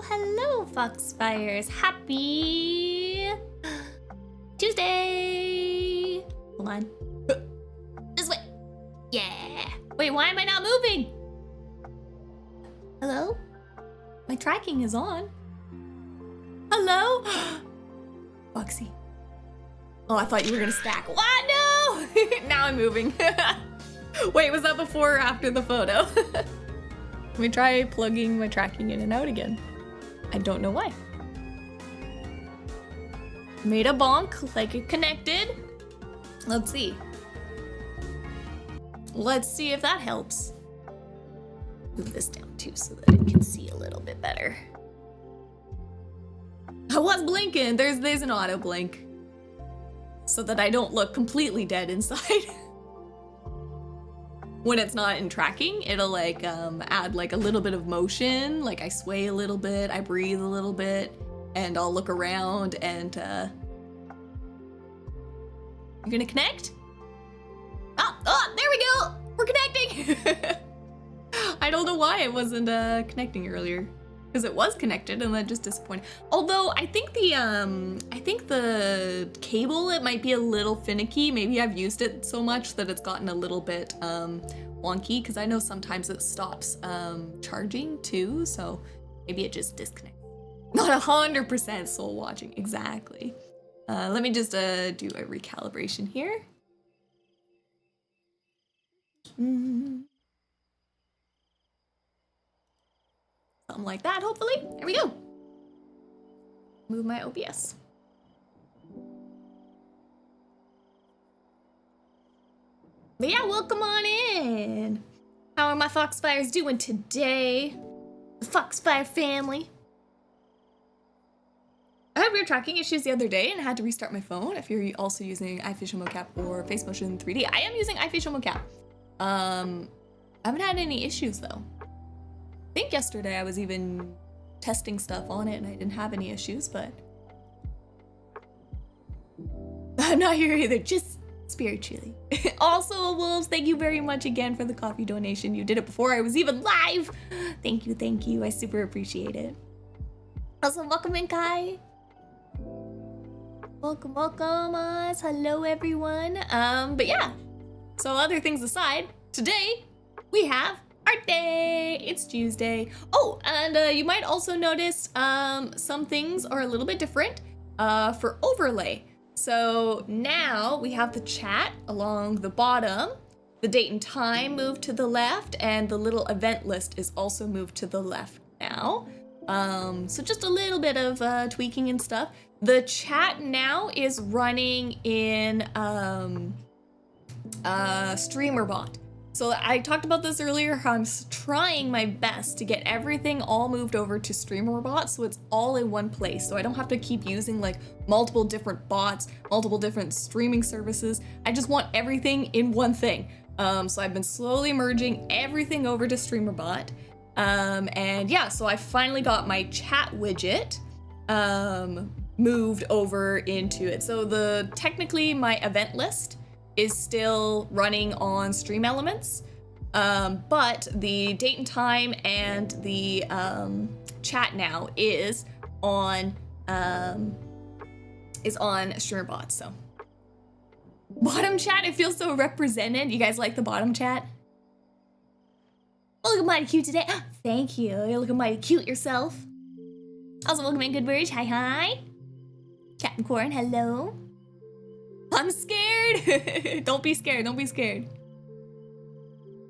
hello, Foxfires. Happy Tuesday. Hold on. This way. Yeah. Wait, why am I not moving? Hello? My tracking is on. Hello? Foxy. Oh, I thought you were gonna stack. What? No! Now I'm moving. Wait, was that before or after the photo? Let me try plugging my tracking in and out again. I don't know why. Made a bonk, like it connected. Let's see. Let's see if that helps. Move this down too so that it can see a little bit better. I was blinking. There's an auto blink. So that I don't look completely dead inside. When it's not in tracking, it'll like add like a little bit of motion, like I sway a little bit, I breathe a little bit, and I'll look around and you're gonna connect? Oh, there we go! We're connecting! I don't know why it wasn't connecting earlier. Because it was connected and then just disappointed. Although I think the cable, it might be a little finicky. Maybe I've used it so much that it's gotten a little bit wonky, because I know sometimes it stops charging too, so maybe it just disconnects. Not 100% soul watching, exactly. Let me just do a recalibration here. Something like that, hopefully. There we go. Move my OBS. But yeah, welcome on in. How are my Foxfires doing today? The Foxfire family. I had weird tracking issues the other day and had to restart my phone. If you're also using iFacial mocap or Face Motion 3D, I am using iFacial mocap. I haven't had any issues though. I think yesterday I was even testing stuff on it and I didn't have any issues, but I'm not here either, just spiritually. Also, Wolves, thank you very much again for the coffee donation. You did it before I was even live. Thank you. I super appreciate it. Also, welcome in, Kai. Welcome, us. Hello, everyone. But yeah, so other things aside, today we have Art Day! It's Tuesday. Oh, and you might also notice some things are a little bit different for overlay. So now we have the chat along the bottom, the date and time moved to the left, and the little event list is also moved to the left now. So just a little bit of tweaking and stuff. The chat now is running in StreamerBot. So I talked about this earlier, how I'm trying my best to get everything all moved over to StreamerBot so it's all in one place. So I don't have to keep using like multiple different bots, multiple different streaming services. I just want everything in one thing. So I've been slowly merging everything over to StreamerBot. And yeah, so I finally got my chat widget moved over into it. So technically my event list is still running on Stream Elements, but the date and time and the chat now is on StreamerBot. So bottom chat, it feels so represented. You guys like the bottom chat? Oh, look mighty cute today. Thank you. You're looking mighty cute yourself. Also, welcome in, Goodbridge. Hi. Captain Corn, hello. I'm scared. Don't be scared.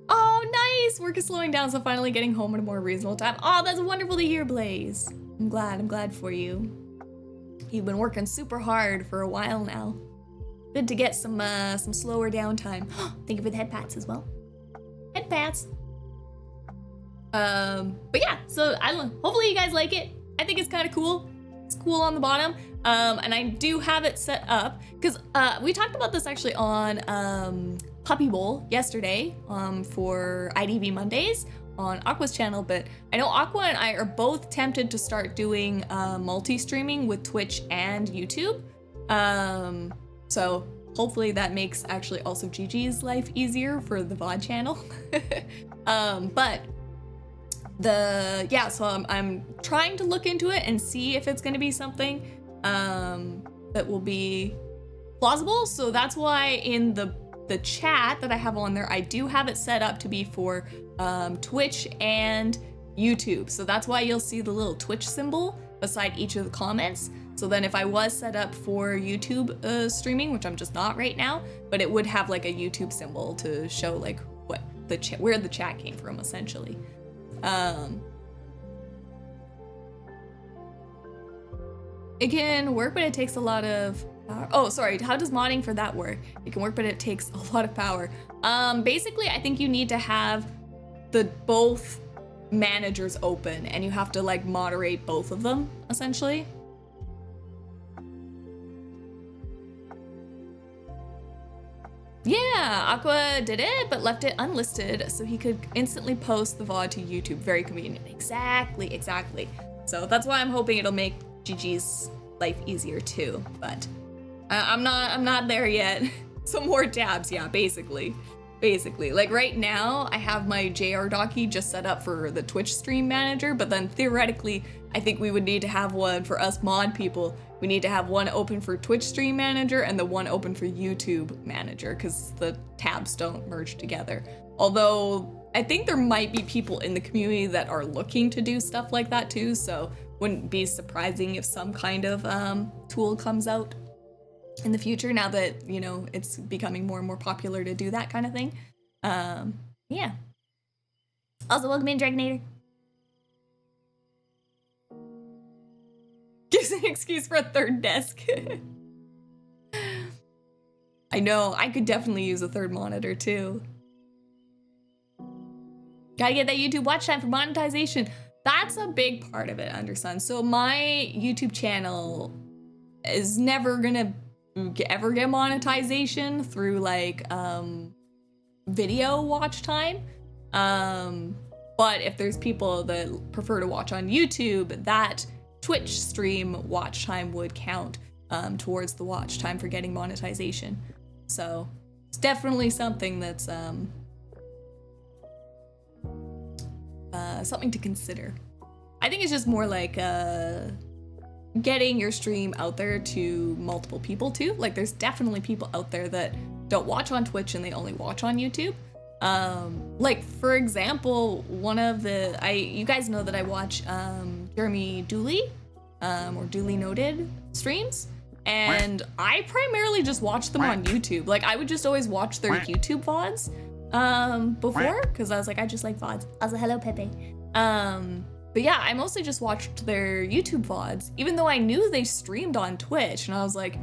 Oh, nice. Work is slowing down, so finally getting home at a more reasonable time. Oh, that's wonderful to hear, Blaze. I'm glad for you. You've been working super hard for a while now. Good to get some slower downtime. Thank you for the head pats as well. Head pats. But yeah, so hopefully you guys like it. I think it's kind of cool. It's cool on the bottom. And I do have it set up because we talked about this actually on Puppy Bowl yesterday for IDV Mondays on Aqua's channel, but I know Aqua and I are both tempted to start doing multi-streaming with Twitch and YouTube. So hopefully that makes actually also Gigi's life easier for the VOD channel. But so I'm trying to look into it and see if it's gonna be something that will be plausible. So that's why in the chat that I have on there, I do have it set up to be for Twitch and YouTube. So that's why you'll see the little Twitch symbol beside each of the comments. So then if I was set up for YouTube streaming, which I'm just not right now, but it would have like a YouTube symbol to show like what where the chat came from essentially. It can work, but it takes a lot of power. Oh, sorry, how does modding for that work? It can work, but it takes a lot of power. Basically, I think you need to have both managers open and you have to like moderate both of them, essentially. Yeah, Aqua did it, but left it unlisted so he could instantly post the VOD to YouTube. Very convenient. Exactly. So that's why I'm hoping it'll make GG's life easier too, but I'm not there yet. Some more tabs, yeah, basically. Like right now, I have my JR Docky just set up for the Twitch stream manager, but then theoretically, I think we would need to have one for us mod people. We need to have one open for Twitch stream manager and the one open for YouTube manager, because the tabs don't merge together. Although I think there might be people in the community that are looking to do stuff like that too, so wouldn't be surprising if some kind of tool comes out in the future, now that, you know, it's becoming more and more popular to do that kind of thing. Yeah. Also, welcome in, Dragonator. Gives an excuse for a third desk. I know, I could definitely use a third monitor too. Gotta get that YouTube watch time for monetization. That's a big part of it, Undersun. So my YouTube channel is never gonna ever get monetization through like video watch time. But if there's people that prefer to watch on YouTube, that Twitch stream watch time would count towards the watch time for getting monetization. So it's definitely something that's something to consider. I think it's just more like getting your stream out there to multiple people too. Like there's definitely people out there that don't watch on Twitch and they only watch on YouTube. Like for example, one of you guys know that I watch Jeremy Dooley or Dooley Noted streams, and I primarily just watch them on YouTube. Like I would just always watch their YouTube VODs before, because I was like, I just like VODs. Also, hello Pepe. But yeah, I mostly just watched their YouTube VODs, even though I knew they streamed on Twitch, and I was like,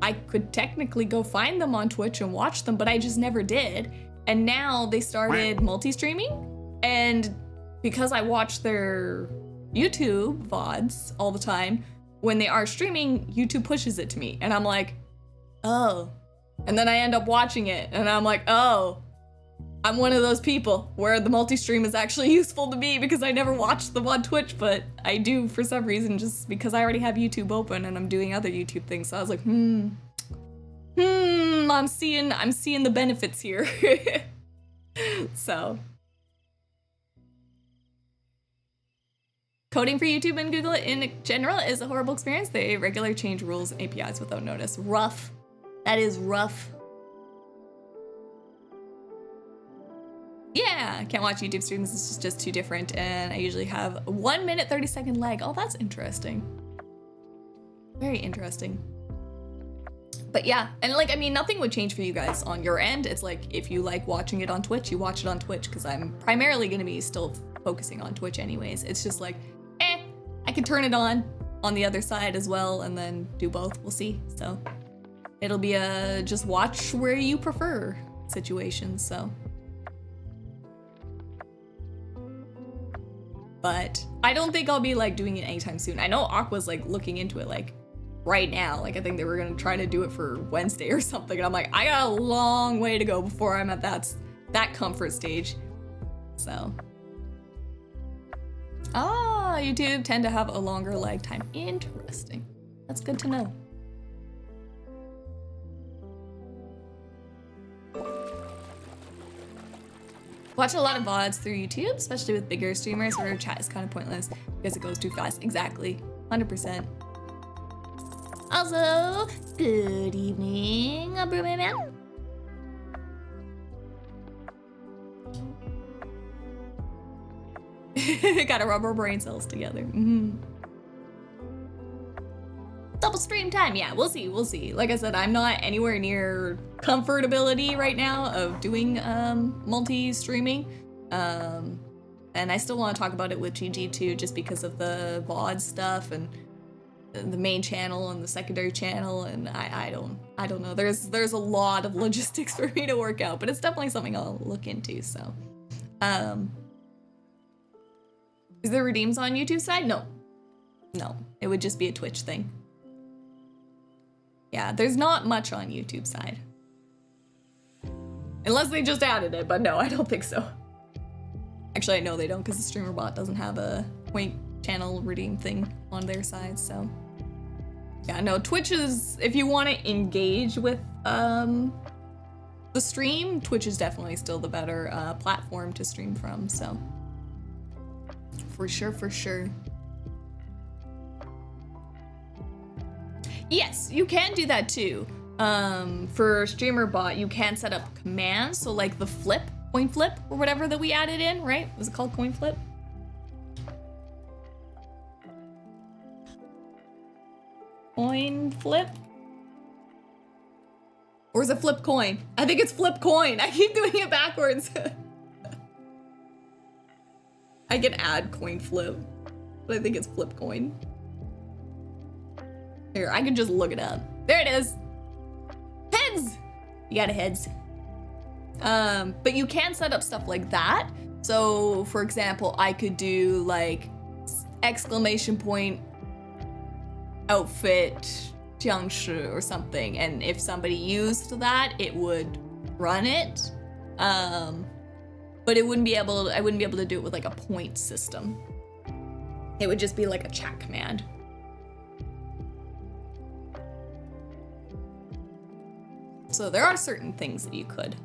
I could technically go find them on Twitch and watch them, but I just never did. And now they started multi-streaming, and because I watch their YouTube VODs all the time, when they are streaming, YouTube pushes it to me, and I'm like, oh. And then I end up watching it, and I'm like, oh, I'm one of those people where the multi-stream is actually useful to me because I never watched them on Twitch, but I do for some reason just because I already have YouTube open and I'm doing other YouTube things. So I was like, I'm seeing the benefits here. So. Coding for YouTube and Google in general is a horrible experience. They regularly change rules and APIs without notice. Rough. That is rough. Yeah, can't watch YouTube streams, it's just too different, and I usually have a 1 minute 30-second lag. Oh, that's interesting. Very interesting. But yeah, and like, I mean, nothing would change for you guys on your end. It's like, if you like watching it on Twitch, you watch it on Twitch, because I'm primarily gonna be still focusing on Twitch anyways. It's just like, I can turn it on the other side as well, and then do both, we'll see. So it'll be a just watch where you prefer situation, so. But I don't think I'll be like doing it anytime soon. I know Aqua's like looking into it like right now. Like I think they were gonna try to do it for Wednesday or something. And I'm like, I got a long way to go before I'm at that comfort stage. So. Ah, YouTube tend to have a longer lag time. Interesting. That's good to know. Watch a lot of VODs through YouTube, especially with bigger streamers where chat is kind of pointless because it goes too fast. Exactly, 100%. Also, good evening, Brewman Man. Gotta rub our brain cells together. Double stream time, yeah, we'll see. Like I said, I'm not anywhere near comfortability right now of doing multi-streaming. And I still want to talk about it with GG too, just because of the VOD stuff and the main channel and the secondary channel, and I don't know. There's a lot of logistics for me to work out, but it's definitely something I'll look into. So, is there redeems on YouTube side? No, it would just be a Twitch thing. Yeah, there's not much on YouTube side, unless they just added it. But no, I don't think so. Actually, I know they don't because the streamer bot doesn't have a point channel redeem thing on their side. So. Yeah, no, Twitch is, if you want to engage with the stream, Twitch is definitely still the better platform to stream from, so. For sure. Yes, you can do that too. For streamer bot, you can set up commands, so like the coin flip, or whatever that we added in, right? Was it called coin flip? Coin flip? Or is it flip coin? I think it's flip coin. I keep doing it backwards. I can add coin flip, but I think it's flip coin. Here, I can just look it up. There it is. Heads! You got a heads. But you can set up stuff like that. So, for example, I could do like exclamation point outfit jiangshi or something, and if somebody used that, it would run it. But I wouldn't be able to do it with like a point system. It would just be like a chat command. So there are certain things that you could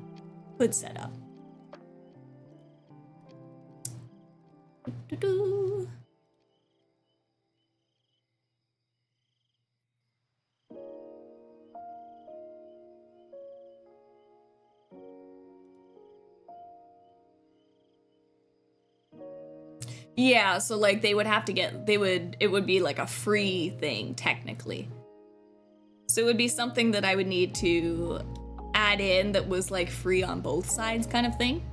set up. Doo-doo-doo. Yeah, so like it would be like a free thing technically. So it would be something that I would need to add in that was like free on both sides kind of thing.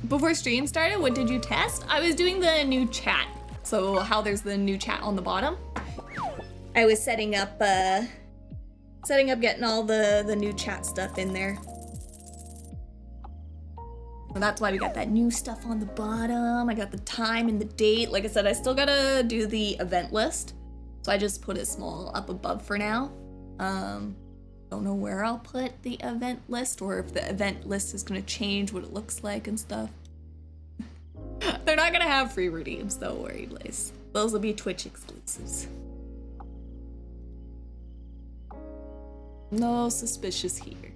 Before stream started, what did you test? I was doing the new chat. So how there's the new chat on the bottom. I was setting up getting all the new chat stuff in there. And that's why we got that new stuff on the bottom. I got the time and the date. Like I said, I still gotta do the event list. So I just put it small up above for now. Don't know where I'll put the event list or if the event list is gonna change what it looks like and stuff. They're not gonna have free redeems, don't worry, Blaze. Those will be Twitch exclusives. No suspicious here.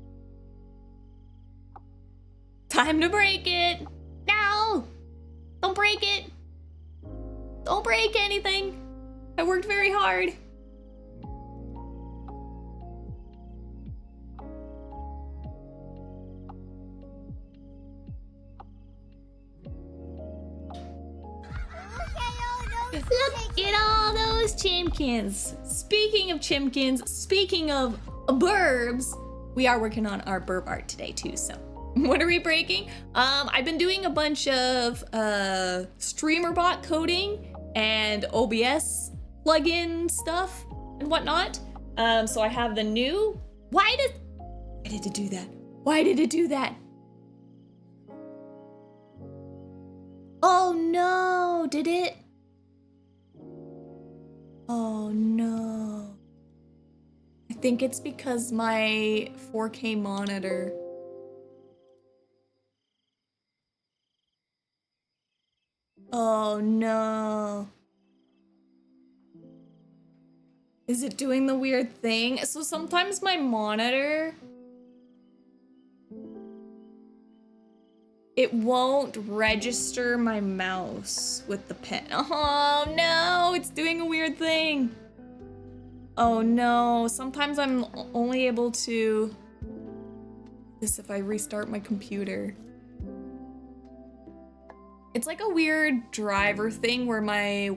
Time to break it! Now! Don't break it! Don't break anything! I worked very hard. Look at all those chimkins. Speaking of chimkins, speaking of burbs, we are working on our burb art today too, so. What are we breaking? I've been doing a bunch of streamer bot coding and OBS plugin stuff and whatnot. So I have the new, why did it do that? Why did it do that? Oh no, did it? Oh no. I think it's because my 4K monitor. Oh no. Is it doing the weird thing? So sometimes my monitor, it won't register my mouse with the pen. Oh no, it's doing a weird thing. Oh no, sometimes I'm only able to this if I restart my computer. It's like a weird driver thing where my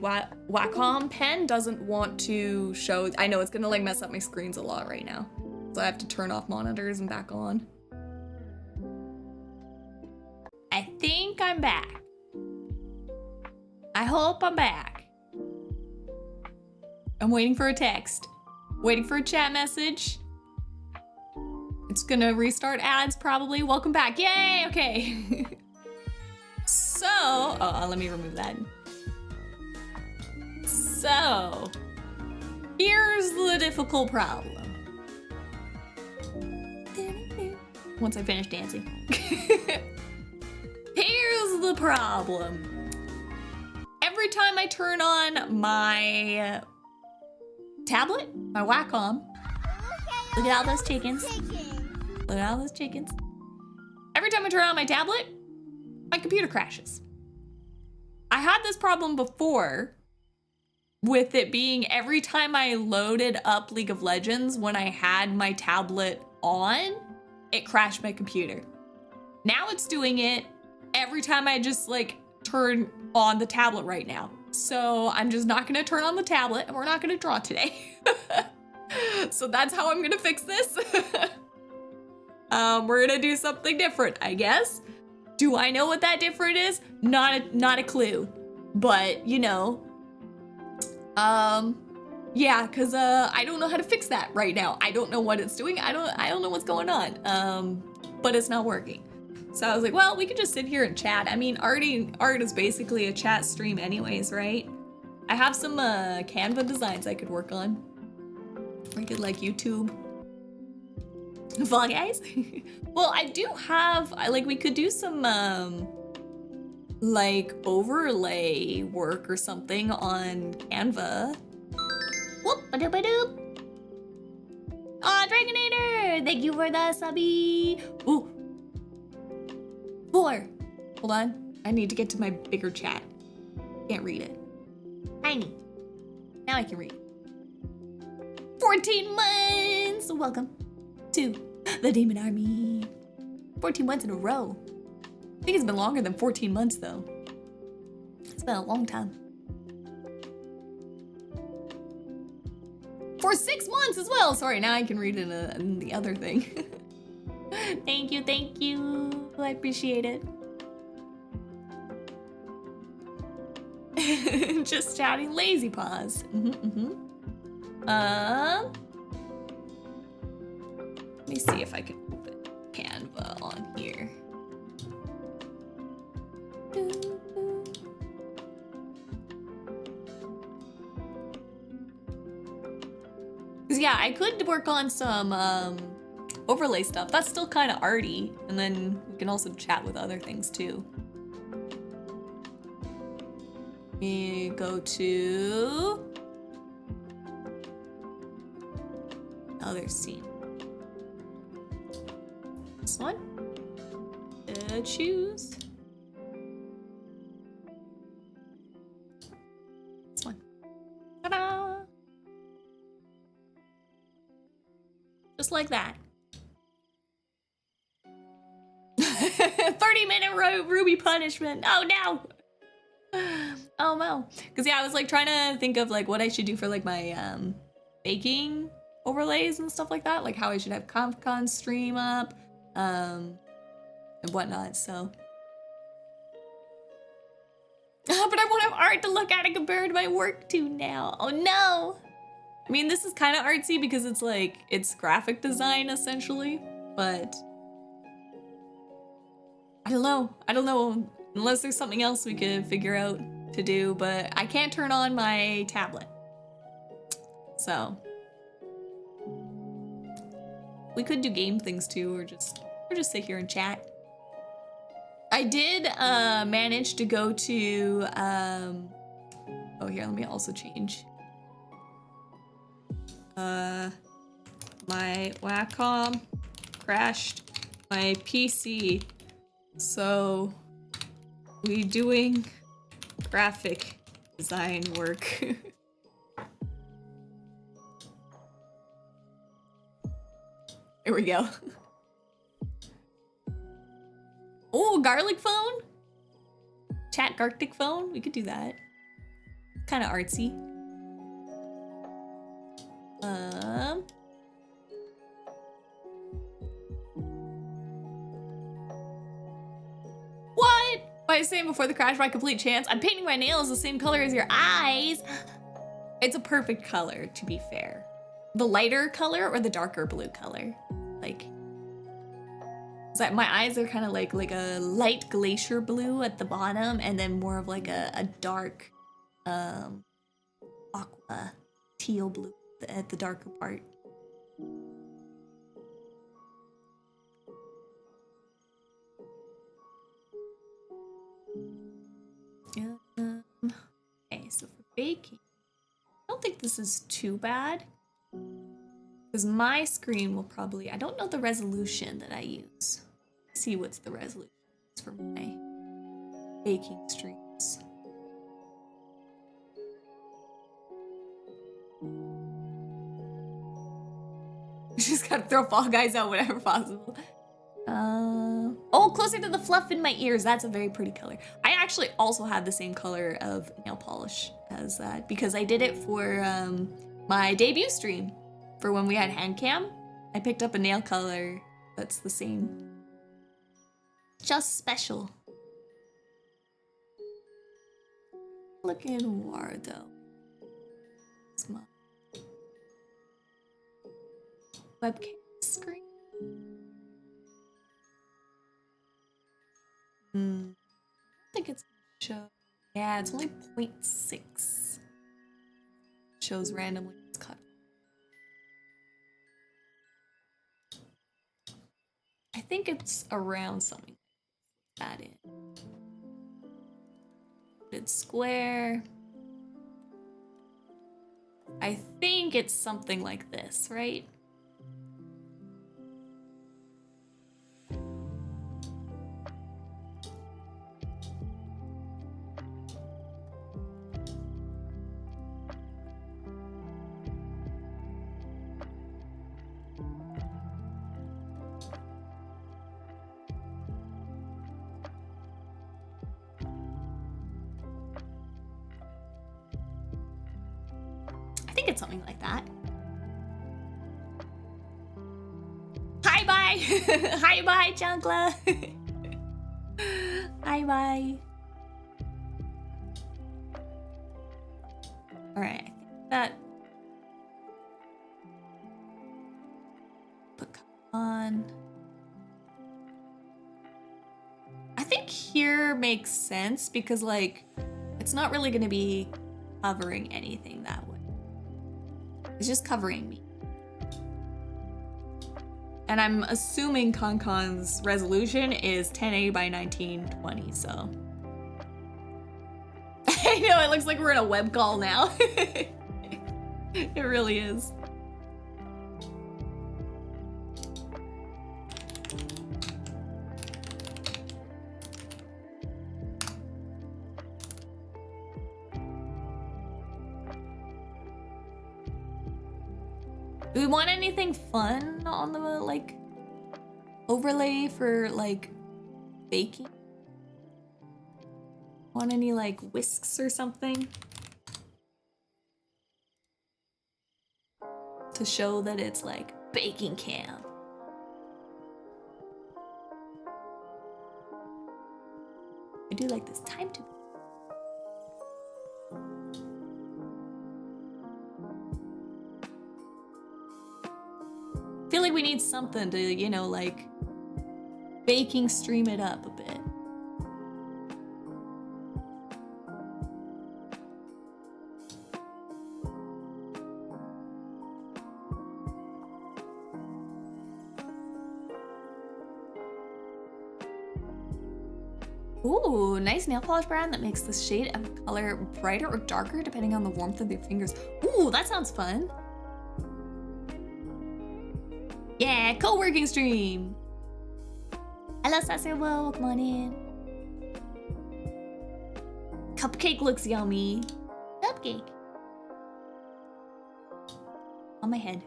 Wacom pen doesn't want to show. I know it's gonna like mess up my screens a lot right now. So I have to turn off monitors and back on. I think I'm back. I hope I'm back. I'm waiting for a text. Waiting for a chat message. It's gonna restart ads probably. Welcome back. Yay, okay. So, let me remove that. So, here's the difficult problem. Once I finish dancing. Here's the problem. Every time I turn on my tablet, my Wacom, look at all those chickens. Look at all those chickens. Every time I turn on my tablet, my computer crashes. I had this problem before with it being every time I loaded up League of Legends when I had my tablet on, it crashed my computer. Now it's doing it every time I just like turn on the tablet right now. So I'm just not gonna turn on the tablet and we're not gonna draw today. So that's how I'm gonna fix this. We're gonna do something different, I guess. Do I know what that different is? Not a clue, but you know, yeah, cause I don't know how to fix that right now. I don't know what it's doing. I don't know what's going on. But it's not working. So I was like, well, we could just sit here and chat. I mean, art is basically a chat stream anyways, right? I have some Canva designs I could work on. I could like YouTube. Fall Guys? Well, I do have, like, we could do some, like, overlay work or something on Canva. Whoop, ba-doop-ba-doop. Aw, Dragonator! Thank you for the subby. Ooh. 4. Hold on. I need to get to my bigger chat. Can't read it. Tiny. Now I can read. 14 months! Welcome to the Demon Army. 14 months in a row. I think it's been longer than 14 months though. It's been a long time. For 6 months as well. Sorry, now I can read it in the other thing. Thank you, thank you. I appreciate it. Just chatting lazy paws. Let me see if I can open Canva on here. Cause yeah, I could work on some overlay stuff. That's still kind of arty, and then we can also chat with other things too. We go to other scene. This one. Choose. This one. Ta-da! Just like that. 30-minute Ruby punishment. Oh no! Oh no. Cause yeah, I was like trying to think of like what I should do for like my baking overlays and stuff like that. Like how I should have ConfCon stream up, and whatnot, so. But I won't have art to look at and compare to my work to now. Oh no! I mean, this is kind of artsy because it's like, it's graphic design essentially, but I don't know, unless there's something else we could figure out to do, but I can't turn on my tablet. So. We could do game things too, or just sit here and chat. I did manage to go to, oh here, let me also change. My Wacom crashed my PC, so we doing graphic design work. Here we go. Oh, garlic phone? Chat Gartic phone? We could do that. Kind of artsy. What? By saying before the crash by complete chance, I'm painting my nails the same color as your eyes. It's a perfect color, to be fair. The lighter color or the darker blue color? Like, that my eyes are kind of like a light glacier blue at the bottom, and then more of like a dark aqua teal blue at the darker part. Okay, so for baking, I don't think this is too bad. Because my screen will probably, I don't know the resolution that I use. See what's the resolution for my baking streams. Just gotta throw Fall Guys out whenever possible. Oh, closer to the fluff in my ears. That's a very pretty color. I actually also have the same color of nail polish as that because I did it for my debut stream. For when we had hand cam, I picked up a nail color that's the same. Just special. Look at Wardo. Smart. Webcam screen. I think it's show. Yeah, it's only 0.6. Shows randomly it's cut. I think it's around something. Add it. It's square. I think it's something like this, right? It's something like that. Hi bye. Hi bye, Chunkla. Hi bye. All right, I think that put on. I think here makes sense because like it's not really going to be covering anything that way. It's just covering me. And I'm assuming ConCon's resolution is 1080 by 1920, so. I know, it looks like we're in a web call now. It really is. Do we want anything fun on the, like, overlay for, like, baking? Want any, like, whisks or something? To show that it's, like, baking cam. I do like this time to feel like we need something to, you know, like, baking stream it up a bit. Ooh, nice nail polish brand that makes the shade of color brighter or darker depending on the warmth of your fingers. Ooh, that sounds fun. Yeah, co-working stream. Hello, Sasserwo. Come on in. Cupcake looks yummy. Cupcake. On my head.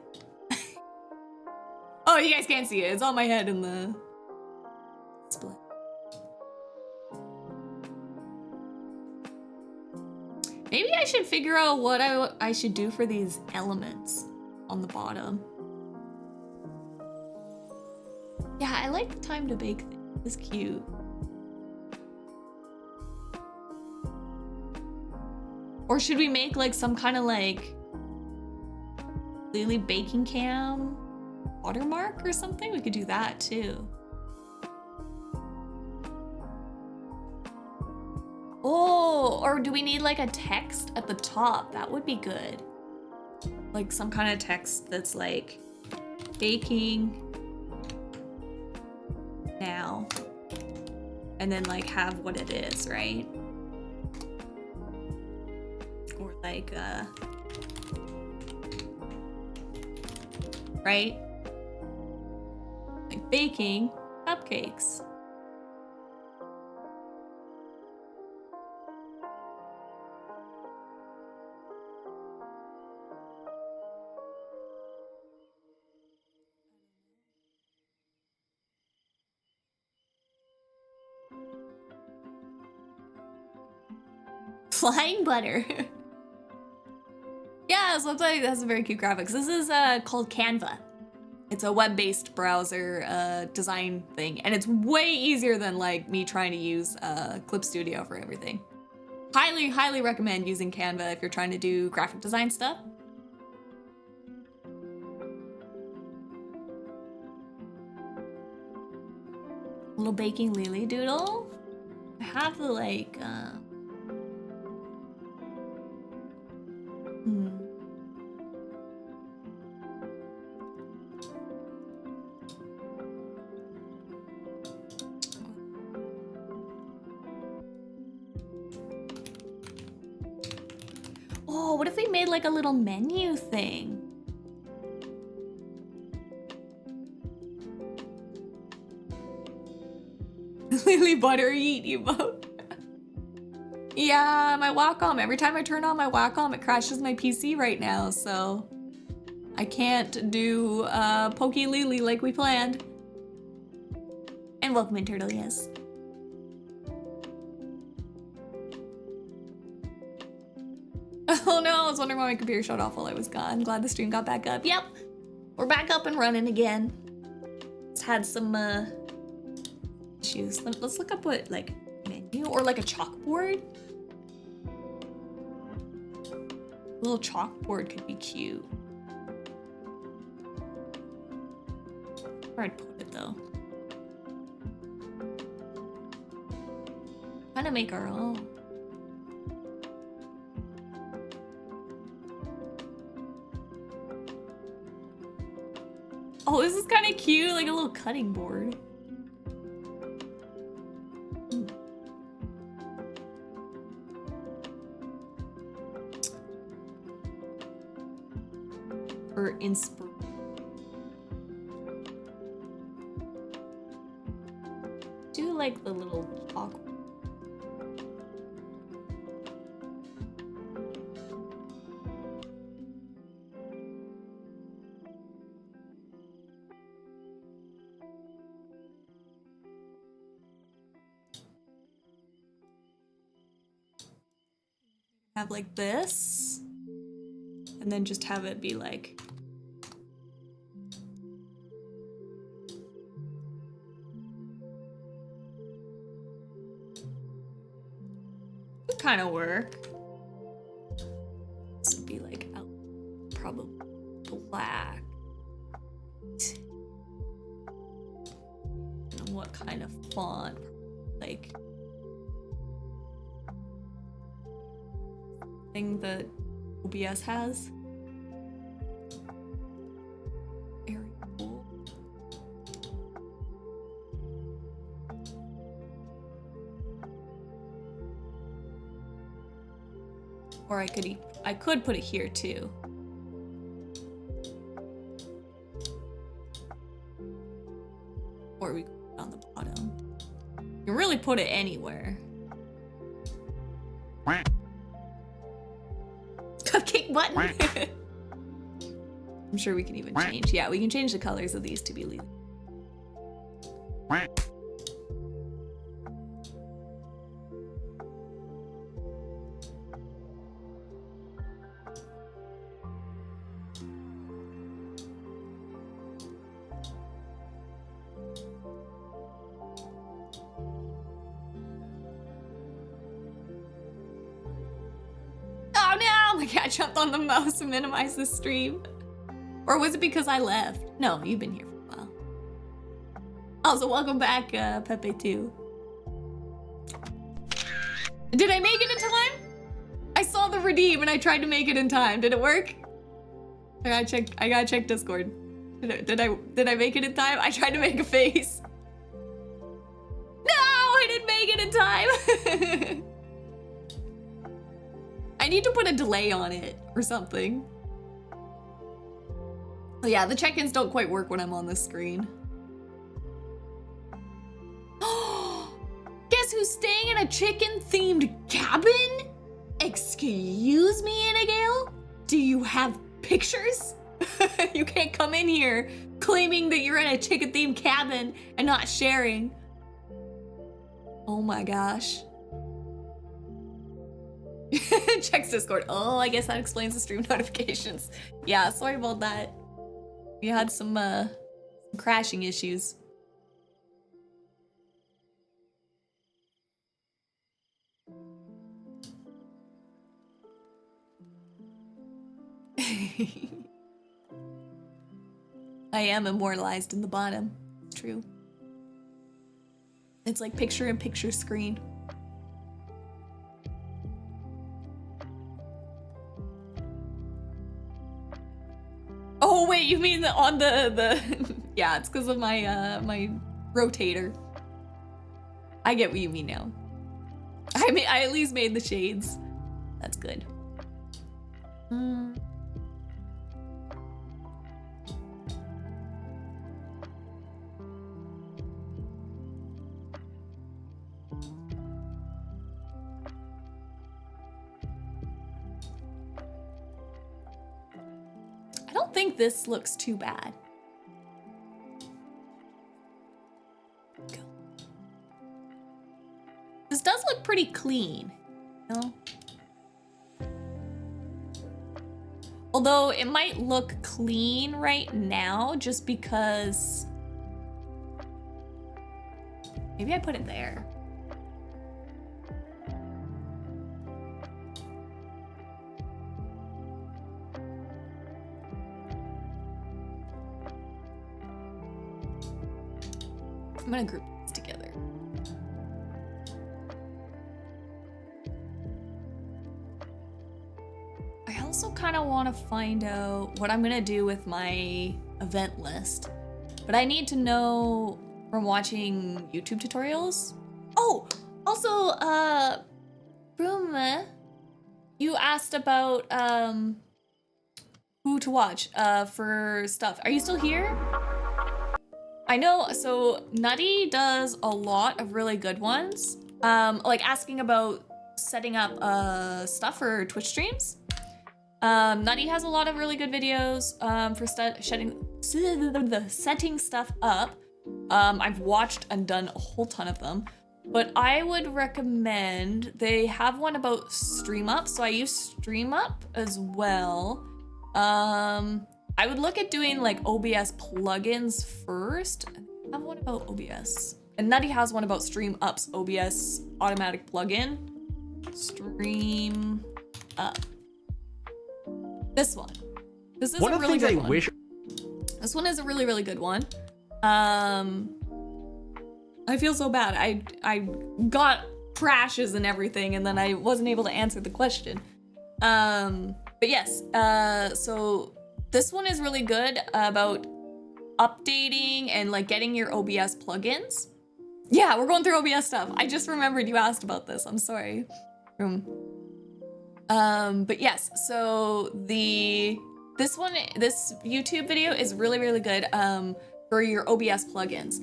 Oh, you guys can't see it. It's on my head in the split. Maybe I should figure out what I should do for these elements on the bottom. Yeah, I like the time to bake thing. It's cute. Or should we make like some kind of like Lily baking cam watermark or something? We could do that too. Oh, or do we need like a text at the top? That would be good. Like some kind of text that's like baking now. And then like have what it is, right? Or like right? Like baking cupcakes. Flying butter. Yeah, so that's like, that's a very cute graphics. This is called Canva. It's a web-based browser design thing, and it's way easier than like me trying to use Clip Studio for everything. Highly, highly recommend using Canva if you're trying to do graphic design stuff. Little baking lily doodle. I have the like Oh, what if we made like a little menu thing? Lily butter eat you both. Yeah, my Wacom. Every time I turn on my Wacom, it crashes my PC right now, so I can't do Pokey Lily like we planned. And welcome in, Turtle, yes. Oh no, I was wondering why my computer shut off while I was gone. Glad the stream got back up. Yep, we're back up and running again. Just had some issues. Let's look up what, like, menu or like a chalkboard. A little chalkboard could be cute. Where I'd put it though. Kind of make our own. Oh, this is kind of cute, like a little cutting board. For inspiration. Do like the little chalk. Have like this, and then just have it be like would kind of work. This would be like out, probably black. And what kind of font? Like thing that OBS has. Very cool. Or I could put it here too. can really put it anywhere. Cupcake button. I'm sure we can even change. Yeah, we can change the colors of these to be legal. Oh no! Like I jumped on the mouse to minimize the stream. Or was it because I left? No, you've been here for a while. Also, welcome back, Pepe 2. Did I make it in time? I saw the redeem and I tried to make it in time. Did it work? I gotta check Discord. Did I make it in time? I tried to make a face. No, I didn't make it in time. I need to put a delay on it or something. Oh yeah, the check-ins don't quite work when I'm on this screen. Guess who's staying in a chicken-themed cabin? Excuse me, Annagale? Do you have pictures? You can't come in here claiming that you're in a chicken-themed cabin and not sharing. Oh my gosh. Checks Discord. Oh, I guess that explains the stream notifications. Yeah, sorry about that. We had some crashing issues. I am immortalized in the bottom. It's true. It's like picture-in-picture screen. Oh wait, you mean on the yeah, it's because of my my rotator. I get what you mean now. I at least made the shades. That's good. I don't think this looks too bad. Go. This does look pretty clean, you know? Although it might look clean right now just because maybe I put it there. I'm gonna group these together. I also kind of want to find out what I'm gonna do with my event list, but I need to know from watching YouTube tutorials. Oh, also, Broom, you asked about who to watch for stuff. Are you still here? I know, so Nutty does a lot of really good ones. Like asking about setting up stuff for Twitch streams. Nutty has a lot of really good videos for setting stuff up. I've watched and done a whole ton of them, but I would recommend, they have one about StreamUp, so I use StreamUp as well. I would look at doing like OBS plugins first. I have one about OBS. And Nutty has one about StreamUp's OBS automatic plugin. StreamUp. This one. This is a really good one. This one is a really, really good one. I feel so bad. I got crashes and everything, and then I wasn't able to answer the question. But yes, so this one is really good about updating and like getting your OBS plugins. Yeah, we're going through OBS stuff. I just remembered you asked about this. I'm sorry. But yes, so this YouTube video is really, really good for your OBS plugins.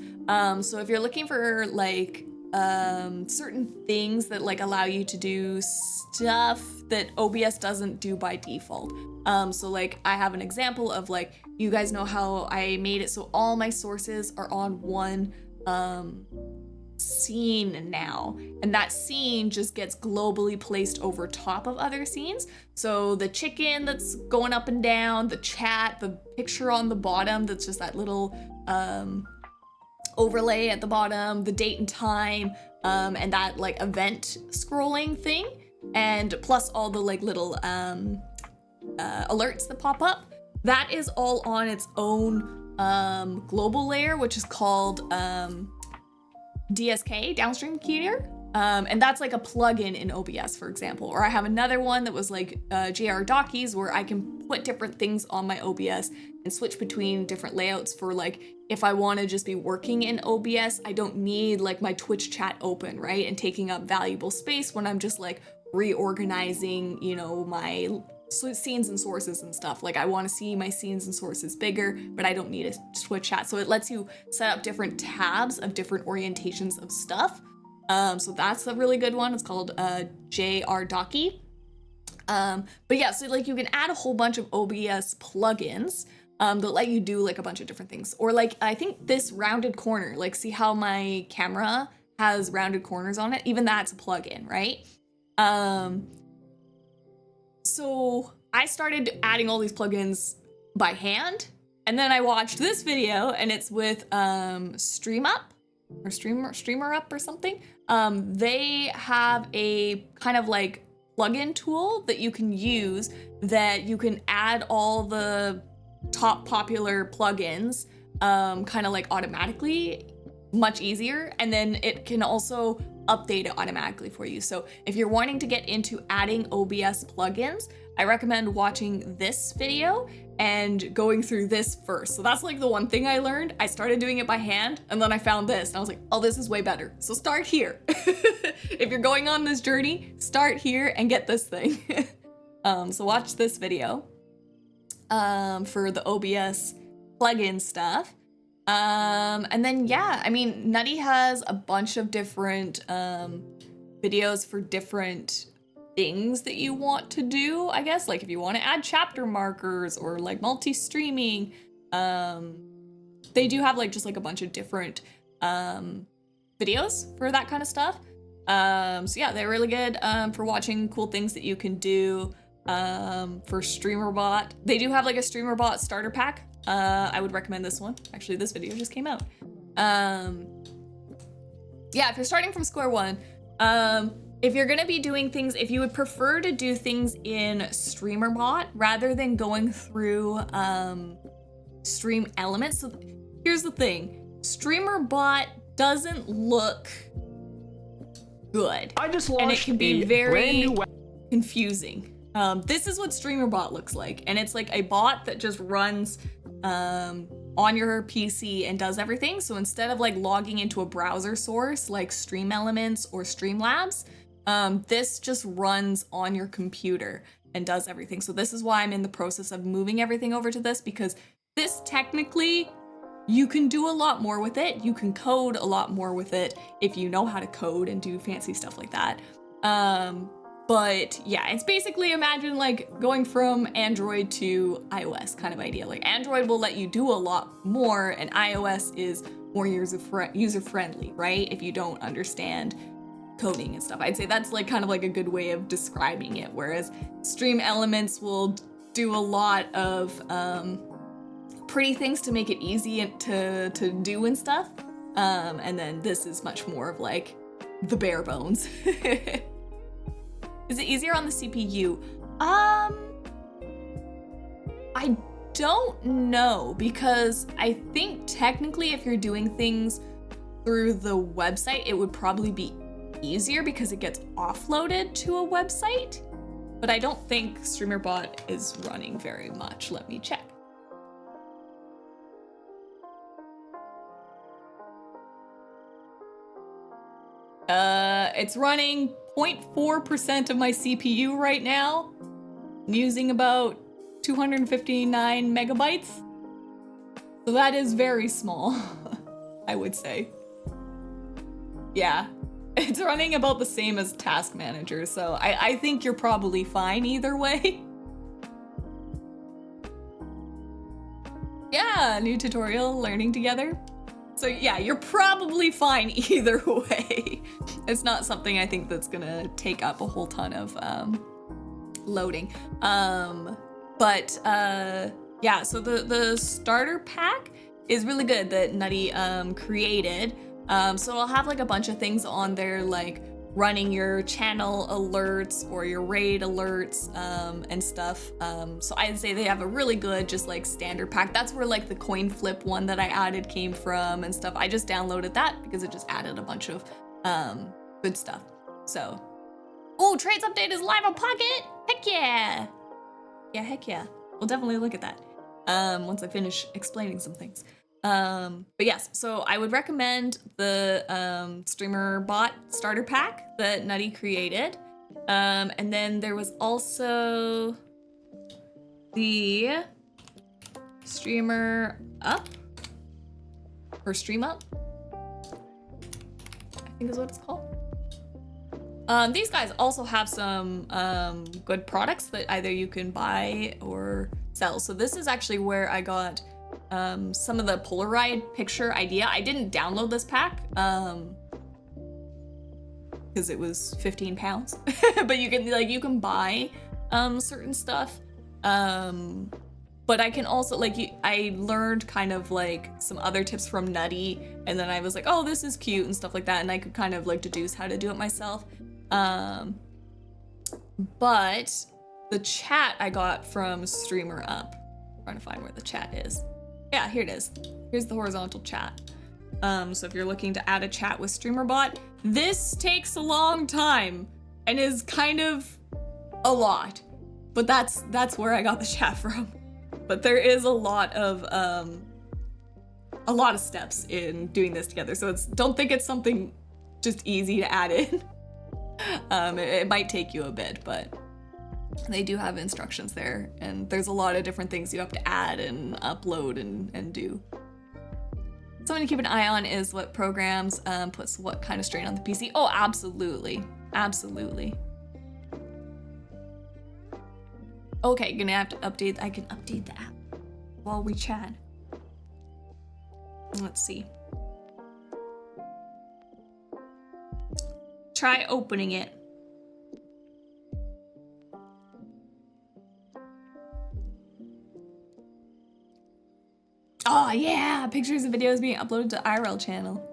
So if you're looking for like certain things that like allow you to do stuff that OBS doesn't do by default. So like I have an example of like, you guys know how I made it so all my sources are on one scene now, and that scene just gets globally placed over top of other scenes. So the chicken that's going up and down, the chat, the picture on the bottom that's just that little overlay at the bottom, the date and time, and that like event scrolling thing, and plus all the like little alerts that pop up, that is all on its own global layer, which is called DSK, downstream keyer. And that's like a plugin in OBS, for example. Or I have another one that was like JR Dockies, where I can put different things on my OBS and switch between different layouts for like, if I want to just be working in OBS, I don't need like my Twitch chat open, right? And taking up valuable space when I'm just like reorganizing, you know, my scenes and sources and stuff. Like I want to see my scenes and sources bigger, but I don't need a Twitch chat. So it lets you set up different tabs of different orientations of stuff. So that's a really good one. It's called JR Docky. But yeah, so like you can add a whole bunch of OBS plugins that let you do like a bunch of different things. Or like, I think this rounded corner, like see how my camera has rounded corners on it? Even that's a plugin, right? So I started adding all these plugins by hand, and then I watched this video, and it's with StreamUp or StreamerUp or something. They have a kind of like plugin tool that you can use that you can add all the top popular plugins kind of like automatically, much easier, and then it can also update it automatically for you. So if you're wanting to get into adding OBS plugins, I recommend watching this video and going through this first. So that's like the one thing I learned. I started doing it by hand, and then I found this and I was like, oh, this is way better. So start here. If you're going on this journey, start here and get this thing. So watch this video for the OBS plugin stuff. And then, yeah, I mean, Nutty has a bunch of different videos for different things that you want to do, I guess. Like if you want to add chapter markers or like multi-streaming, they do have like just like a bunch of different videos for that kind of stuff. So yeah, they're really good for watching cool things that you can do for StreamerBot. They do have like a StreamerBot starter pack. I would recommend this one. Actually, this video just came out. Yeah, if you're starting from square one, if you're gonna be doing things, if you would prefer to do things in StreamerBot rather than going through Stream Elements. So here's the thing, StreamerBot doesn't look good. I just launched, and it can be very confusing. This is what StreamerBot looks like, and it's like a bot that just runs on your PC and does everything. So instead of like logging into a browser source like Stream Elements or Streamlabs, this just runs on your computer and does everything. So this is why I'm in the process of moving everything over to this, because this technically, you can do a lot more with it. You can code a lot more with it if you know how to code and do fancy stuff like that. But yeah, it's basically, imagine like going from Android to iOS kind of idea. Like Android will let you do a lot more, and iOS is more user-friendly, right? If you don't understand coding and stuff. I'd say that's like kind of like a good way of describing it. Whereas Stream Elements will do a lot of pretty things to make it easy to do and stuff. And then this is much more of like the bare bones. Is it easier on the CPU? I don't know, because I think technically if you're doing things through the website, it would probably be easier because it gets offloaded to a website. But I don't think StreamerBot is running very much. Let me check. It's running 0.4% of my CPU right now. I'm using about 259 megabytes. So that is very small, I would say. Yeah, it's running about the same as Task Manager, so I think you're probably fine either way. Yeah, new tutorial, learning together. So yeah, you're probably fine either way. It's not something I think that's gonna take up a whole ton of loading. Yeah, so the starter pack is really good that Nutty created. So I'll have like a bunch of things on there, like running your channel alerts or your raid alerts and stuff. So I'd say they have a really good just like standard pack. That's where like the coin flip one that I added came from and stuff. I just downloaded that because it just added a bunch of good stuff. So, oh, trades update is live on Pocket. Heck yeah. Yeah, heck yeah. We'll definitely look at that once I finish explaining some things. But yes, so I would recommend the streamer bot starter pack that Nutty created. And then there was also the streamer up or stream up, I think is what it's called. These guys also have some good products that either you can buy or sell. So this is actually where I got some of the Polaroid picture idea. I didn't download this pack because it was 15 pounds, but you can buy certain stuff. But I can also I learned kind of like some other tips from Nutty, and then I was like, oh, this is cute and stuff like that, and I could kind of like deduce how to do it myself. But the chat I got from Streamer Up. I'm trying to find where the chat is. Yeah, here it is. Here's the horizontal chat. So if you're looking to add a chat with StreamerBot, this takes a long time and is kind of a lot. But that's where I got the chat from. But there is a lot of steps in doing this together. So don't think it's something just easy to add in. It might take you a bit, but they do have instructions there, and there's a lot of different things you have to add and upload and do. Something to keep an eye on is what programs puts what kind of strain on the PC. Oh, absolutely. Absolutely. Okay, gonna have to update. I can update the app while we chat. Let's see. Try opening it. Oh yeah, pictures and videos being uploaded to IRL channel.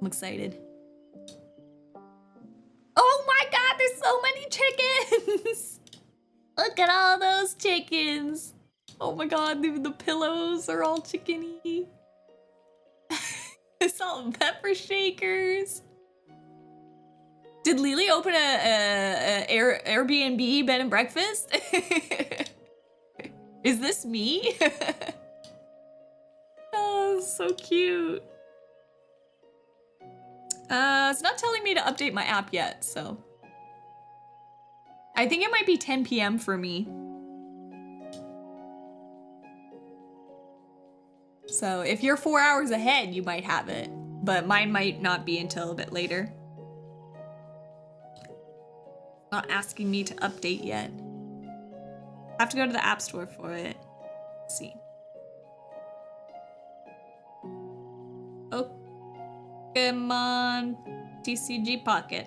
I'm excited. Oh my god, there's so many chickens! Look at all those chickens. Oh my god, the pillows are all chickeny. It's all pepper shakers. Did Lily open a Airbnb bed and breakfast? Is this me? Oh, so cute. It's not telling me to update my app yet, so. I think it might be 10 p.m. for me. So if you're 4 hours ahead, you might have it, but mine might not be until a bit later. Not asking me to update yet. I have to go to the App Store for it. Let's see. Pokémon TCG Pocket.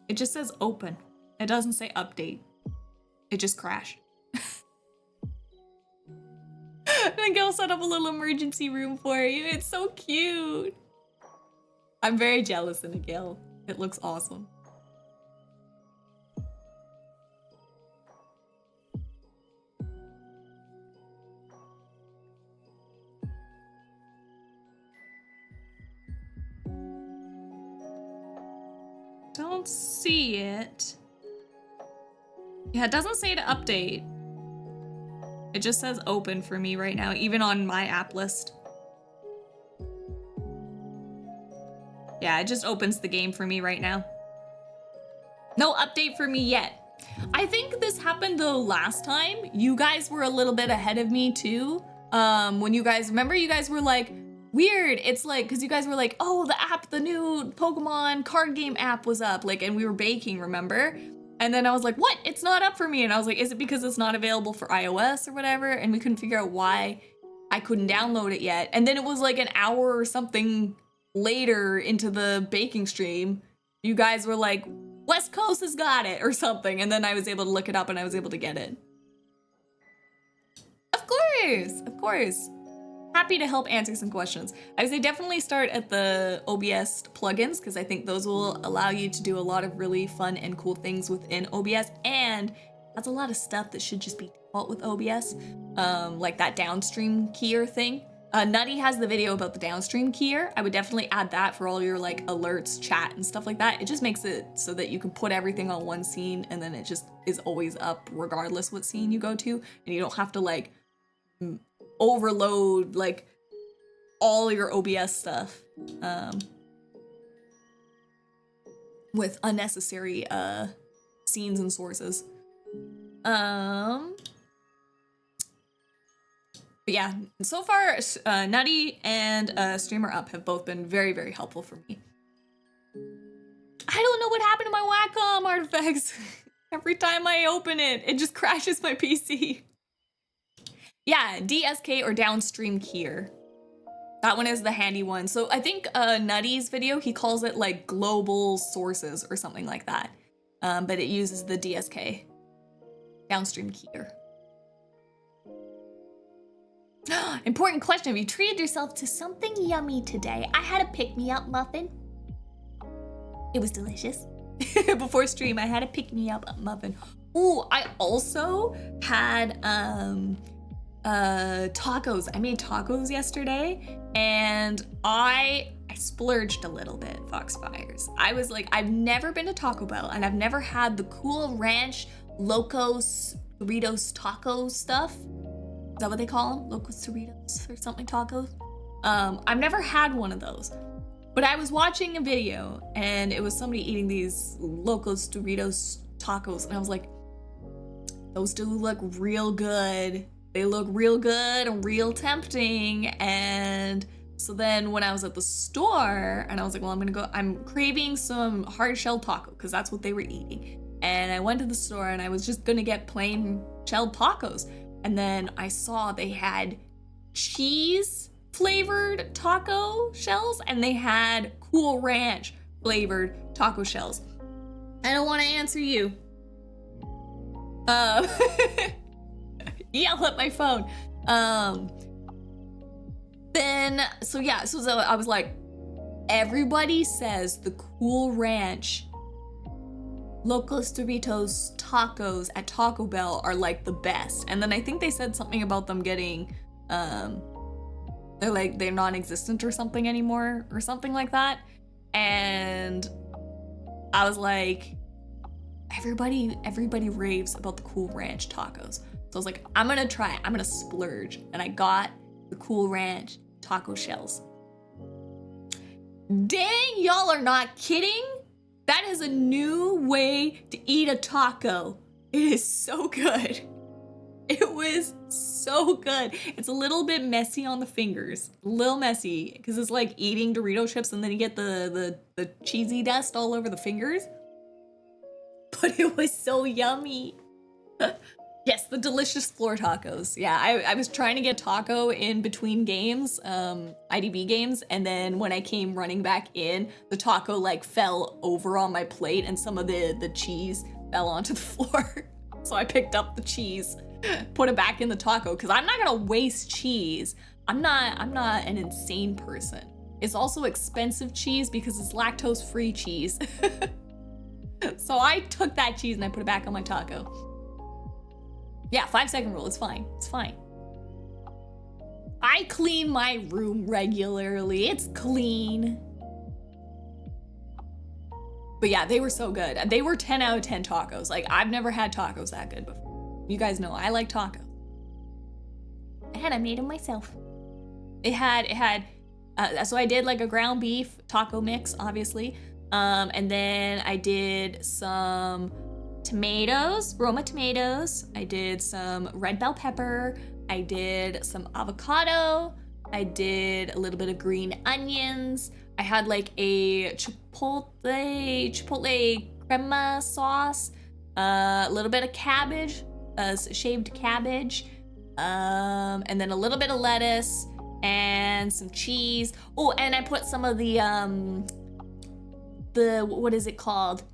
It just says open. It doesn't say update. It just crashed. And I'll set up a little emergency room for you. It's so cute. I'm very jealous of Miguel. It looks awesome. Don't see it. Yeah, it doesn't say to update. It just says open for me right now, even on my app list. Yeah, it just opens the game for me right now. No update for me yet. I think this happened the last time. You guys were a little bit ahead of me too. When you guys, remember you guys were like, weird. It's like, because you guys were like, oh, the new Pokemon card game app was up, like, and we were baking, remember? And then I was like, what? It's not up for me. And I was like, is it because it's not available for iOS or whatever? And we couldn't figure out why I couldn't download it yet. And then it was like an hour or something later into the baking stream, you guys were like, West Coast has got it or something. And then I was able to look it up and I was able to get it. Of course, of course. Happy to help answer some questions. I would say definitely start at the OBS plugins because I think those will allow you to do a lot of really fun and cool things within OBS, and that's a lot of stuff that should just be default with OBS, like that downstream keyer thing. Nutty has the video about the downstream keyer. I would definitely add that for all your like alerts, chat, and stuff like that. It just makes it so that you can put everything on one scene and then it just is always up regardless what scene you go to, and you don't have to like overload like all your OBS stuff with unnecessary scenes and sources. But yeah, so far Nutty and Streamer Up have both been very, very helpful for me. I don't know what happened to my Wacom artifacts. Every time I open it, it just crashes my PC. Yeah, DSK or downstream keyer. That one is the handy one. So I think Nutty's video, he calls it like global sources or something like that. But it uses the DSK, downstream keyer. Important question, have you treated yourself to something yummy today? I had a pick-me-up muffin. It was delicious. Before stream, I had a pick-me-up muffin. Ooh, I also had tacos. I made tacos yesterday and I splurged a little bit, Foxfires. I was like, I've never been to Taco Bell and I've never had the Cool Ranch Locos Doritos taco stuff. Is that what they call them? Locos Doritos or something tacos? I've never had one of those. But I was watching a video and it was somebody eating these Locos Doritos tacos and I was like, those do look real good. They look real good and real tempting. And so then when I was at the store and I was like, well, I'm craving some hard shell taco because that's what they were eating. And I went to the store and I was just gonna get plain shelled tacos. And then I saw they had cheese flavored taco shells and they had Cool Ranch flavored taco shells. I don't want to answer you. Yell at my phone. So I was like, everybody says the Cool Ranch Locos Doritos tacos at Taco Bell are like the best. And then I think they said something about them getting, they're non-existent or something anymore or something like that. And I was like, everybody raves about the Cool Ranch tacos. So I was like, I'm gonna try it. I'm gonna splurge. And I got the Cool Ranch taco shells. Dang, y'all are not kidding. That is a new way to eat a taco. It is so good. It was so good. It's a little bit messy on the fingers. A little messy, because it's like eating Dorito chips and then you get the cheesy dust all over the fingers. But it was so yummy. Yes, the delicious floor tacos. Yeah, I was trying to get taco in between games, IDB games, and then when I came running back in, the taco like fell over on my plate and some of the cheese fell onto the floor. So I picked up the cheese, put it back in the taco, because I'm not gonna waste cheese. I'm not an insane person. It's also expensive cheese because it's lactose-free cheese. So I took that cheese and I put it back on my taco. Yeah, 5-second rule, it's fine, it's fine. I clean my room regularly, it's clean. But yeah, they were so good. They were 10 out of 10 tacos. Like, I've never had tacos that good before. You guys know, I like tacos. And I made them myself. So I did like a ground beef taco mix, obviously. And then I did some tomatoes, Roma tomatoes. I did some red bell pepper. I did some avocado. I did a little bit of green onions. I had like a chipotle crema sauce, a little bit of cabbage, shaved cabbage, and then a little bit of lettuce and some cheese. Oh, and I put some of the what is it called?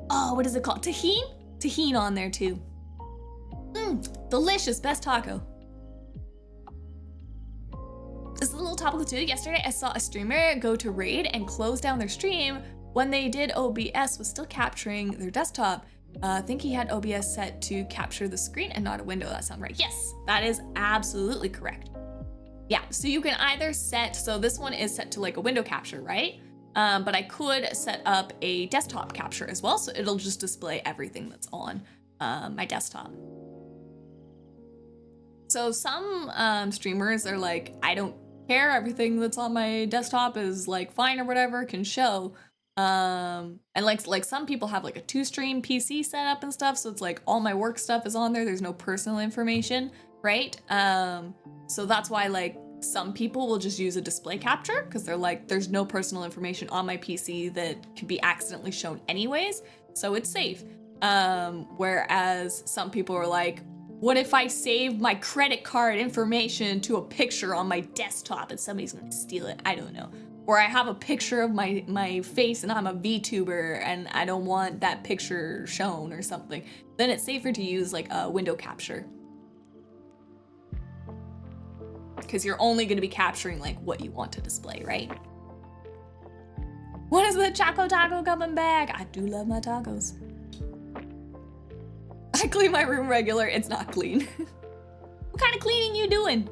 Oh, what is it called? Tahini? Tahini on there too. Delicious, best taco. This is a little topical too. Yesterday, I saw a streamer go to raid and close down their stream when they did OBS was still capturing their desktop. I think he had OBS set to capture the screen and not a window. That sounds right. Yes, that is absolutely correct. Yeah, so you can either set, so this one is set to like a window capture, right? But I could set up a desktop capture as well, so it'll just display everything that's on my desktop. So some streamers are like, I don't care, everything that's on my desktop is like fine or whatever, can show. And like some people have like a 2-stream PC set up and stuff, so it's like all my work stuff is on there, there's no personal information, right? So that's why like some people will just use a display capture because they're like, there's no personal information on my PC that could be accidentally shown anyways, so it's safe. Whereas some people are like, what if I save my credit card information to a picture on my desktop and somebody's gonna steal it? I don't know. Or I have a picture of my face and I'm a VTuber and I don't want that picture shown or something. Then it's safer to use like a window capture. Because you're only gonna be capturing like what you want to display, right? When is the Choco Taco coming back? I do love my tacos. I clean my room regular, it's not clean. What kind of cleaning you doing?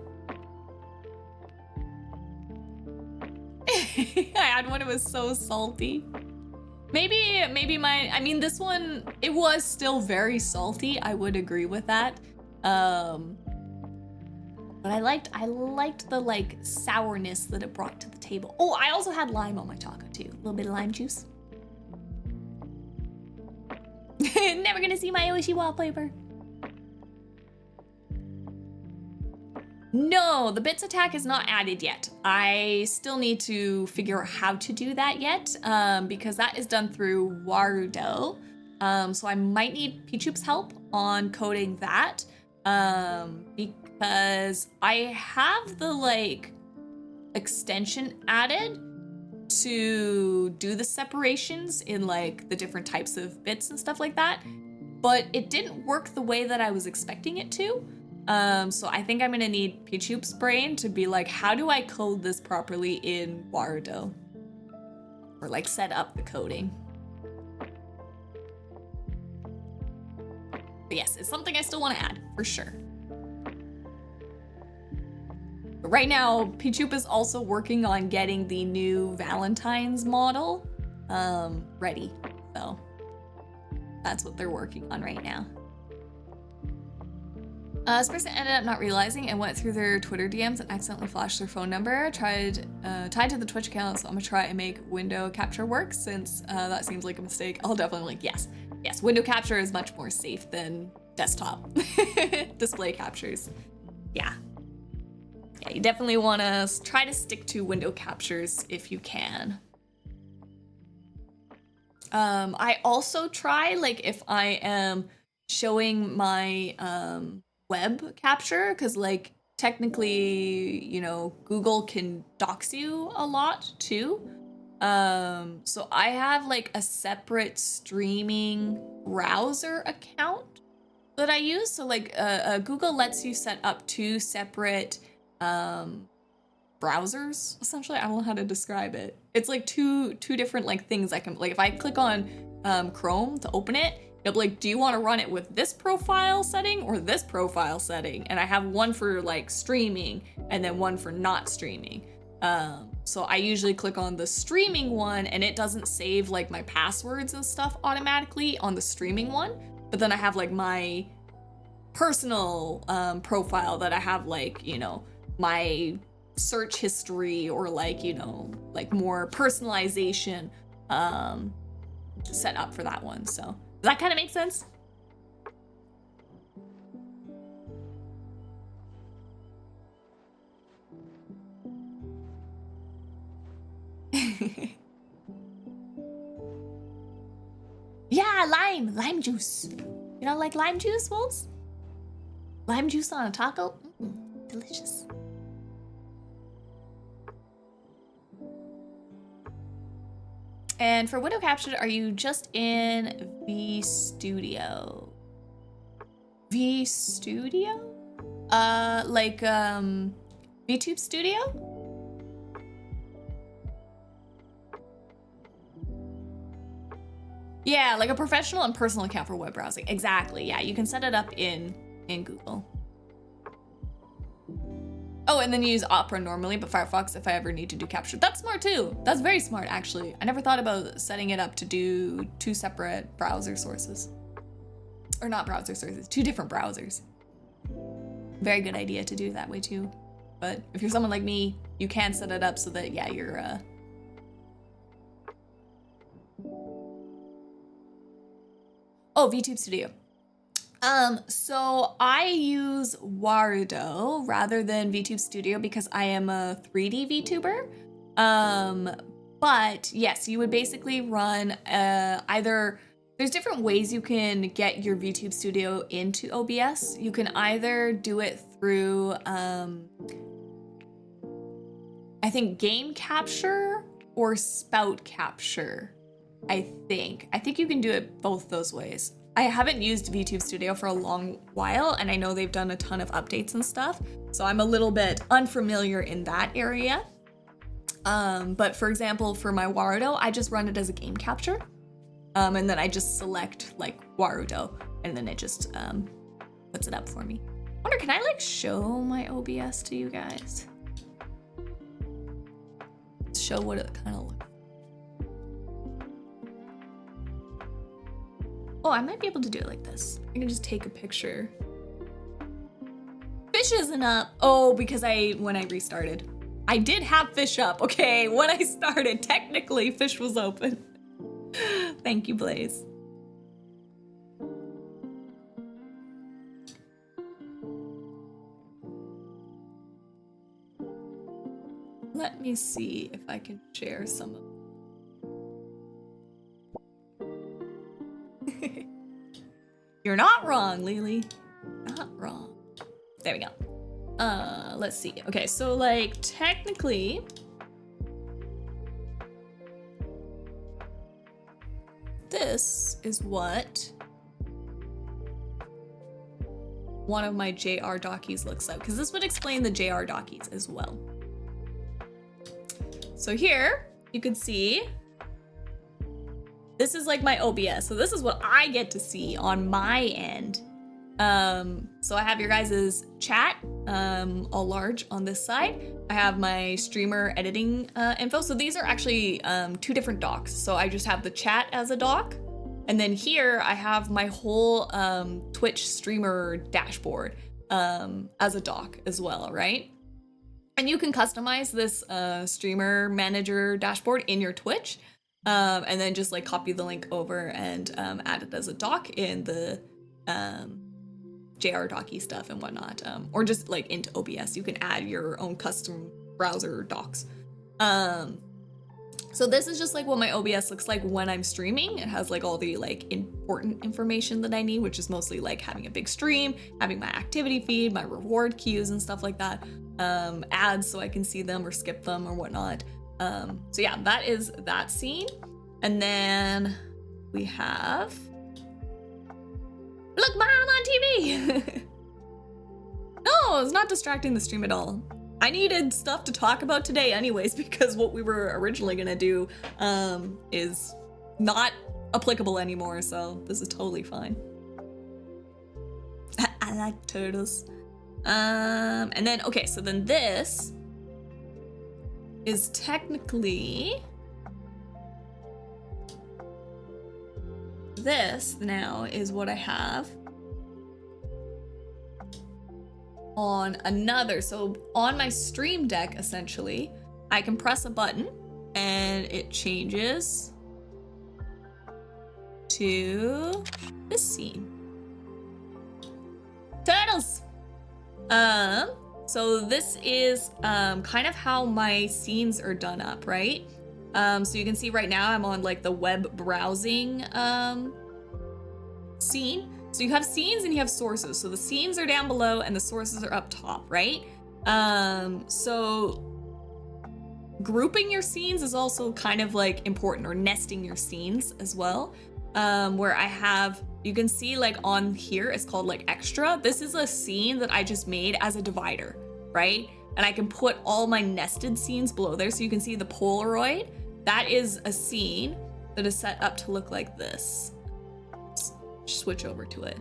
I had one, it was so salty. Maybe I mean this one, it was still very salty, I would agree with that. But I liked the like sourness that it brought to the table. Oh, I also had lime on my taco too, a little bit of lime juice. Never gonna see my Yoshi wallpaper. No, the bits attack is not added yet. I still need to figure out how to do that yet, because that is done through Warudo. So I might need Pichup's help on coding that, because I have the like extension added to do the separations in like the different types of bits and stuff like that, but it didn't work the way that I was expecting it to. So I think I'm gonna need Pichup's brain to be like, how do I code this properly in Warudo? Or like set up the coding. But yes, it's something I still want to add, for sure. But right now, Pichup is also working on getting the new Valentine's model ready. So that's what they're working on right now. This person ended up not realizing and went through their Twitter DMs and accidentally flashed their phone number. Tied to the Twitch account, so I'm gonna try and make window capture work since that seems like a mistake. I'll definitely like, yes, window capture is much more safe than desktop display captures. Yeah, you definitely want to try to stick to window captures if you can. I also try, like, if I am showing my web capture, because like technically, you know, Google can dox you a lot too. So I have like a separate streaming browser account that I use. So like Google lets you set up 2 separate browsers, essentially. I don't know how to describe it. It's like two different like things I can, like if I click on Chrome to open it, it'll be like, do you want to run it with this profile setting or this profile setting? And I have one for like streaming and then one for not streaming. So I usually click on the streaming one and it doesn't save like my passwords and stuff automatically on the streaming one. But then I have like my personal profile that I have like, you know, my search history or like, you know, like more personalization set up for that one. So does that kind of make sense? Yeah, lime juice. You don't like lime juice, wolves? Lime juice on a taco? Delicious. And for window capture, are you just in VStudio? VStudio? Like, VTube Studio? Yeah, like a professional and personal account for web browsing. Exactly, yeah, you can set it up in Google. Oh, and then you use Opera normally, but Firefox if I ever need to do capture. That's smart too. That's very smart, actually. I never thought about setting it up to do 2 separate browser sources. Or not browser sources, 2 different browsers. Very good idea to do that way too. But if you're someone like me, you can set it up so that, yeah, you're, Oh, VTube Studio. So I use Warudo rather than VTube Studio because I am a 3D VTuber. But yes, you would basically run either, there's different ways you can get your VTube Studio into OBS. You can either do it through, I think game capture or spout capture. I think you can do it both those ways. I haven't used VTube Studio for a long while, and I know they've done a ton of updates and stuff, so I'm a little bit unfamiliar in that area. But for example, for my Warudo, I just run it as a game capture, and then I just select like Warudo, and then it just puts it up for me. I wonder, can I like show my OBS to you guys? Show what it kind of looks like. Oh, I might be able to do it like this. I can just take a picture. Fish isn't up. Oh, because when I restarted. I did have fish up, okay? When I started, technically, fish was open. Thank you, Blaze. Let me see if I can share some of You're not wrong, Lily. Not wrong. There we go. Let's see. Okay, so like technically, this is what one of my JR Dockies looks like, because this would explain the JR Dockies as well. So here you can see this is like my OBS. So this is what I get to see on my end. So I have your guys' chat, all large on this side. I have my streamer editing info. So these are actually 2 different docs. So I just have the chat as a doc. And then here I have my whole Twitch streamer dashboard as a doc as well, right? And you can customize this streamer manager dashboard in your Twitch. And then just like copy the link over and add it as a doc in the JR Docky stuff and whatnot, or just like into OBS. You can add your own custom browser docs. So this is just like what my OBS looks like when I'm streaming. It has like all the like important information that I need, which is mostly like having a big stream, having my activity feed, my reward queues and stuff like that, ads so I can see them or skip them or whatnot. So yeah, that is that scene. And then we have, look, Mom on TV. No, it's not distracting the stream at all. I needed stuff to talk about today anyways, because what we were originally gonna do is not applicable anymore, so this is totally fine. I like turtles. And then, okay, so then this is technically, this now is what I have on another. So on my stream deck, essentially, I can press a button and it changes to this scene. Turtles! So this is kind of how my scenes are done up, right? So you can see right now I'm on like the web browsing scene. So you have scenes and you have sources. So the scenes are down below and the sources are up top, right? So grouping your scenes is also kind of like important, or nesting your scenes as well. Where I have, you can see like on here, it's called like extra. This is a scene that I just made as a divider, right? And I can put all my nested scenes below there. So you can see the Polaroid. That is a scene that is set up to look like this. Let's switch over to it.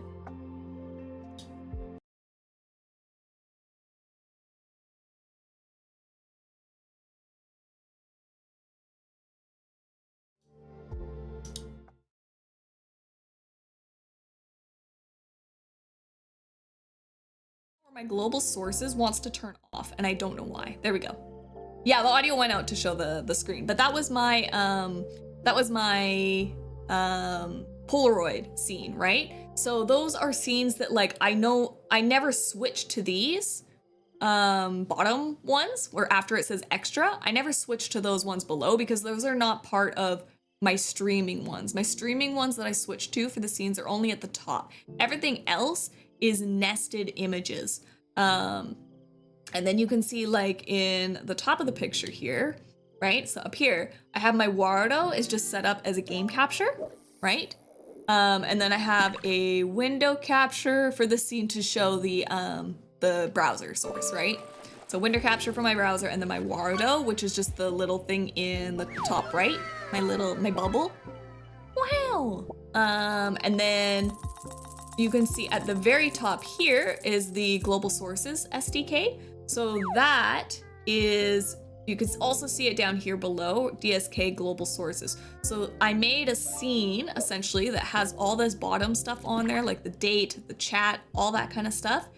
My global sources wants to turn off and I don't know why. There we go. Yeah, the audio went out to show the screen, but that was my Polaroid scene, right? So those are scenes that like I know I never switch to these bottom ones where after it says extra, I never switch to those ones below because those are not part of my streaming ones. My streaming ones that I switch to for the scenes are only at the top. Everything else is nested images. And then you can see like in the top of the picture here, right? So up here, I have my Wardo is just set up as a game capture, right? And then I have a window capture for the scene to show the browser source, right? So window capture for my browser, and then my Wardo, which is just the little thing in the top right, my bubble. Wow. And then you can see at the very top here is the Global Sources SDK. So that is, you can also see it down here below, DSK Global Sources. So I made a scene essentially that has all this bottom stuff on there, like the date, the chat, all that kind of stuff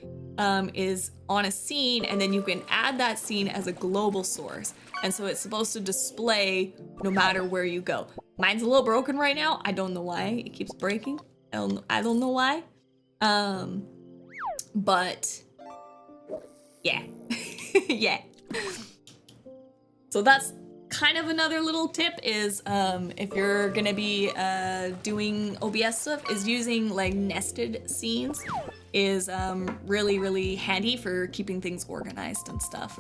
is on a scene, and then you can add that scene as a global source. And so it's supposed to display no matter where you go. Mine's a little broken right now. I don't know why it keeps breaking. I don't know why. But yeah. Yeah. So that's kind of another little tip is if you're gonna be doing OBS stuff, is using like nested scenes is really, really handy for keeping things organized and stuff.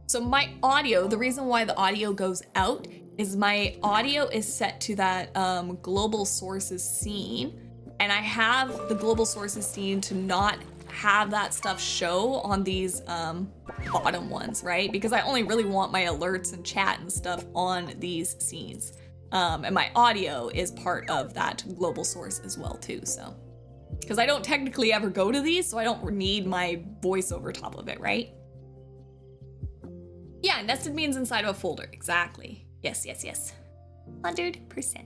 So my audio, the reason why the audio goes out is my audio is set to that global sources scene, and I have the global sources scene to not have that stuff show on these bottom ones, right? Because I only really want my alerts and chat and stuff on these scenes. And my audio is part of that global source as well too, so. Because I don't technically ever go to these, so I don't need my voice over top of it, right? Yeah, nested means inside of a folder, exactly. Yes, yes, yes. 100%.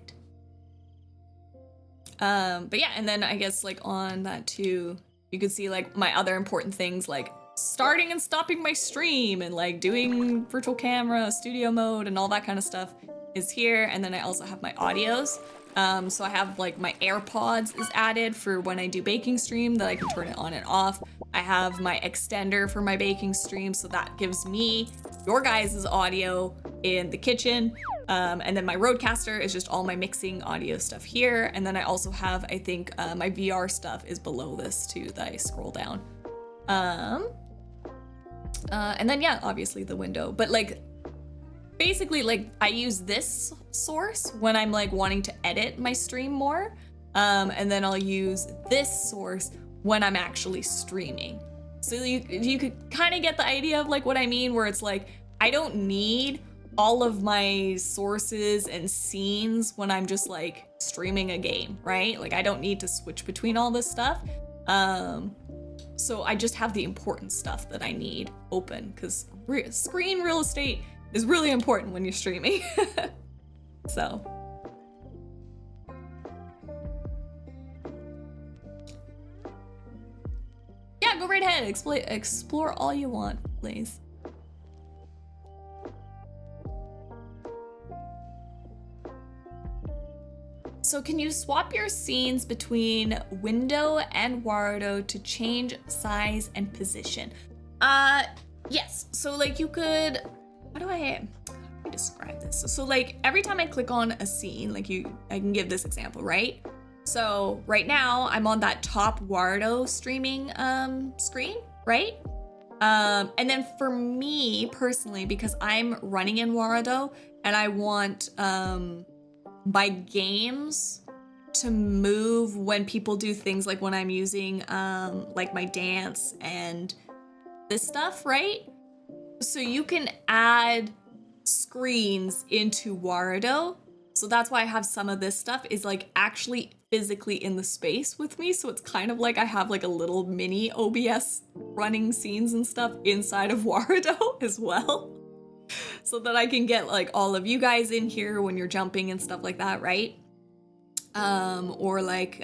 But yeah, and then I guess like on that too, you could see like my other important things like starting and stopping my stream and like doing virtual camera, studio mode, and all that kind of stuff is here. And then I also have my audios. So I have like my AirPods is added for when I do baking stream that I can turn it on and off. I have my extender for my baking stream, so that gives me your guys' audio in the kitchen. And then my Rodecaster is just all my mixing audio stuff here. And then I also have, I think, my VR stuff is below this too that I scroll down. And then yeah, obviously the window. But like, basically like I use this source when I'm like wanting to edit my stream more. And then I'll use this source when I'm actually streaming. So you could kind of get the idea of like what I mean, where it's like, I don't need all of my sources and scenes when I'm just like streaming a game, right? Like I don't need to switch between all this stuff. So I just have the important stuff that I need open, because screen real estate is really important when you're streaming. So. Yeah, go right ahead, explore all you want, please. So can you swap your scenes between window and Wardo to change size and position? Yes, so like you could, how do I describe this? So like every time I click on a scene, like I can give this example, right? So right now I'm on that top Wardo streaming screen, right? And then for me personally, because I'm running in Wardo and I want my games to move when people do things like when I'm using like my dance and this stuff, right? So you can add screens into Wardo. So that's why I have some of this stuff is like actually physically in the space with me. So it's kind of like I have like a little mini OBS running scenes and stuff inside of Wardo as well. So that I can get like all of you guys in here when you're jumping and stuff like that, right? Or like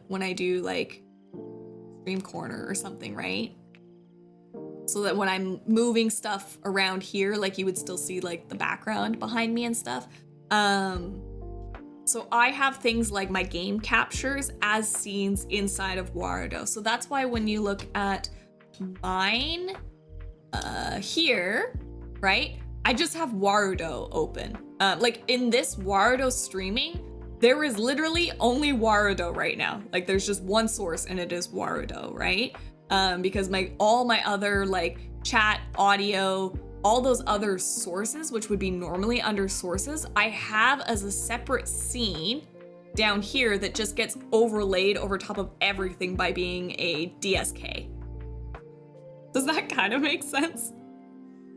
when I do like Stream Corner or something, right? So that when I'm moving stuff around here, like you would still see like the background behind me and stuff. So I have things like my game captures as scenes inside of Wardo. So that's why when you look at mine here, right? I just have Wardo open. Like in this Wardo streaming, there is literally only Wardo right now. Like there's just one source and it is Wardo, right? Because all my other like chat, audio, all those other sources, which would be normally under sources, I have as a separate scene down here that just gets overlaid over top of everything by being a DSK. Does that kind of make sense?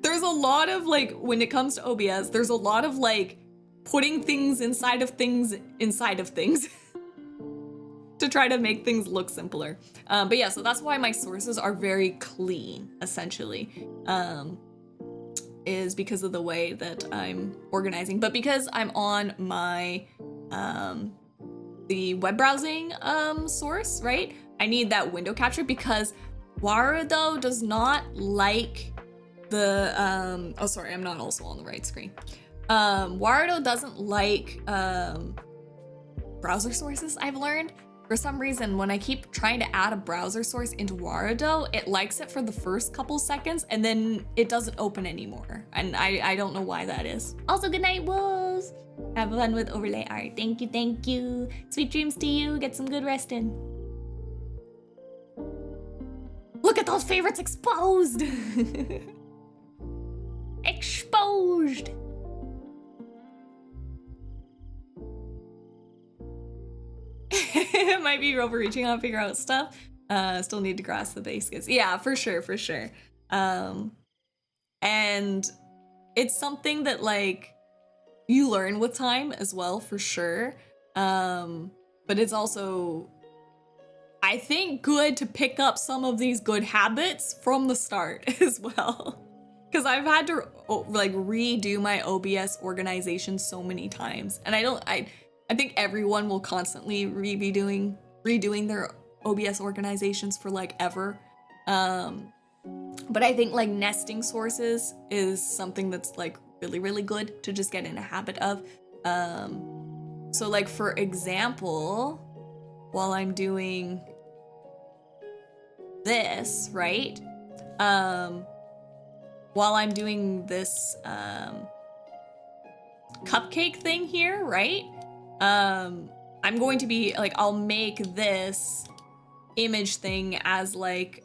There's a lot of like, when it comes to OBS, there's a lot of like putting things inside of things to try to make things look simpler. But yeah, so that's why my sources are very clean, essentially, is because of the way that I'm organizing. But because I'm on my, the web browsing source, right? I need that window capture because Wardo does not like the, oh sorry, I'm not also on the right screen. Wardo doesn't like browser sources, I've learned. For some reason, when I keep trying to add a browser source into Wardo, it likes it for the first couple seconds and then it doesn't open anymore. And I don't know why that is. Also, good night, wolves. Have fun with overlay art. Thank you, thank you. Sweet dreams to you. Get some good rest in. Look at those favorites exposed. Exposed. It might be overreaching on figure out stuff. Still need to grasp the basics. Yeah, for sure, for sure. And it's something that like you learn with time as well, for sure. But it's also, I think, good to pick up some of these good habits from the start as well. Because I've had to like redo my OBS organization so many times, and I think everyone will constantly redoing their OBS organizations for like ever. But I think like nesting sources is something that's like really, really good to just get in a habit of. So like for example, while I'm doing this, right? While I'm doing this cupcake thing here, right? I'm going to be like, I'll make this image thing as like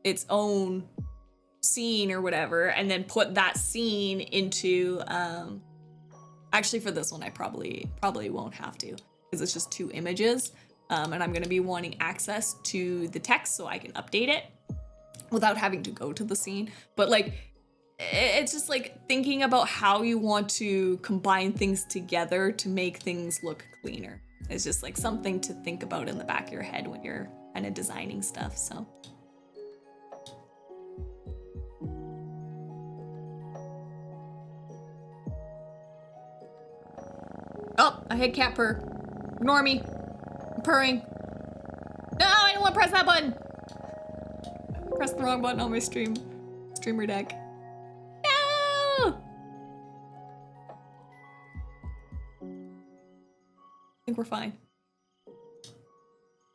its own scene or whatever, and then put that scene into actually for this one I probably won't have to, because it's just 2 images, and I'm gonna be wanting access to the text so I can update it without having to go to the scene. But like, it's just like thinking about how you want to combine things together to make things look cleaner. It's just like something to think about in the back of your head when you're kind of designing stuff, so. Oh, I hit cat purr. Ignore me. I'm purring. No, I don't want to press that button. Press the wrong button on my streamer deck. No! I think we're fine.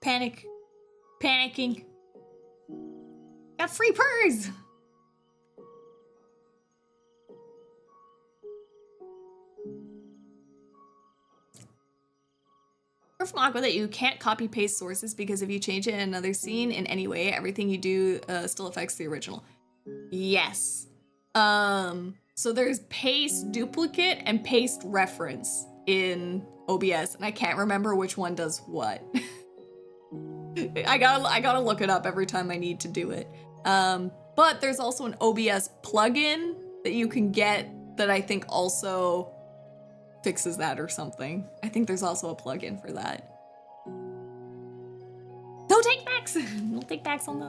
Panicking. Got free purrs! Or from Aqua that you can't copy paste sources because if you change it in another scene in any way, everything you do still affects the original. Yes. So there's paste duplicate and paste reference in OBS, and I can't remember which one does what. I gotta look it up every time I need to do it. But there's also an OBS plugin that you can get that I think also fixes that or something. I think there's also a plugin for that. No take backs! No take backs on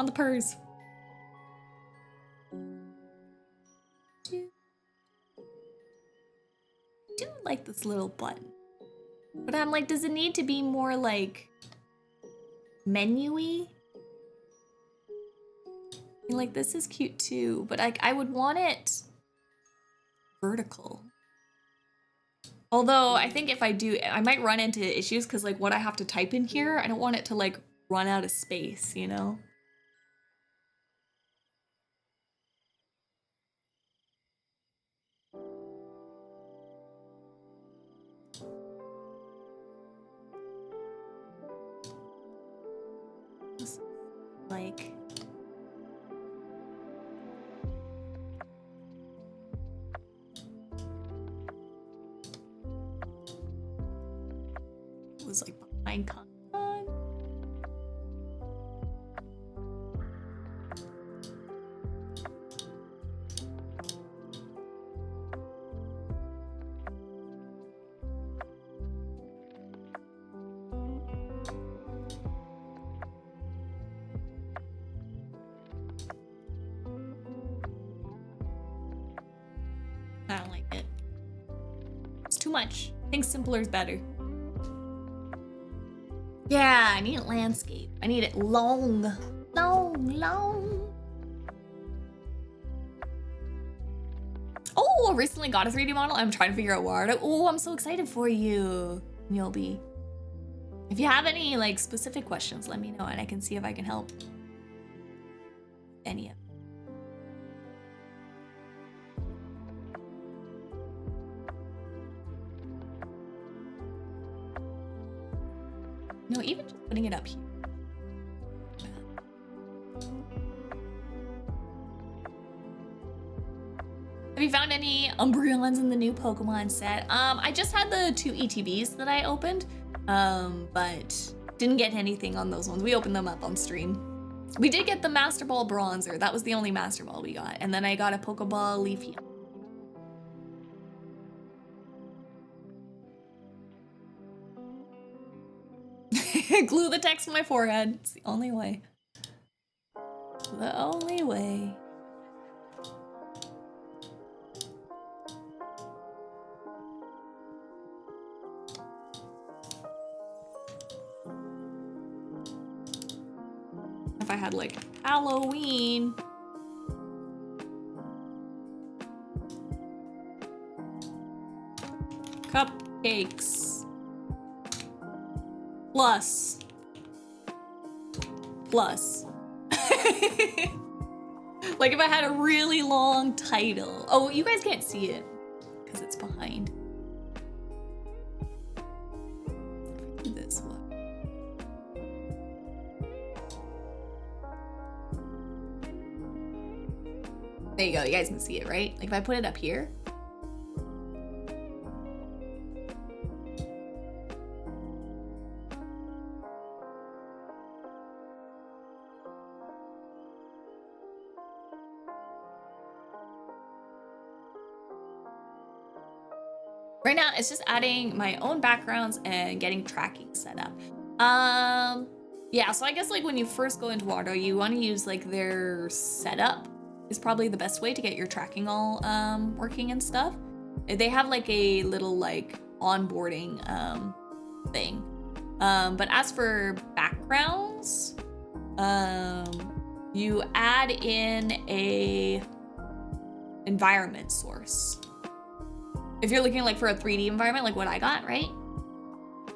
the purrs. I do like this little button. But I'm like, does it need to be more like menu-y? I mean, like, this is cute too, but I would want it vertical. Although I think if I do, I might run into issues because like what I have to type in here, I don't want it to like run out of space, you know? Like, it was like behind con. I don't like it. It's too much. I think simpler is better. Yeah, I need it landscape. I need it long. Oh, I recently got a 3D model. I'm trying to figure out where to. Oh, I'm so excited for you, Nyobi. If you have any like specific questions, let me know and I can see if I can help. Any of them. No, even just putting it up here. Have you found any Umbreons in the new Pokemon set? I just had the 2 ETBs that I opened, but didn't get anything on those ones. We opened them up on stream. We did get the Master Ball Bronzer. That was the only Master Ball we got. And then I got a Pokeball Leafeon. Glue the text on my forehead. It's the only way. The only way. If I had like Halloween. Cupcakes. Plus. Like if I had a really long title. Oh, you guys can't see it because it's behind. This one. There you go. You guys can see it, right? Like if I put it up here. Right now, it's just adding my own backgrounds and getting tracking set up. Yeah, so I guess like when you first go into Watto, you want to use like their setup is probably the best way to get your tracking all working and stuff. They have like a little like onboarding thing. But as for backgrounds, you add in a environment source. If you're looking like for a 3D environment, like what I got, right?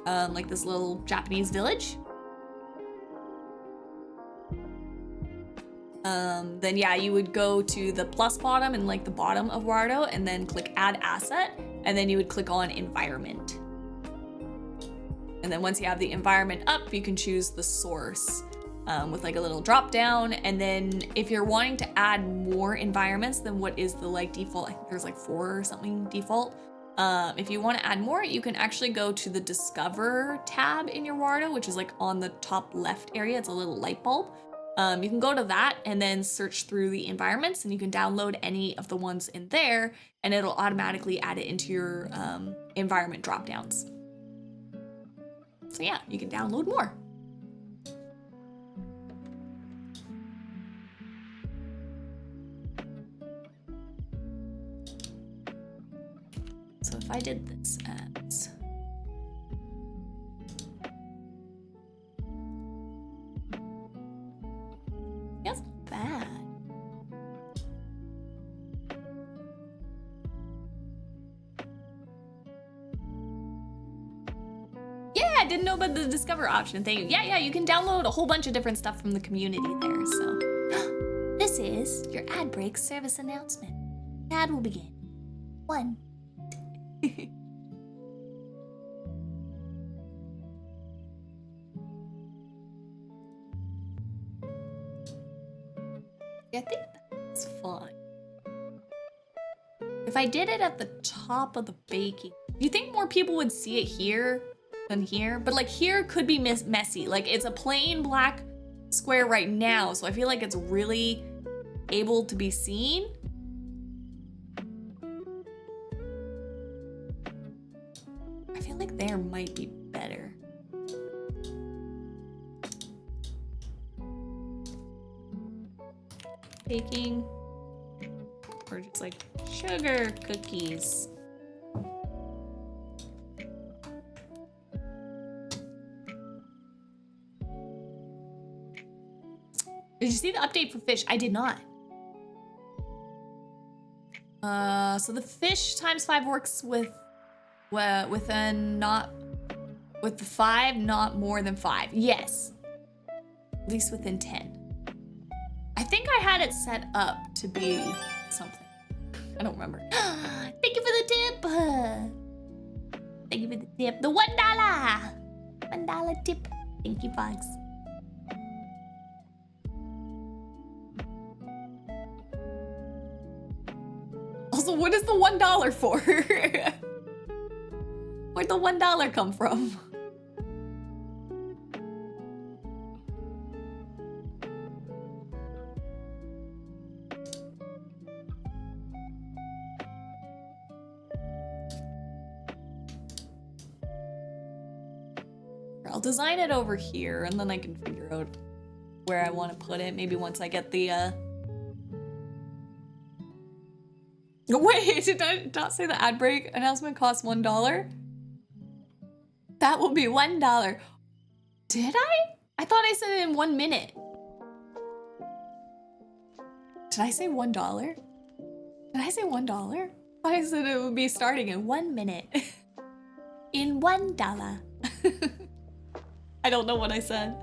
Like this little Japanese village. Then yeah, you would go to the plus bottom and like the bottom of Watto and then click add asset. And then you would click on environment. And then once you have the environment up, you can choose the source with like a little drop down. And then if you're wanting to add more environments than what is the like default, I think there's like 4 or something default. If you want to add more, you can actually go to the Discover tab in your Wardo, which is like on the top left area. It's a little light bulb. You can go to that and then search through the environments, and you can download any of the ones in there, and it'll automatically add it into your environment dropdowns. So yeah, you can download more. So if I did this as that's not bad. Yeah, I didn't know about the Discover option. Thank you. Yeah, you can download a whole bunch of different stuff from the community there. So this is your ad break service announcement. Ad will begin. 1. Yeah, I think that's fine. If I did it at the top of the baking, you think more people would see it here than here? But like here could be messy. Like it's a plain black square right now, so I feel like it's really able to be seen. I feel like there might be better. Baking, or just like sugar cookies. Did you see the update for fish? I did not. So the fish times 5 works with the 5, not more than 5. Yes. At least within 10. I think I had it set up to be something. I don't remember. Thank you for the tip. Thank you for the tip. The $1. $1 tip. Thank you, Fox. Also, what is the $1 for? Where'd the $1 come from? I'll design it over here, and then I can figure out where I want to put it. Maybe once I get the Wait, did I not say the ad break announcement costs $1? That will be $1. Did I? I thought I said it in 1 minute. Did I say $1? Did I say $1? I said it would be starting in 1 minute. In $1. I don't know what I said.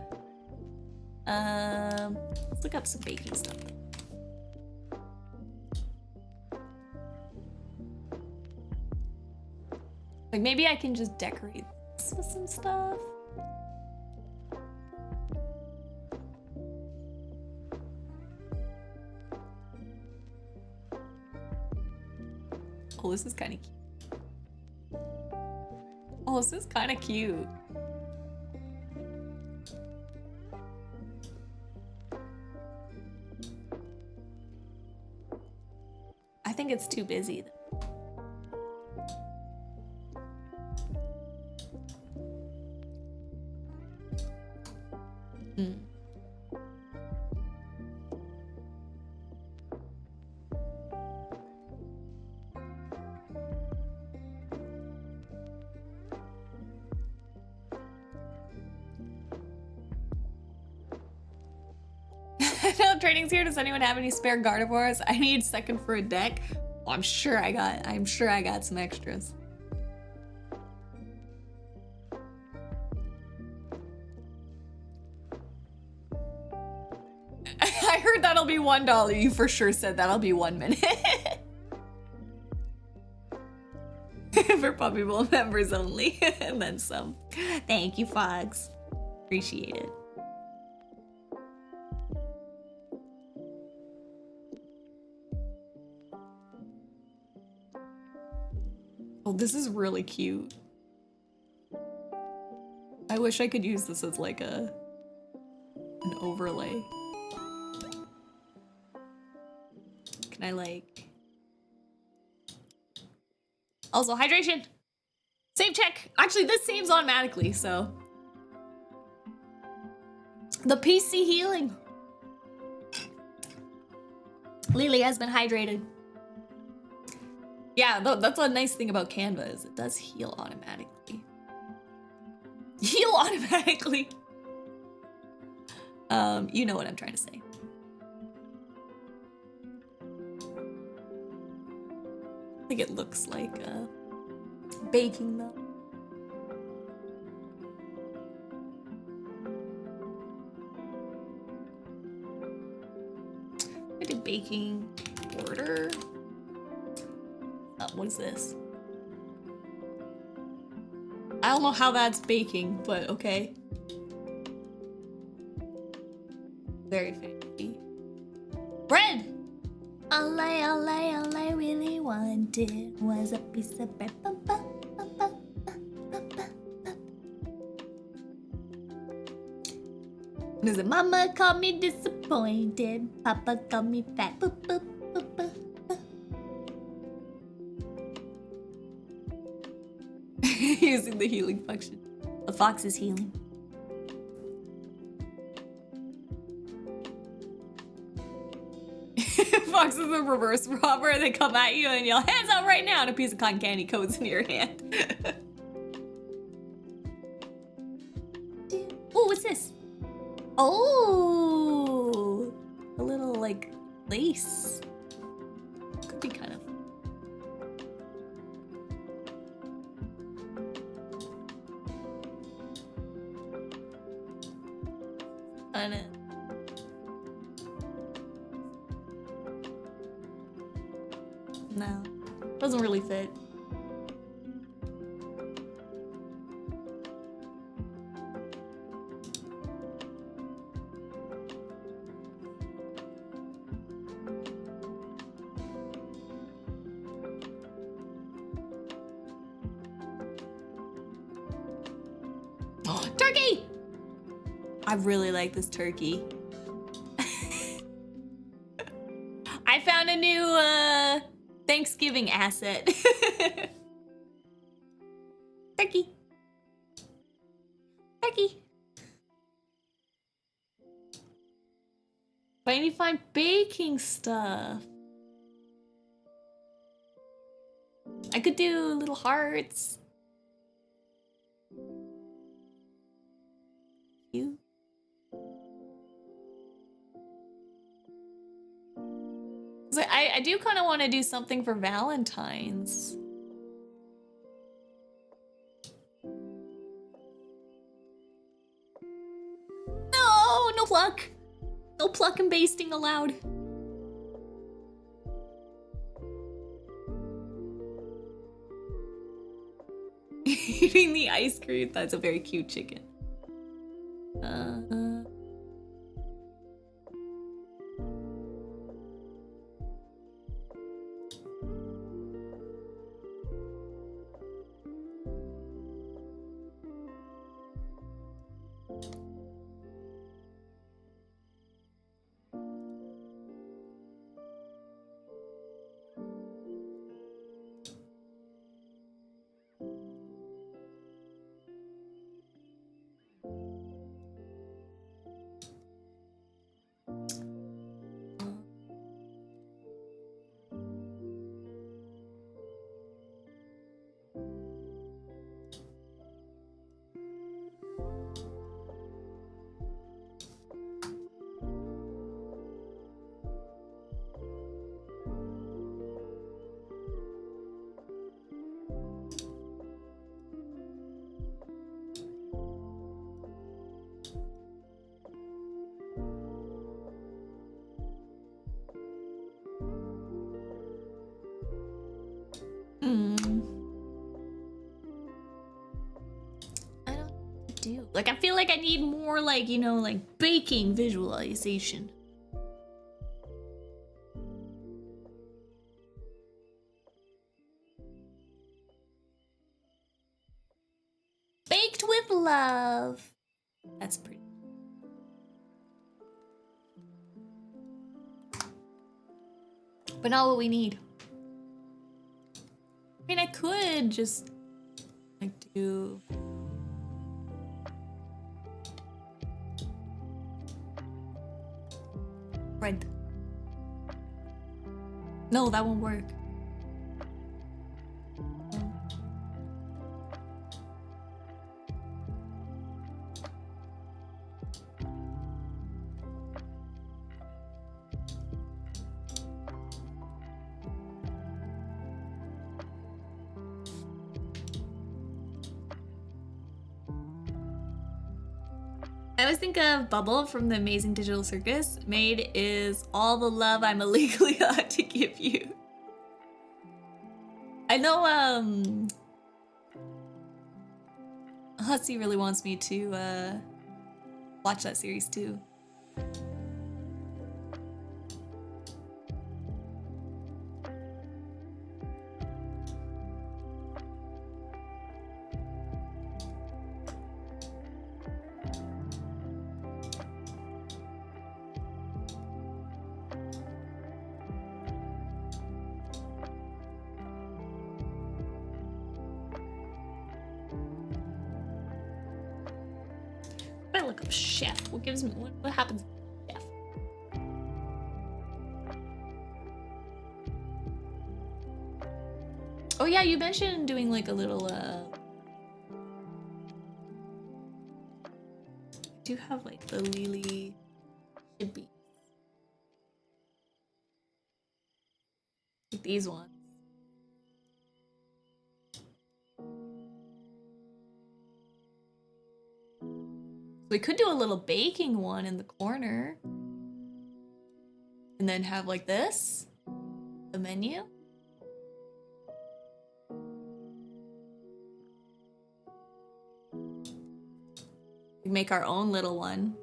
Let's look up some baking stuff. Like maybe I can just decorate this with some stuff. Oh, this is kind of cute. Oh, this is kind of cute. I think it's too busy though. No, training's here. Does anyone have any spare Gardevoirs? I need second for a deck. Oh, I'm sure I got some extras. I heard that'll be $1. You for sure said that'll be 1 minute. If for Puppy Bowl members only, and then some. Thank you, Fox. Appreciate it. Oh, this is really cute. I wish I could use this as like an overlay. Can I like... Also, hydration! Save check! Actually, this saves automatically, so... The PC healing! Lily has been hydrated. Yeah, that's a nice thing about Canva is it does heal automatically. Heal automatically! You know what I'm trying to say. I think it looks like baking though. I do baking order. What is this? I don't know how that's baking, but okay. Very fancy. Bread! All I really wanted was a piece of bread. What is it? Mama called me disappointed. Papa called me fat. Boop, boop, boop, boop. Using the healing function. The fox is healing. Fox is a reverse robber. They come at you and yell, hands out right now, and a piece of cotton candy coats in your hand. Oh, what's this? Oh, a little like lace. Could be kind of. No, doesn't really fit. Turkey! I really like this turkey. I found a new Thanksgiving asset. Turkey. Turkey. But I need to find baking stuff. I could do little hearts. You. I do kind of want to do something for Valentine's. No, no pluck. No pluck and basting allowed. Eating the ice cream. That's a very cute chicken. Like, I feel like I need more, like, you know, like baking visualization. Baked with love. That's pretty. But not what we need. I mean, I could just like do. Right. No, that won't work. I always think of Bubble from the Amazing Digital Circus. Made is all the love I'm illegally allowed to give you. I know, Hussy really wants me to, watch that series too. I look up chef. What gives me what happens to chef? Oh yeah, you mentioned doing like a little I do have like the Lily should be like these ones. We could do a little baking one in the corner. And then have like this, the menu. We make our own little one.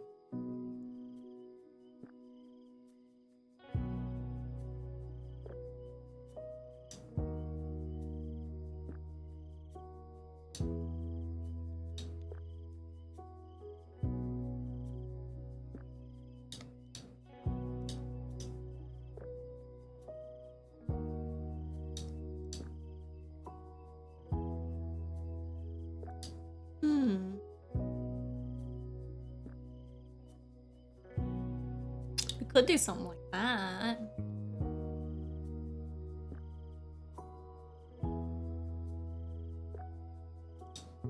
We could do something like that.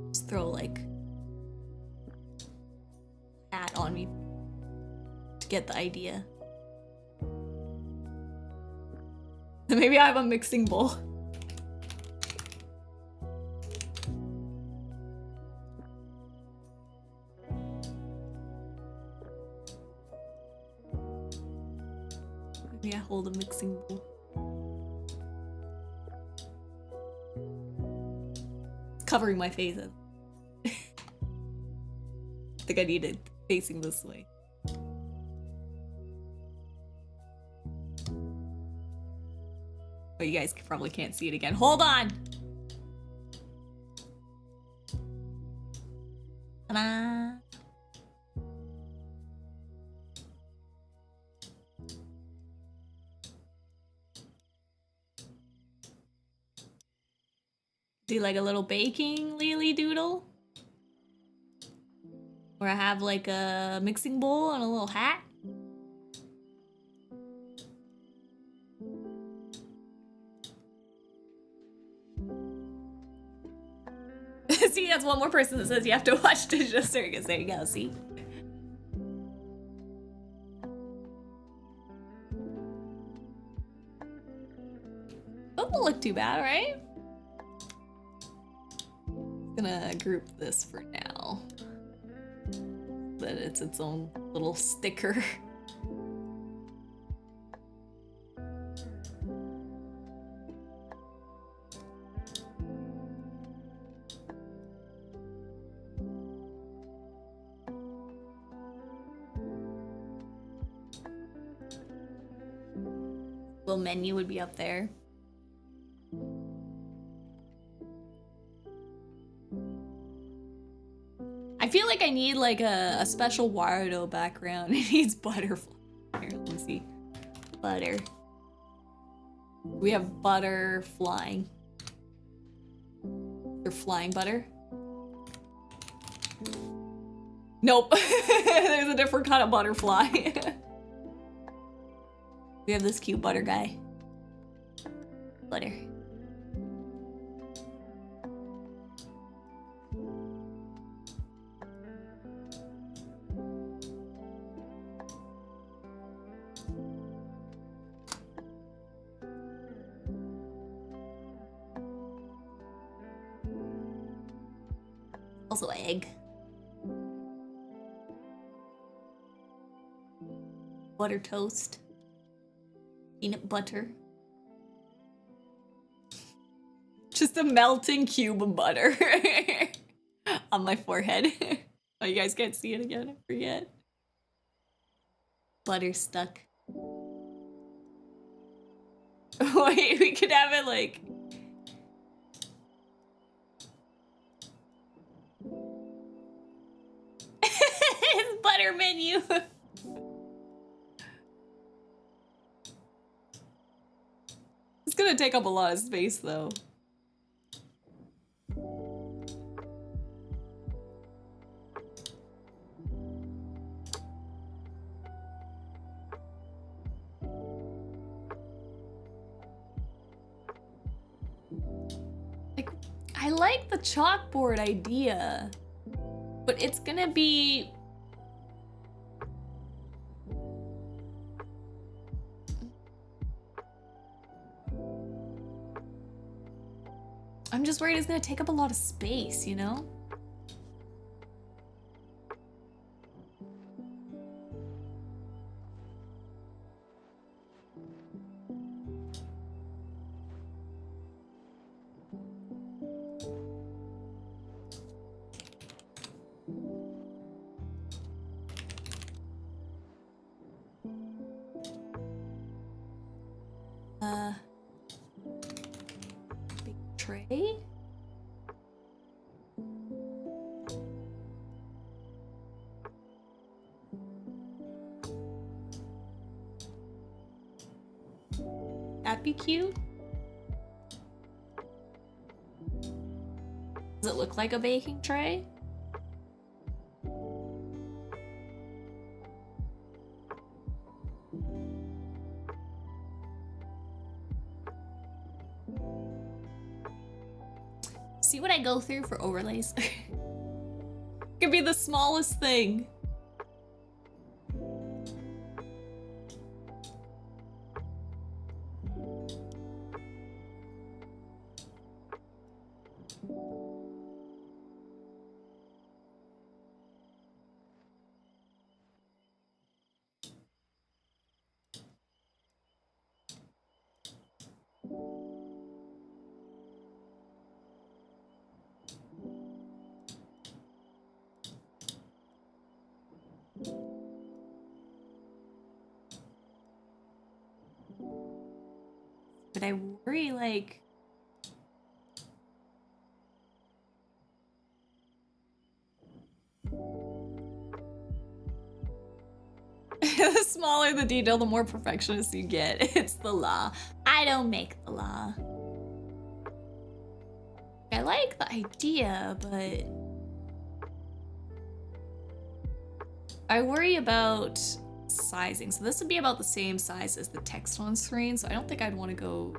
Just throw like hat on me to get the idea. Maybe I have a mixing bowl. Maybe I hold a mixing bowl. It's covering my face. I think I need it facing this way. Oh, you guys probably can't see it again. Hold on! Ta-da! Do like a little baking lily doodle. Or I have like a mixing bowl and a little hat. See, that's one more person that says you have to watch Digital Circus. There you go, see? Doesn't look too bad, right? Gonna group this for now. That it's its own little sticker. Little menu would be up there. I feel like I need like a special Wario background. It needs butterfly. Here, let me see. Butter. We have butter flying. They're flying butter. Nope. There's a different kind of butterfly. We have this cute butter guy. Butter. Also egg. Butter toast. Peanut butter. Just a melting cube of butter on my forehead. Oh, you guys can't see it again, I forget. Butter stuck. Wait, we could have it like... It's butter menu. It's gonna take up a lot of space though. Like, I like the chalkboard idea, but it's gonna be... I'm just worried it's gonna take up a lot of space, you know? Big tray? That'd be cute. Does it look like a baking tray? See what I go through for overlays? Could be the smallest thing. But I worry, like... The smaller the detail, the more perfectionist you get. It's the law. I don't make the law. I like the idea, but... I worry about sizing. So this would be about the same size as the text on screen, so I don't think I'd want to go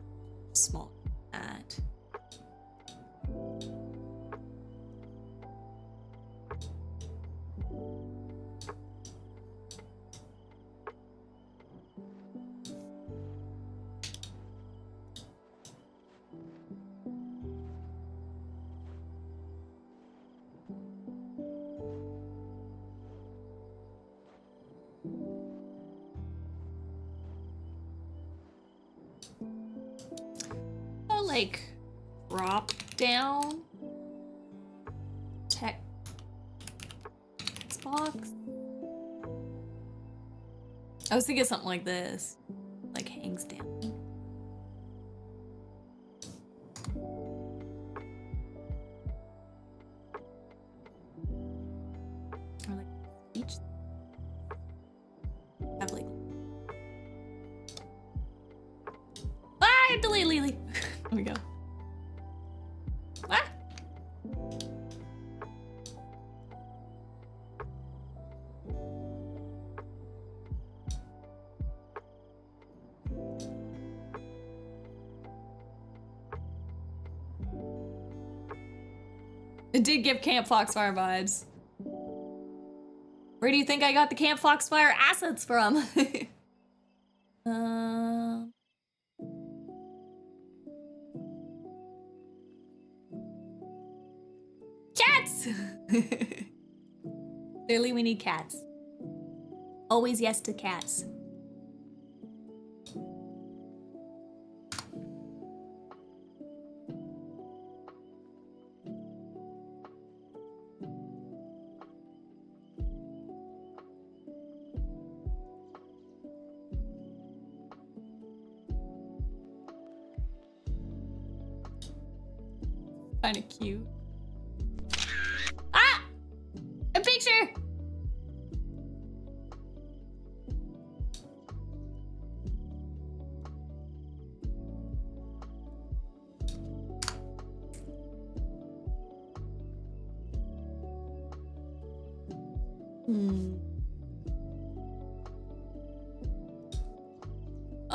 small like that. Like drop down text box. I was thinking something like this, like hangs down. delete Lily. There we go. Ah. It did give Camp Foxfire vibes. Where do you think I got the Camp Foxfire assets from? Cats! Clearly we need cats. Always yes to cats. Kind of cute. Ah! A picture!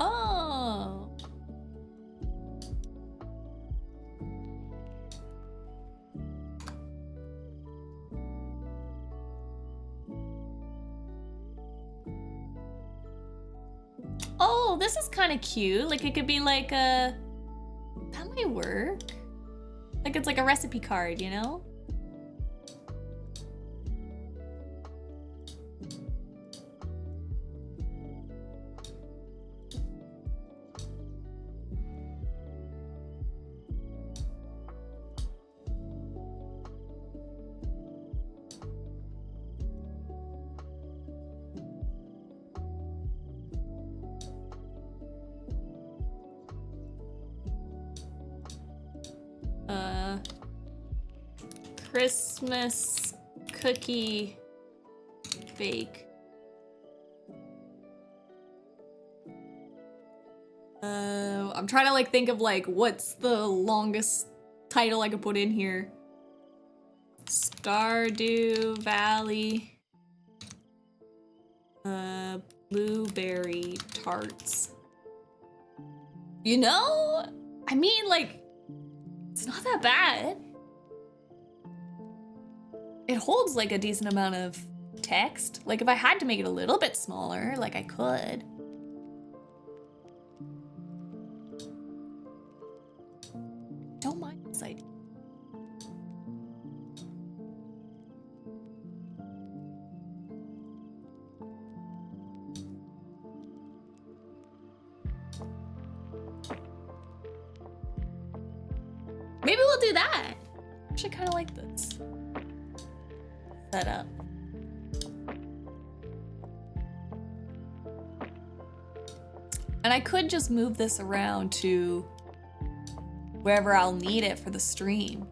Oh. Oh, this is kind of cute. Like it could be like a... That might work. Like it's like a recipe card, you know? Christmas cookie bake. I'm trying to like think of like what's the longest title I could put in here. Stardew Valley blueberry tarts. You know? I mean, like, it's not that bad. It holds like a decent amount of text. Like if I had to make it a little bit smaller, like I could. Don't mind this idea. Maybe we'll do that. I actually kind of like this setup. And I could just move this around to wherever I'll need it for the stream.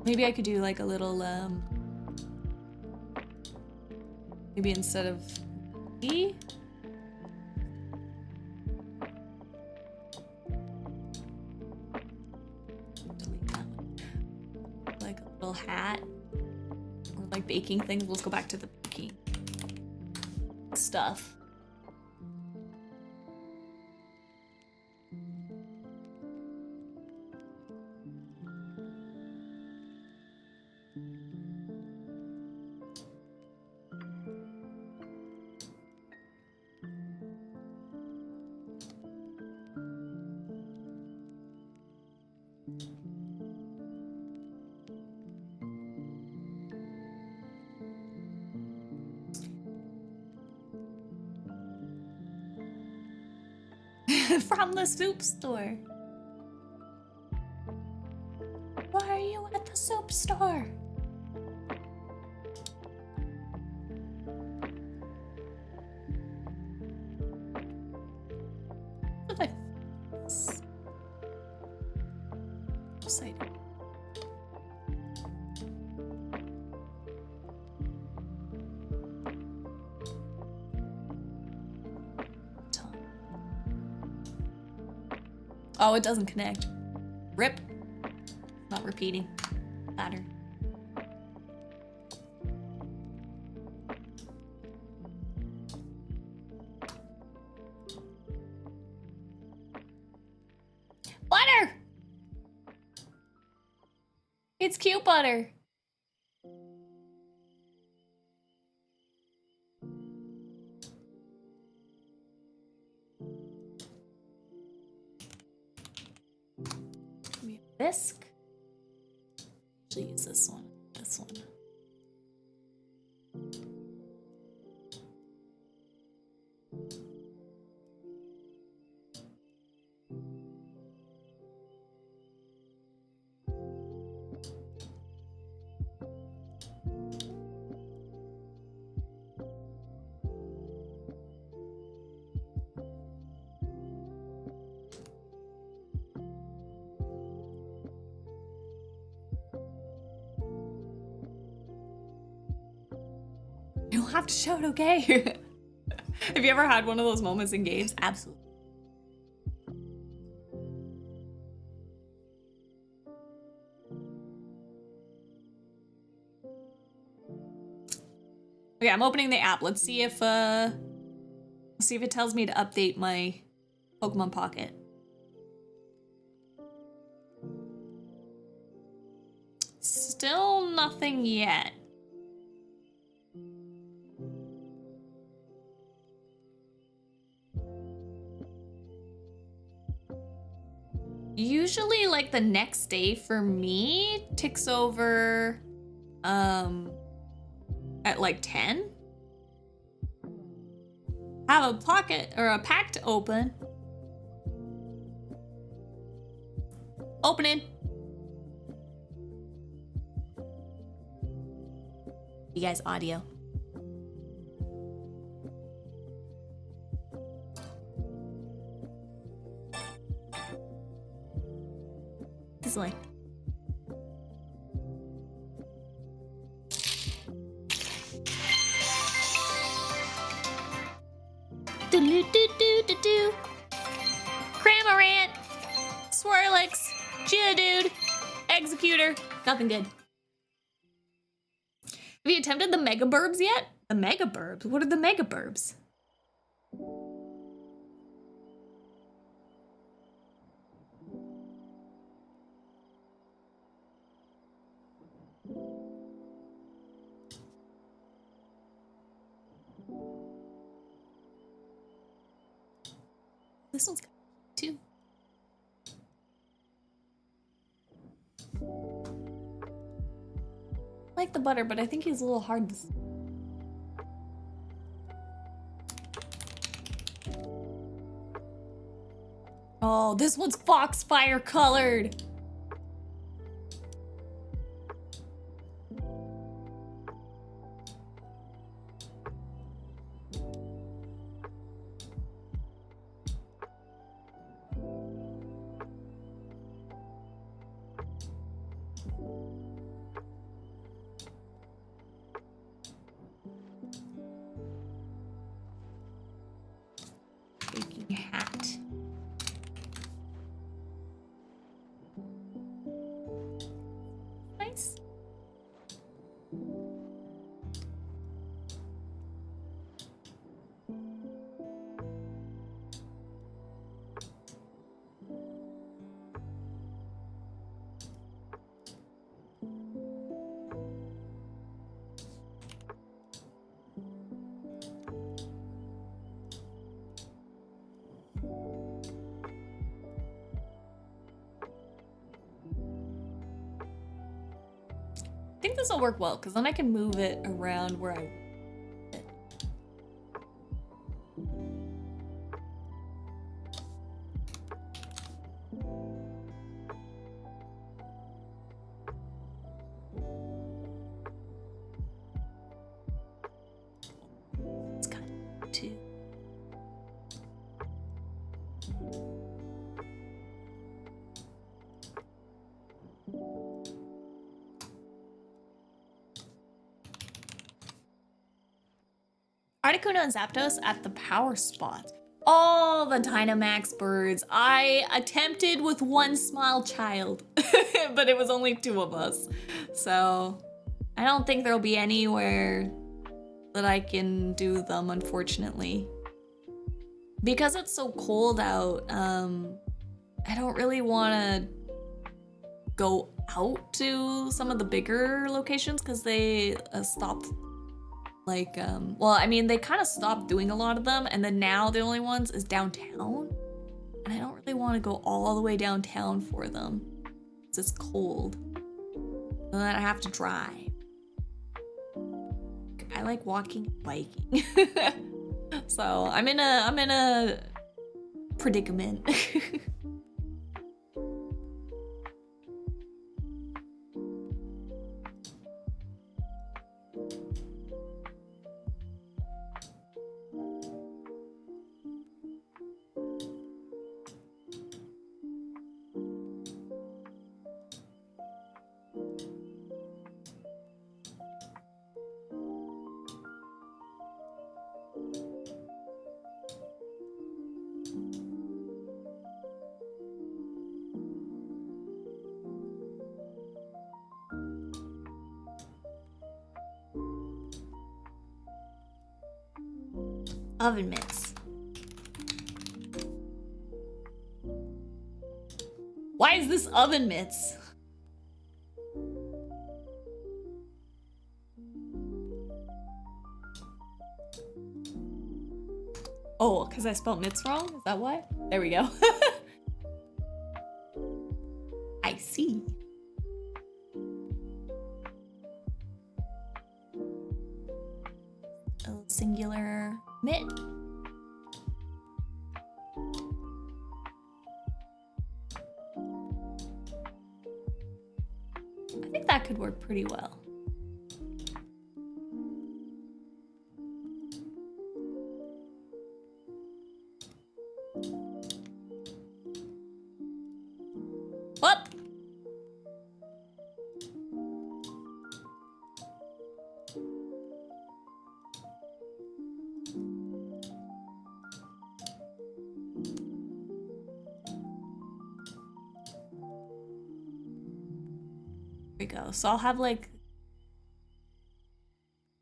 Maybe I could do like a little, maybe instead of E, delete that one. Like a little hat, or like baking things. Let's go back to the baking stuff. From the soup store. Why are you at the soup store? What if I upside down? Oh, it doesn't connect. Rip. Not repeating. Pattern. Butter! It's cute butter. Give me a whisk. Actually use this one. This one. You don't have to shout, okay? Have you ever had one of those moments in games? Absolutely. Okay, I'm opening the app. Let's see if it tells me to update my Pokemon Pocket. Still nothing yet. Usually, like, the next day for me ticks over at like 10. Have a pocket or a pack to open. Opening. You guys, audio. This way. Do-do-do-do-do-do. Cramorant. Swirlix. Geodude. Executor. Nothing good. Have you attempted the Mega Burbs yet? The Mega Burbs? What are the Mega Burbs? This one's too. I like the butter, but I think he's a little hard to... Oh, this one's Foxfire colored. Baking hat. Nice. I think this will work well, because then I can move it around where I want it. It's kind of too. Articuno and Zapdos at the power spot. all the Dynamax birds. I attempted with one small child, but it was only 2 of us. So I don't think there'll be anywhere that I can do them, unfortunately. Because it's so cold out, I don't really want to go out to some of the bigger locations because they stopped, like, well, I mean, they kind of stopped doing a lot of them, and then now the only ones is downtown, and I don't really want to go all the way downtown for them because it's cold, and then I have to drive. I like walking and biking. So I'm in a predicament. Oven mitts. Why is this oven mitts? Oh, because I spelled mitts wrong? Is that why? There we go. I see. A singular mitt. I think that could work pretty well. Whoop! We go. So I'll have like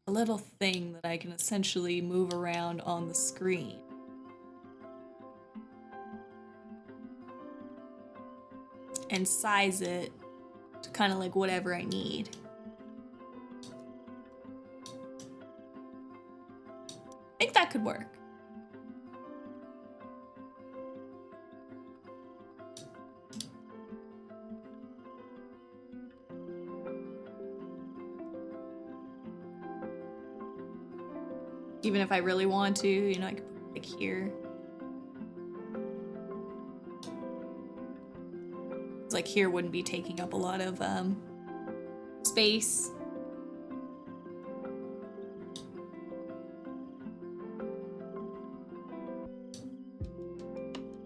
a little thing that I can essentially move around on the screen. And size it to kind of like whatever I need. I think that could work. Even if I really want to, you know, I could put it like here. It's like here wouldn't be taking up a lot of space.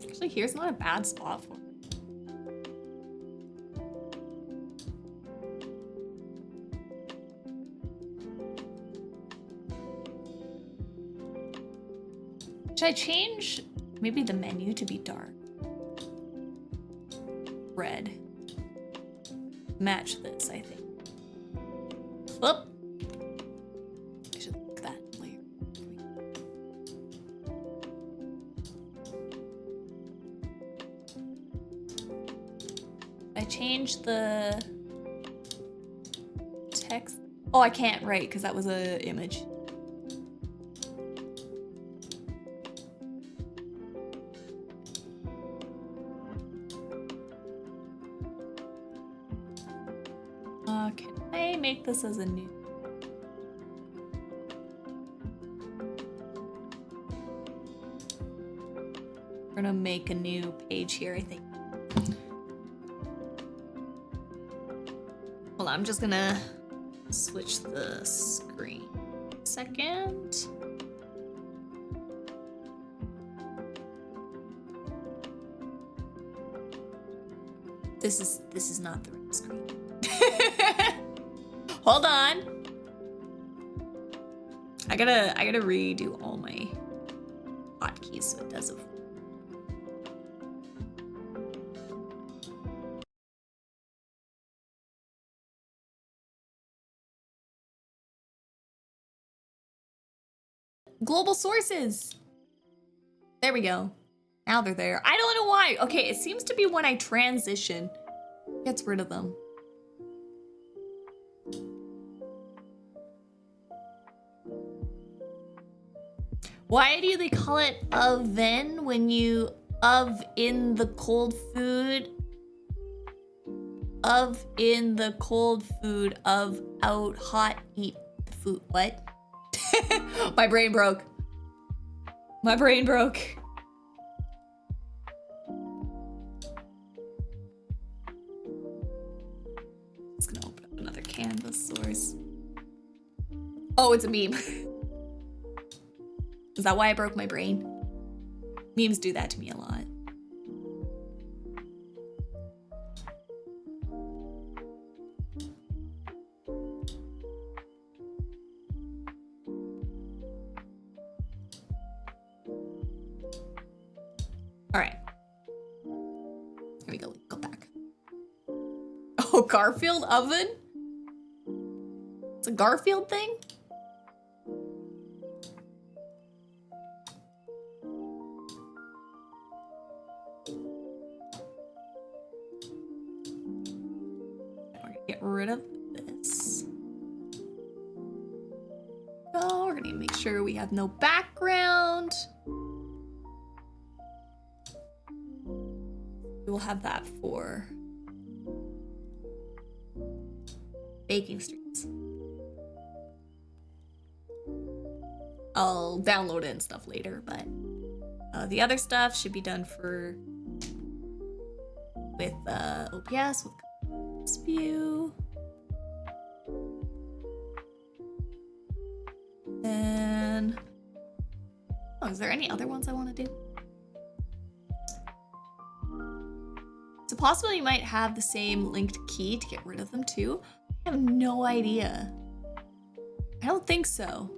Actually, here's not a bad spot for it. Should I change maybe the menu to be dark? Red. Match this, I think. Whoop. I should look that later. I changed the text. Oh, I can't write because that was an image. Can I make this as a new? We're gonna make a new page here, I think. Well, I'm just gonna switch the screen. Second. This is not the right screen. Hold on. I gotta redo all my hotkeys so it does it. Global sources. There we go. Now they're there. I don't know why. Okay, it seems to be when I transition. Gets rid of them. Why do they call it oven when you in the cold food? In the cold food, out hot eat the food. What? My brain broke. My brain broke. Just gonna open up another canvas source. Oh, it's a meme. Is that why I broke my brain? Memes do that to me a lot. All right. Here we go. Go back. Oh, Garfield oven? It's a Garfield thing? Get rid of this. Oh, we're gonna make sure we have no background. We'll have that for baking streams. I'll download it and stuff later, but the other stuff should be done with OPS, with view. And is there any other ones I want to do? So possibly you might have the same linked key to get rid of them too. I have no idea. I don't think so.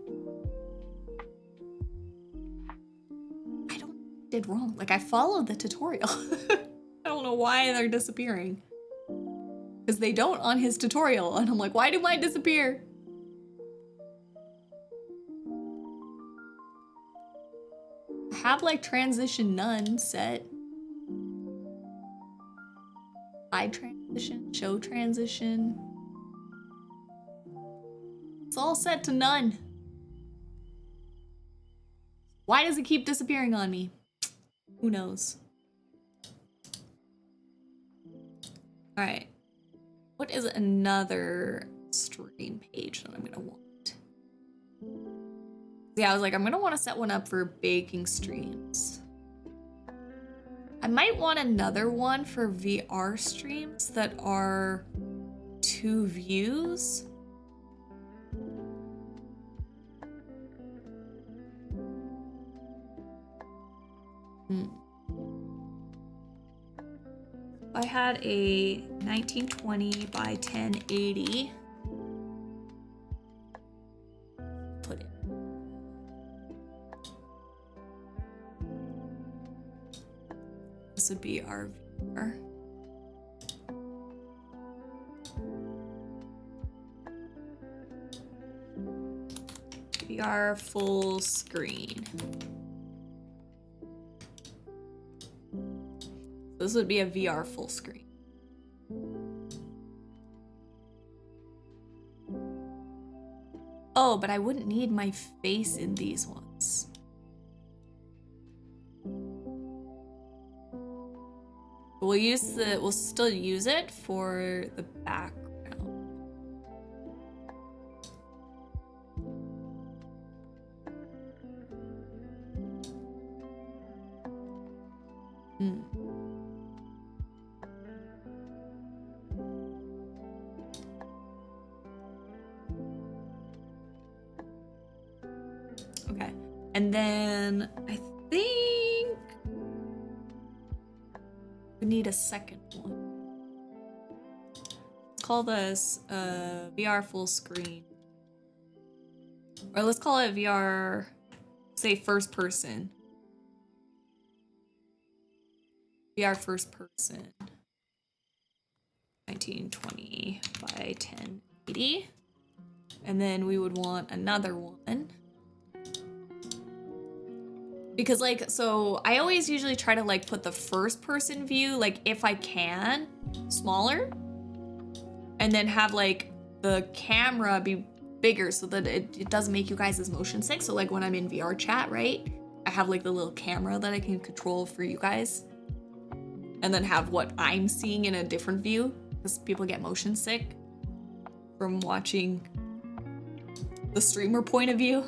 Did wrong. Like I followed the tutorial. I don't know why they're disappearing. Because they don't on his tutorial. And I'm like, why do mine disappear? I have like transition none set. Hide transition, show transition. It's all set to none. Why does it keep disappearing on me? Who knows? All right. What is another stream page that I'm gonna want? Yeah, I was like, I'm gonna want to set one up for baking streams. I might want another one for VR streams that are 2 views. I had a 1920 by 1080. Put it. This would be our VR. VR full screen. This would be a VR full screen. Oh, but I wouldn't need my face in these ones. We'll still use it for the background. Okay, and then I think we need a second one. Let's call this VR full screen. Or let's call it VR, say first person. VR first person. 1920 by 1080. And then we would want another one. Because like, so I always usually try to like put the first person view, like if I can, smaller. And then have like the camera be bigger so that it doesn't make you guys as motion sick. So like when I'm in VR chat, right? I have like the little camera that I can control for you guys. And then have what I'm seeing in a different view. Because people get motion sick from watching the streamer point of view.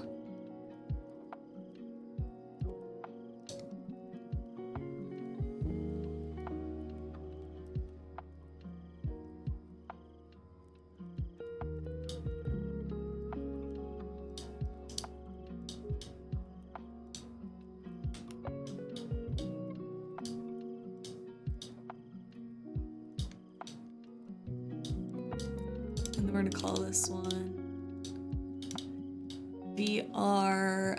And we're gonna call this one VR,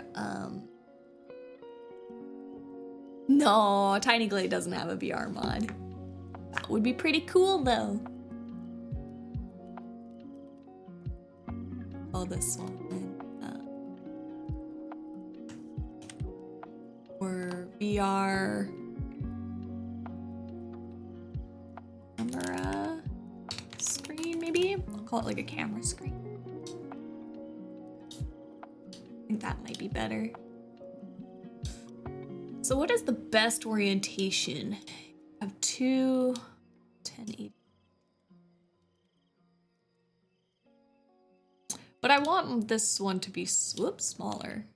no, Tiny Glade doesn't have a VR mod. That would be pretty cool though. Call this one, or VR camera screen, maybe? I'll call it like a camera screen. I think that might be better. So what is the best orientation? I have two 1080. But I want this one to be smaller.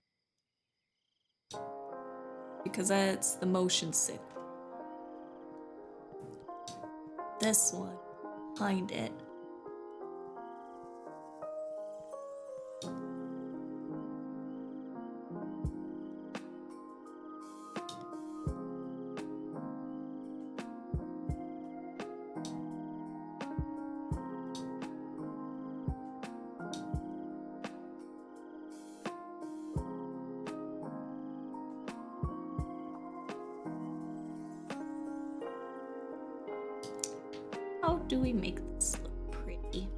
Because that's the motion sick. This one behind it. How do we make this look pretty?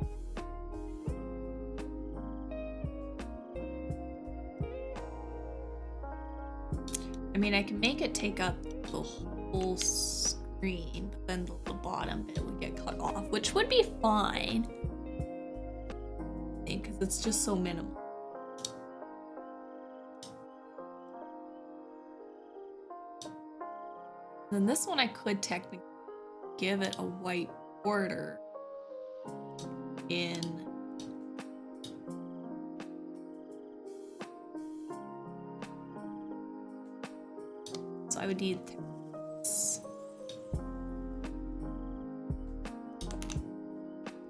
I mean, I can make it take up the whole screen, but then the bottom bit would get cut off, which would be fine. I think, because it's just so minimal. And then this one I could technically give it a white border in so I would need this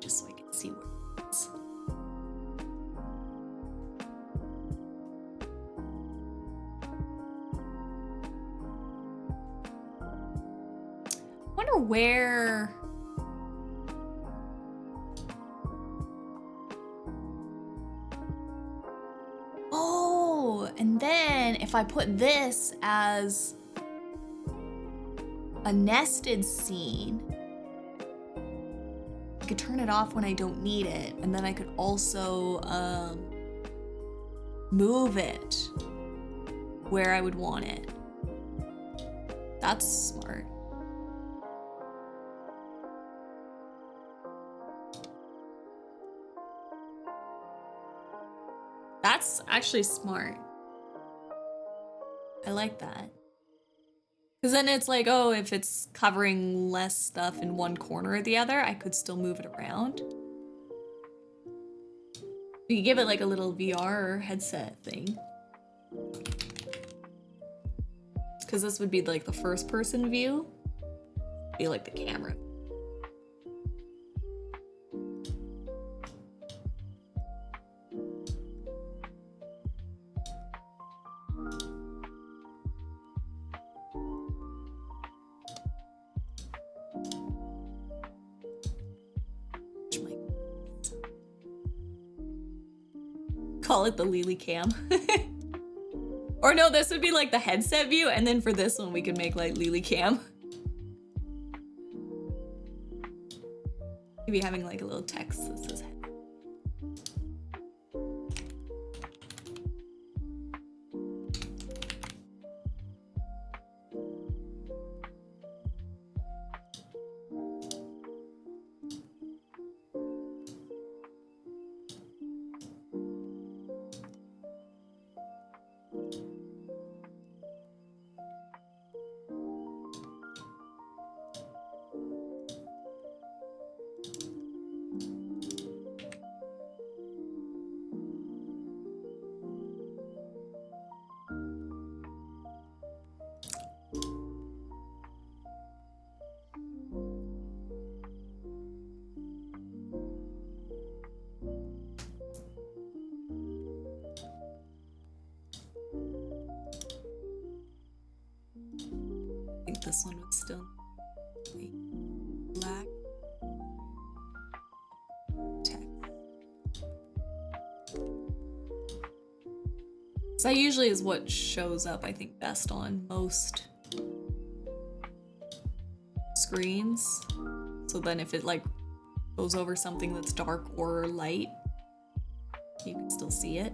just so I can see where it is. I wonder where and then if I put this as a nested scene, I could turn it off when I don't need it. And then I could also move it where I would want it. That's smart. That's actually smart. I like that. Because then it's like, oh, if it's covering less stuff in one corner or the other, I could still move it around. You could give it like a little VR headset thing. Because this would be like the first person view. Be like the camera. Call it the Lily cam. Or no, this would be like the headset view, and then for this one we could make like Lily cam. Maybe having like a little text that says head. I think this one would still be black text. So that usually is what shows up, I think, best on most screens. So then if it like goes over something that's dark or light, you can still see it.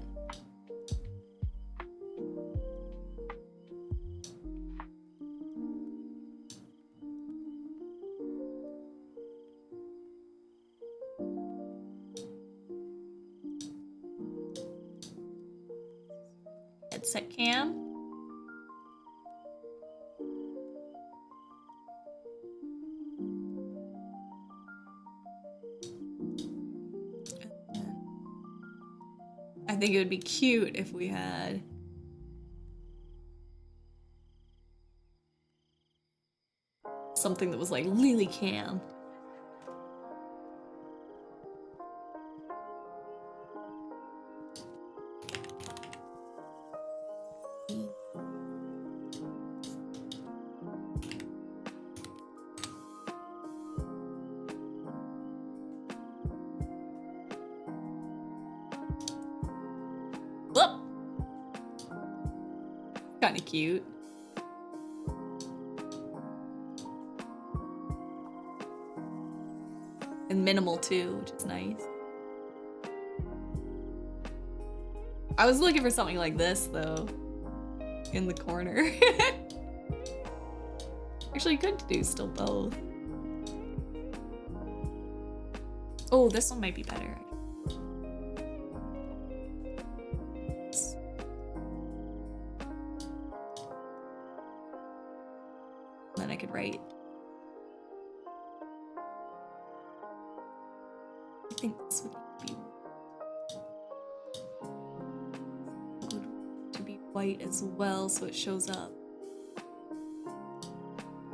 Headset cam. I think it would be cute if we had something that was like Lily Cam. Kind of cute. And minimal too, which is nice. I was looking for something like this though, in the corner. Actually, you could do still both. Oh, this one might be better. Then I could write. I think this would be good to be white as well, so it shows up.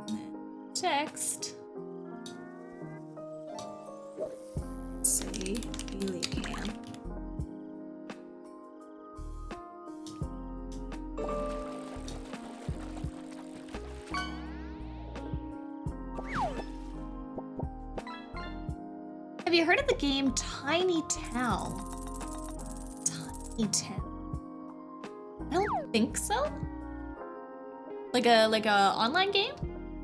And then text. Say Lily Cam. Have you heard of the game Tiny Town? Tiny Town. I don't think so. Like a online game?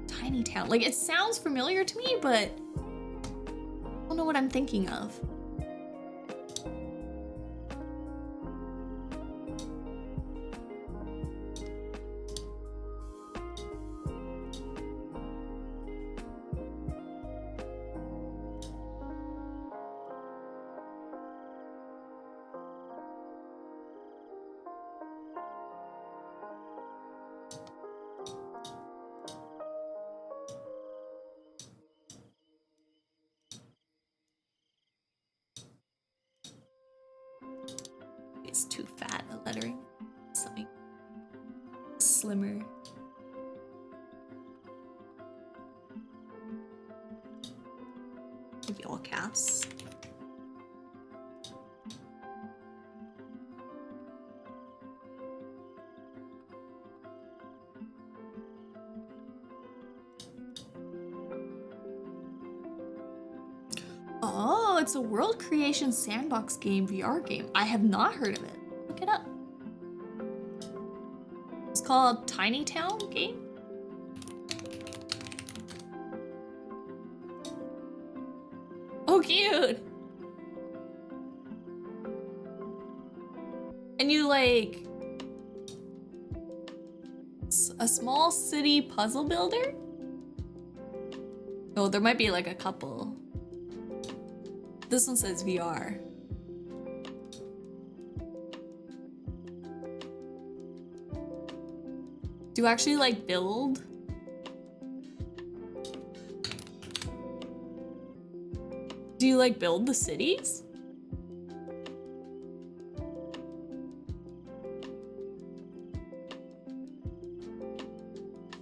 Tiny Town. Like it sounds familiar to me, but I don't know what I'm thinking of. It's too fat, the lettering. Something slimmer. Maybe all caps. Oh, it's a world creation sandbox game, VR game. I have not heard of it. Look it up. It's called Tiny Town game? so cute. And you like a small city puzzle builder? Oh, there might be like a couple. This one says VR. Do you actually like build? Do you like build the cities?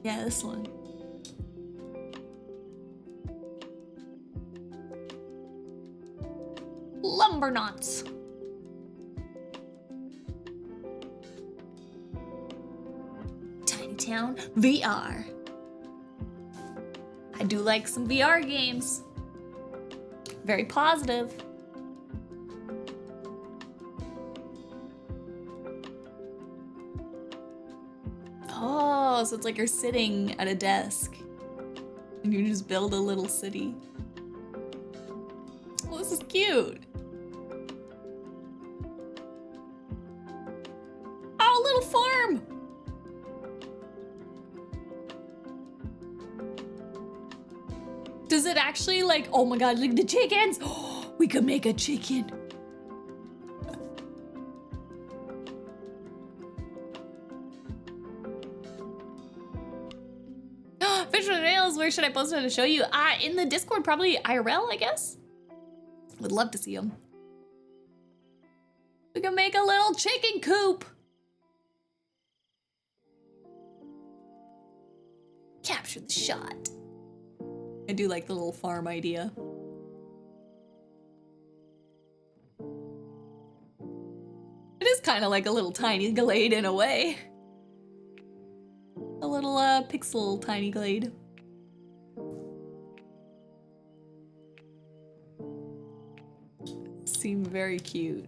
Yeah, this one. Lumbernauts. Tiny Town VR. I do like some VR games. Very positive. Oh, so it's like you're sitting at a desk and you just build a little city. Oh, this is cute. Oh, little farm. Does it actually like, oh my God, look at the chickens. Oh, we could make a chicken. Fish with nails, where should I post it to show you? In the Discord, probably IRL, I guess. Would love to see them. We can make a little chicken coop. Capture the shot. I do like the little farm idea. It is kind of like a little tiny glade in a way. A little pixel tiny glade. Seem very cute.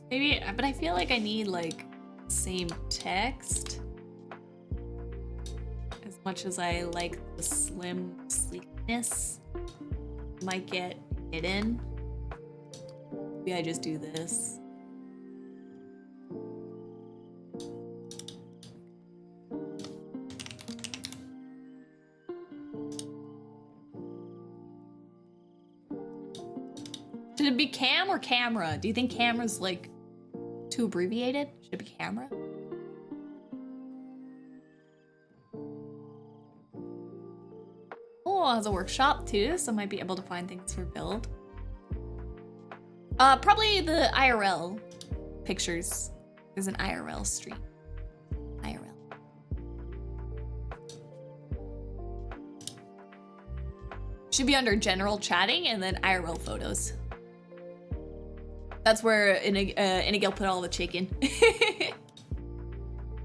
Maybe, but I feel like I need like same text. As much as I like the slim sleekness, might get hidden. Maybe I just do this. Should it be cam or camera? Do you think camera's like too abbreviated? Should it be camera? Oh, it has a workshop too, so I might be able to find things for build. Probably the IRL pictures. There's an IRL stream. IRL. Should be under general chatting and then IRL photos. That's where Inigel put all the chicken.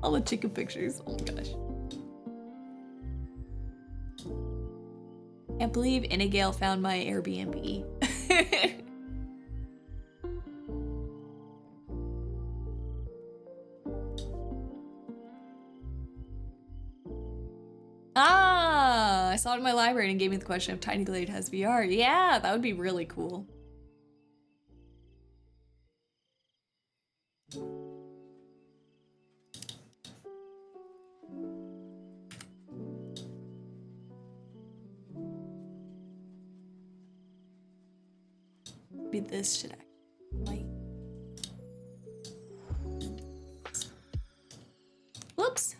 All the chicken pictures. Oh my gosh. Can't believe Inigel found my Airbnb. I saw it in my library and gave me the question if Tiny Glade has VR. Yeah, that would be really cool. Maybe this should actually light. Whoops.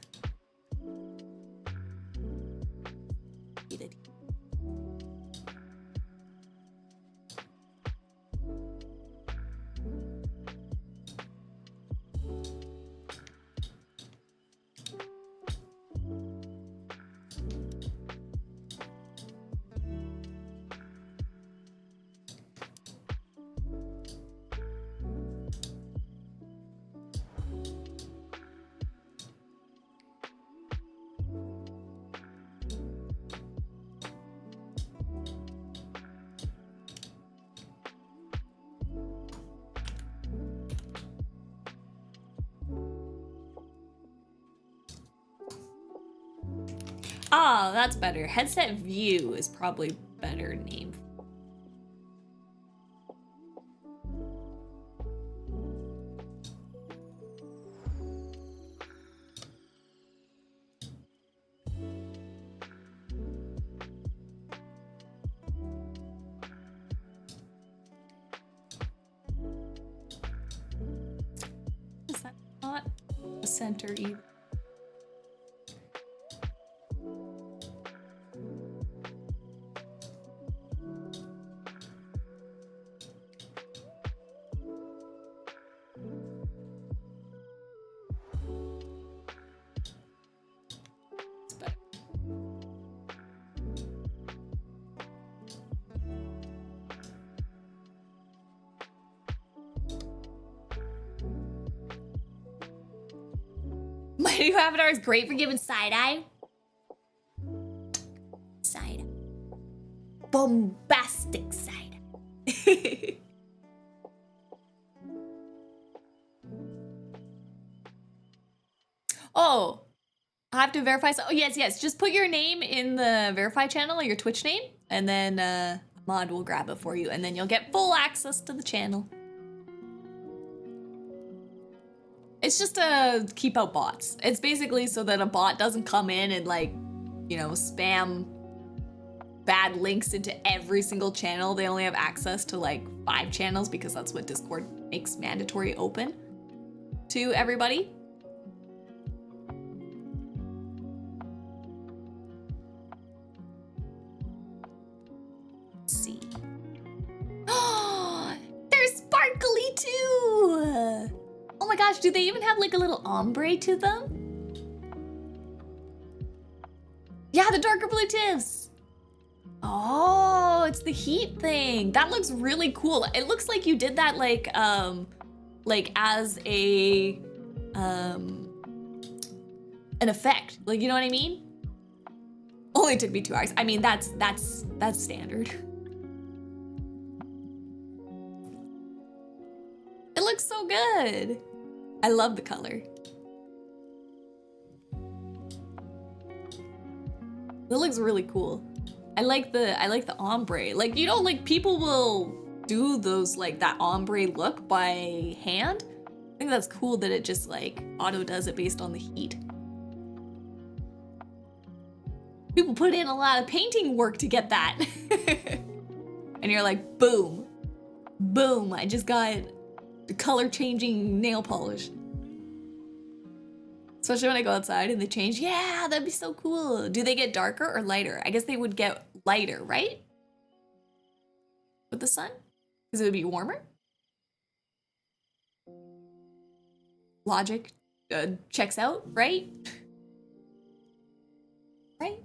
Ah, that's better. Headset view is probably better name. Is that not the center either? My new avatar is great for giving side-eye. Side-eye. Bombastic side-eye. Oh, I have to verify. Oh, yes. Just put your name in the verify channel, or your Twitch name, and then Mod will grab it for you, and then you'll get full access to the channel. It's just to keep out bots. It's basically so that a bot doesn't come in and like, you know, spam bad links into every single channel. They only have access to like 5 channels because that's what Discord makes mandatory open to everybody. Let's see. Oh, they're sparkly too! Oh my gosh, do they even have like a little ombre to them? Yeah, the darker blue tips. Oh, it's the heat thing. That looks really cool. It looks like you did that like as a an effect. Like, you know what I mean? Only took me 2 hours. I mean, that's standard. It looks so good. I love the color. It looks really cool. I like the ombre. Like, you know, like people will do those like that ombre look by hand. I think that's cool that it just like auto does it based on the heat. People put in a lot of painting work to get that. And you're like, boom, boom, I just got the color changing nail polish. Especially when I go outside and they change. Yeah, that'd be so cool. Do they get darker or lighter? I guess they would get lighter, right? With the sun? Because it would be warmer? Logic checks out, right? Right?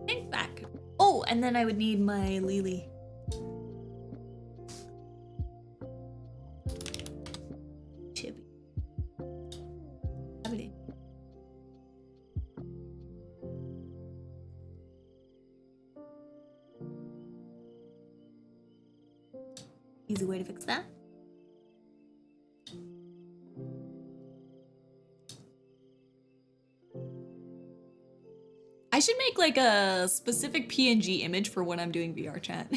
Think back. Oh, and then I would need my Lily. Chibi. Have it in. Easy way to fix that. I should make like a specific PNG image for when I'm doing VR chat.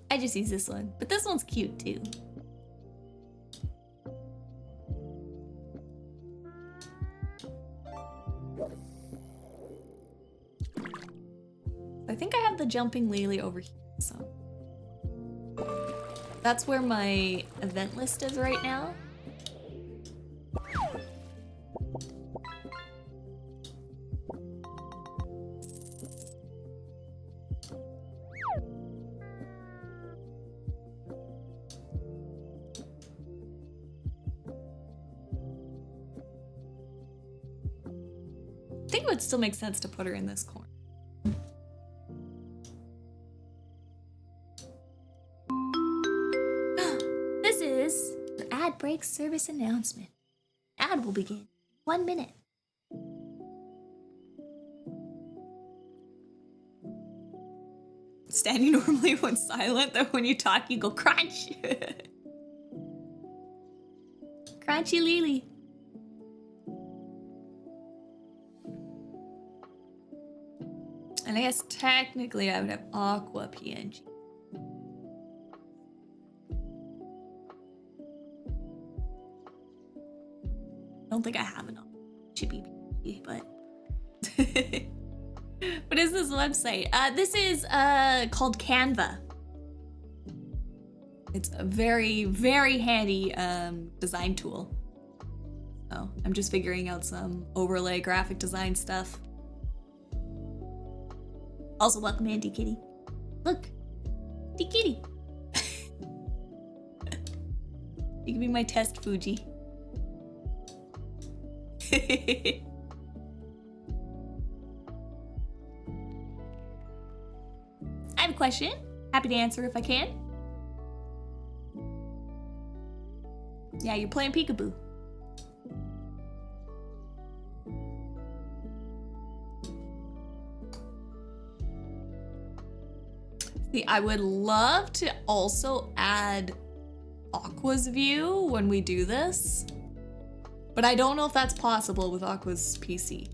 I just use this one, but this one's cute too. I think I have the jumping Lily over here, so. That's where my event list is right now. it would still make sense to put her in this corner. This is the ad break service announcement. Ad will begin 1 minute. Standing normally when silent, though when you talk you go crunch. Crunchy Lily. And I guess technically I would have Aqua PNG. I don't think I have enough chippy PNG, but what is this website? This is called Canva. It's a very, very handy design tool. So I'm just figuring out some overlay graphic design stuff. Also, welcome in, D-Kitty. Look, D-Kitty. You can be my test Fuji. I have a question. Happy to answer if I can. Yeah, you're playing peekaboo. See, I would love to also add Aqua's view when we do this, but I don't know if that's possible with Aqua's PC.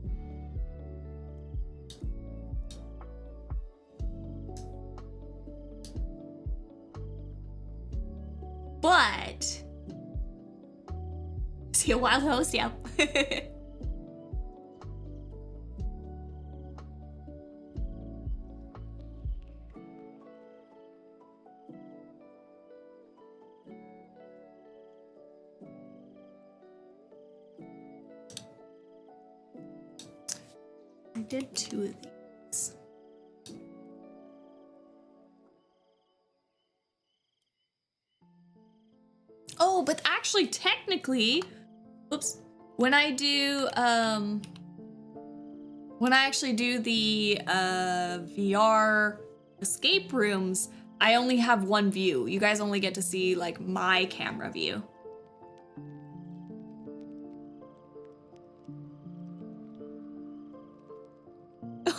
But see a wild host, yeah. I did 2 of these. Oh, but actually, technically, oops. When I do, when I actually do the VR escape rooms, I only have one view. You guys only get to see like my camera view.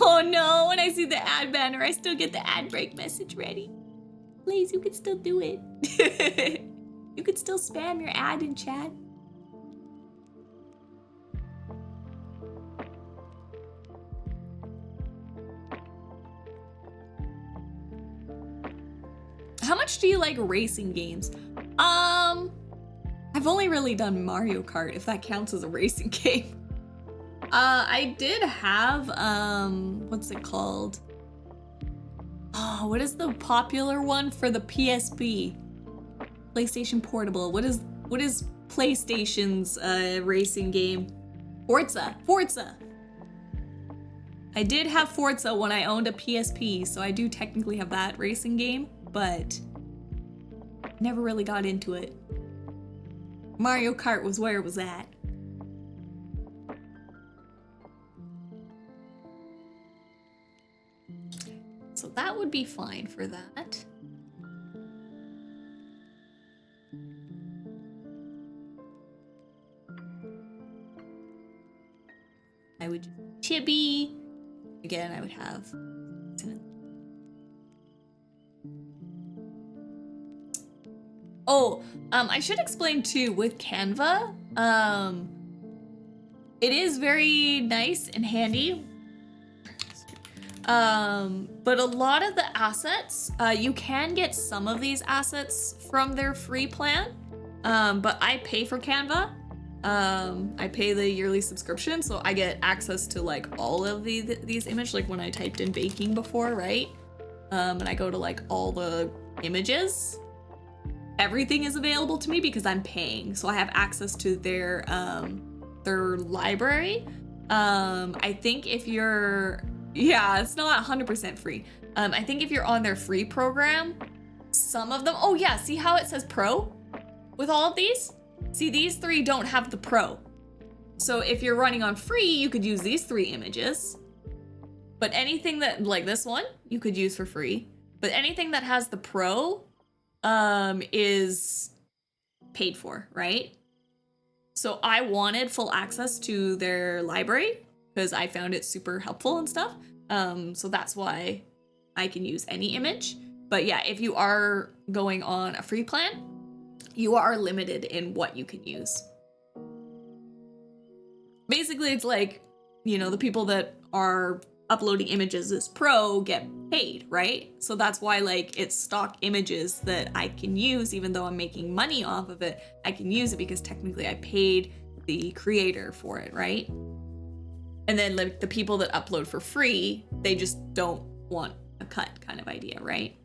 Oh no, when I see the ad banner, I still get the ad break message ready. Please, you can still do it. You could still spam your ad in chat. How much do you like racing games? I've only really done Mario Kart, if that counts as a racing game. I did have, what's it called? Oh, what is the popular one for the PSP? PlayStation Portable. What is PlayStation's racing game? Forza. I did have Forza when I owned a PSP, so I do technically have that racing game, but never really got into it. Mario Kart was where it was at. So that would be fine for that. I would chibi. Again, I would have. Oh, I should explain too with Canva. It is very nice and handy. But a lot of the assets, you can get some of these assets from their free plan. But I pay for Canva. I pay the yearly subscription, so I get access to like all of these images, like when I typed in baking before, right? And I go to like all the images. Everything is available to me because I'm paying, so I have access to their library. I think if you're, yeah, it's not 100% free. I think if you're on their free program, some of them, oh yeah, see how it says pro with all of these? See, these 3 don't have the pro. So if you're running on free, you could use these 3 images. But anything that, like this one, you could use for free. But anything that has the pro is paid for, right? So I wanted full access to their library because I found it super helpful and stuff. So that's why I can use any image. But yeah, if you are going on a free plan, you are limited in what you can use. Basically, it's like, you know, the people that are uploading images as pro get paid, right? So that's why, like, it's stock images that I can use, even though I'm making money off of it. I can use it because technically I paid the creator for it, right? And then, like, the people that upload for free, they just don't want a cut kind of idea, right?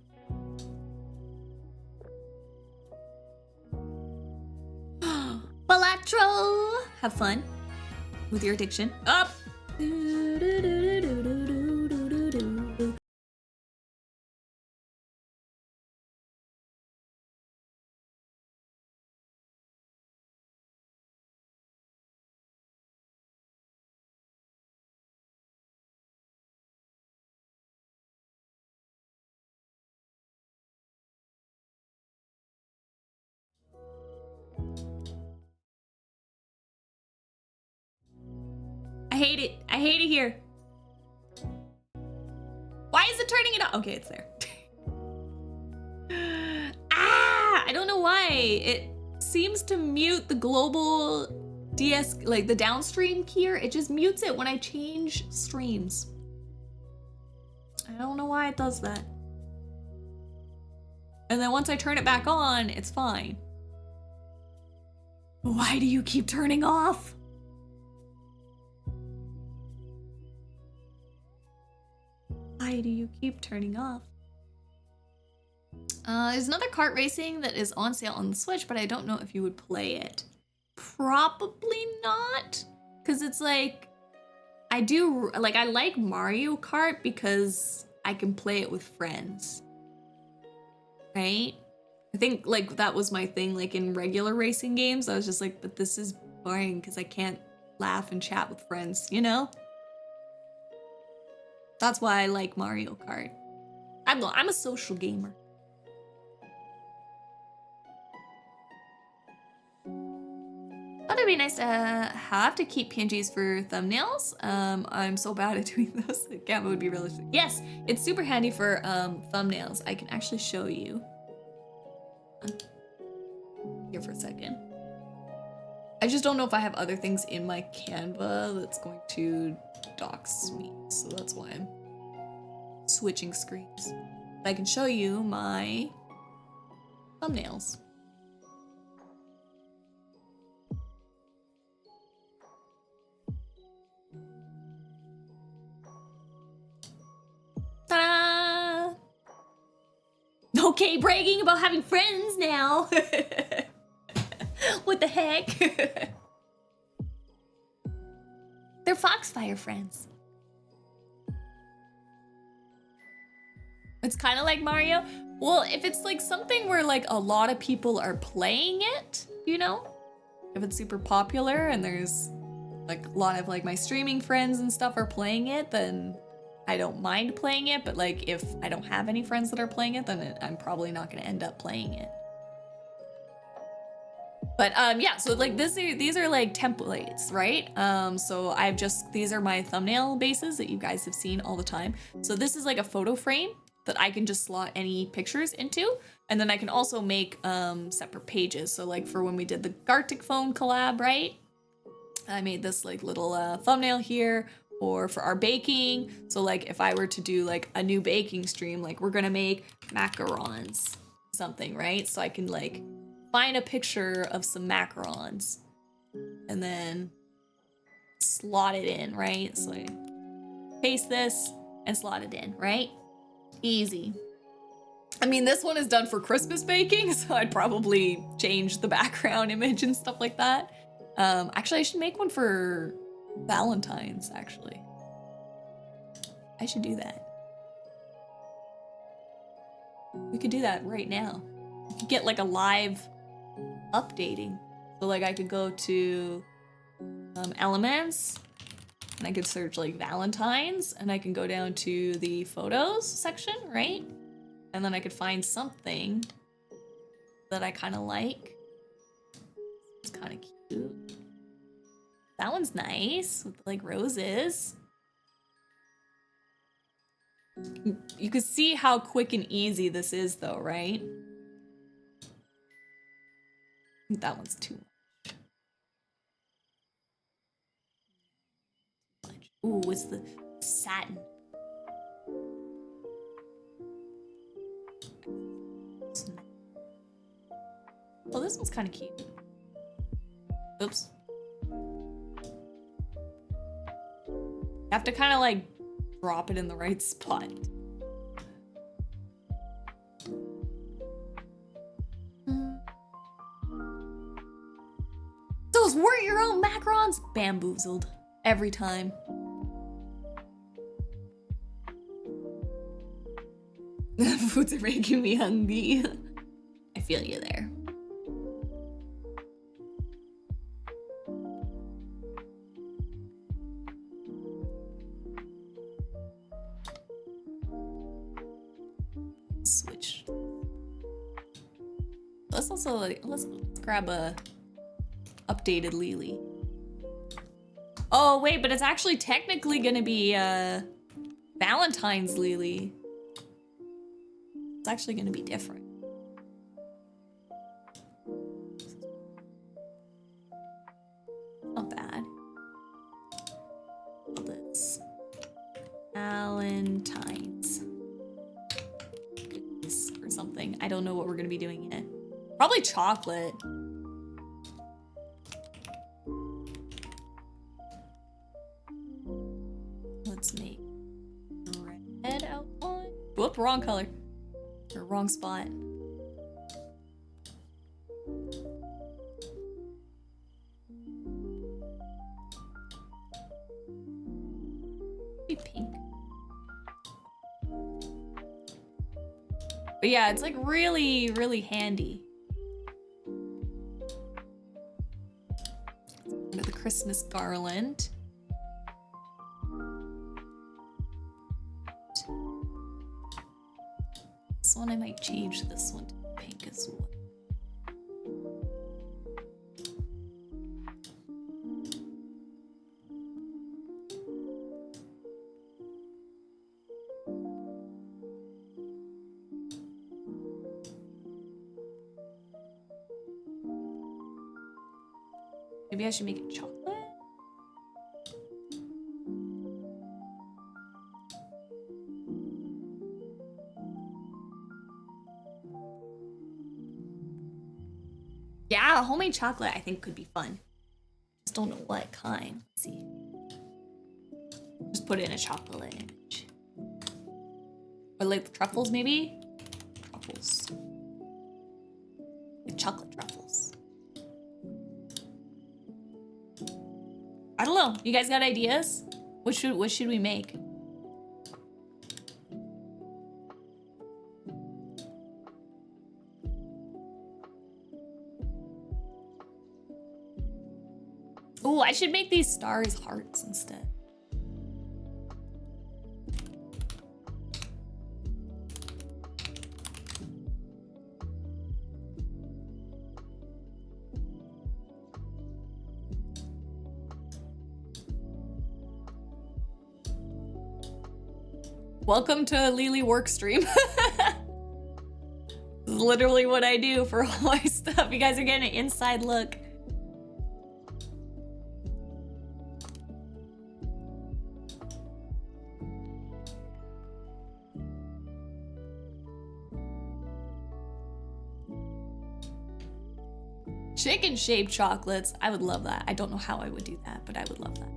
Balatro! Have fun with your addiction. Up! I hate it. I hate it here. Why is it turning it off? Okay, it's there. I don't know why. It seems to mute the global like the downstream keyer. It just mutes it when I change streams. I don't know why it does that. And then once I turn it back on, it's fine. Why do you keep turning off? Why do you keep turning off? There's another kart racing that is on sale on the Switch, but I don't know if you would play it. Probably not, because it's like, I like Mario Kart because I can play it with friends, right? I think like that was my thing, like in regular racing games, I was just like, but this is boring because I can't laugh and chat with friends, you know? That's why I like Mario Kart. I'm a social gamer. Thought it'd be nice to have to keep PNGs for thumbnails. I'm so bad at doing those. Gamma would be realistic. Yes, it's super handy for thumbnails. I can actually show you. Here for a second. I just don't know if I have other things in my Canva that's going to dox me, so that's why I'm switching screens. But I can show you my thumbnails. Ta-da! Okay, bragging about having friends now. What the heck? They're Foxfire friends. It's kind of like Mario. Well, if it's like something where like a lot of people are playing it, you know? If it's super popular and there's like a lot of like my streaming friends and stuff are playing it, then I don't mind playing it. But like if I don't have any friends that are playing it, then I'm probably not going to end up playing it. But yeah, so like these are like templates, right? So these are my thumbnail bases that you guys have seen all the time. So this is like a photo frame that I can just slot any pictures into. And then I can also make separate pages. So like for when we did the Gartic Phone collab, right? I made this like little thumbnail here, or for our baking. So like if I were to do like a new baking stream, like we're gonna make macarons, something, right? So I can like find a picture of some macarons and then slot it in, right? So I paste this and slot it in, right? Easy. I mean, this one is done for Christmas baking, so I'd probably change the background image and stuff like that. Actually, I should make one for Valentine's, actually. I should do that. We could do that right now. We could get like a live updating. So like I could go to elements, and I could search like Valentine's, and I can go down to the photos section, right? And then I could find something that I kind of like. It's kind of cute. That one's nice with like roses. You can see how quick and easy this is though, right? That one's too much. Ooh, what's the satin? Oh, this one's kind of cute. Oops. You have to kind of like drop it in the right spot. Those weren't your own macarons? Bamboozled. Every time. Foods are making me hungry. I feel you there. Switch. Let's also let's grab a updated Lily. Oh wait, but it's actually technically gonna be Valentine's Lily. It's actually gonna be different. Not bad. This Valentine's or something. I don't know what we're gonna be doing in it. Probably chocolate. Let's make red outline. Whoop, wrong color. Or wrong spot. Maybe pink. But yeah, it's like really, really handy. Under the Christmas garland. This one, I might change this one to pink as well. Maybe I should make it chocolate? Yeah, homemade chocolate I think could be fun. Just don't know what kind. Let's see. Just put it in a chocolate image. Or like truffles maybe? Truffles. Like chocolate truffles. I don't know. You guys got ideas? What should we make? Oh, I should make these stars hearts instead. Welcome to Lily work stream. This is literally what I do for all my stuff. You guys are getting an inside look. Chicken shaped chocolates. I would love that. I don't know how I would do that, but I would love that.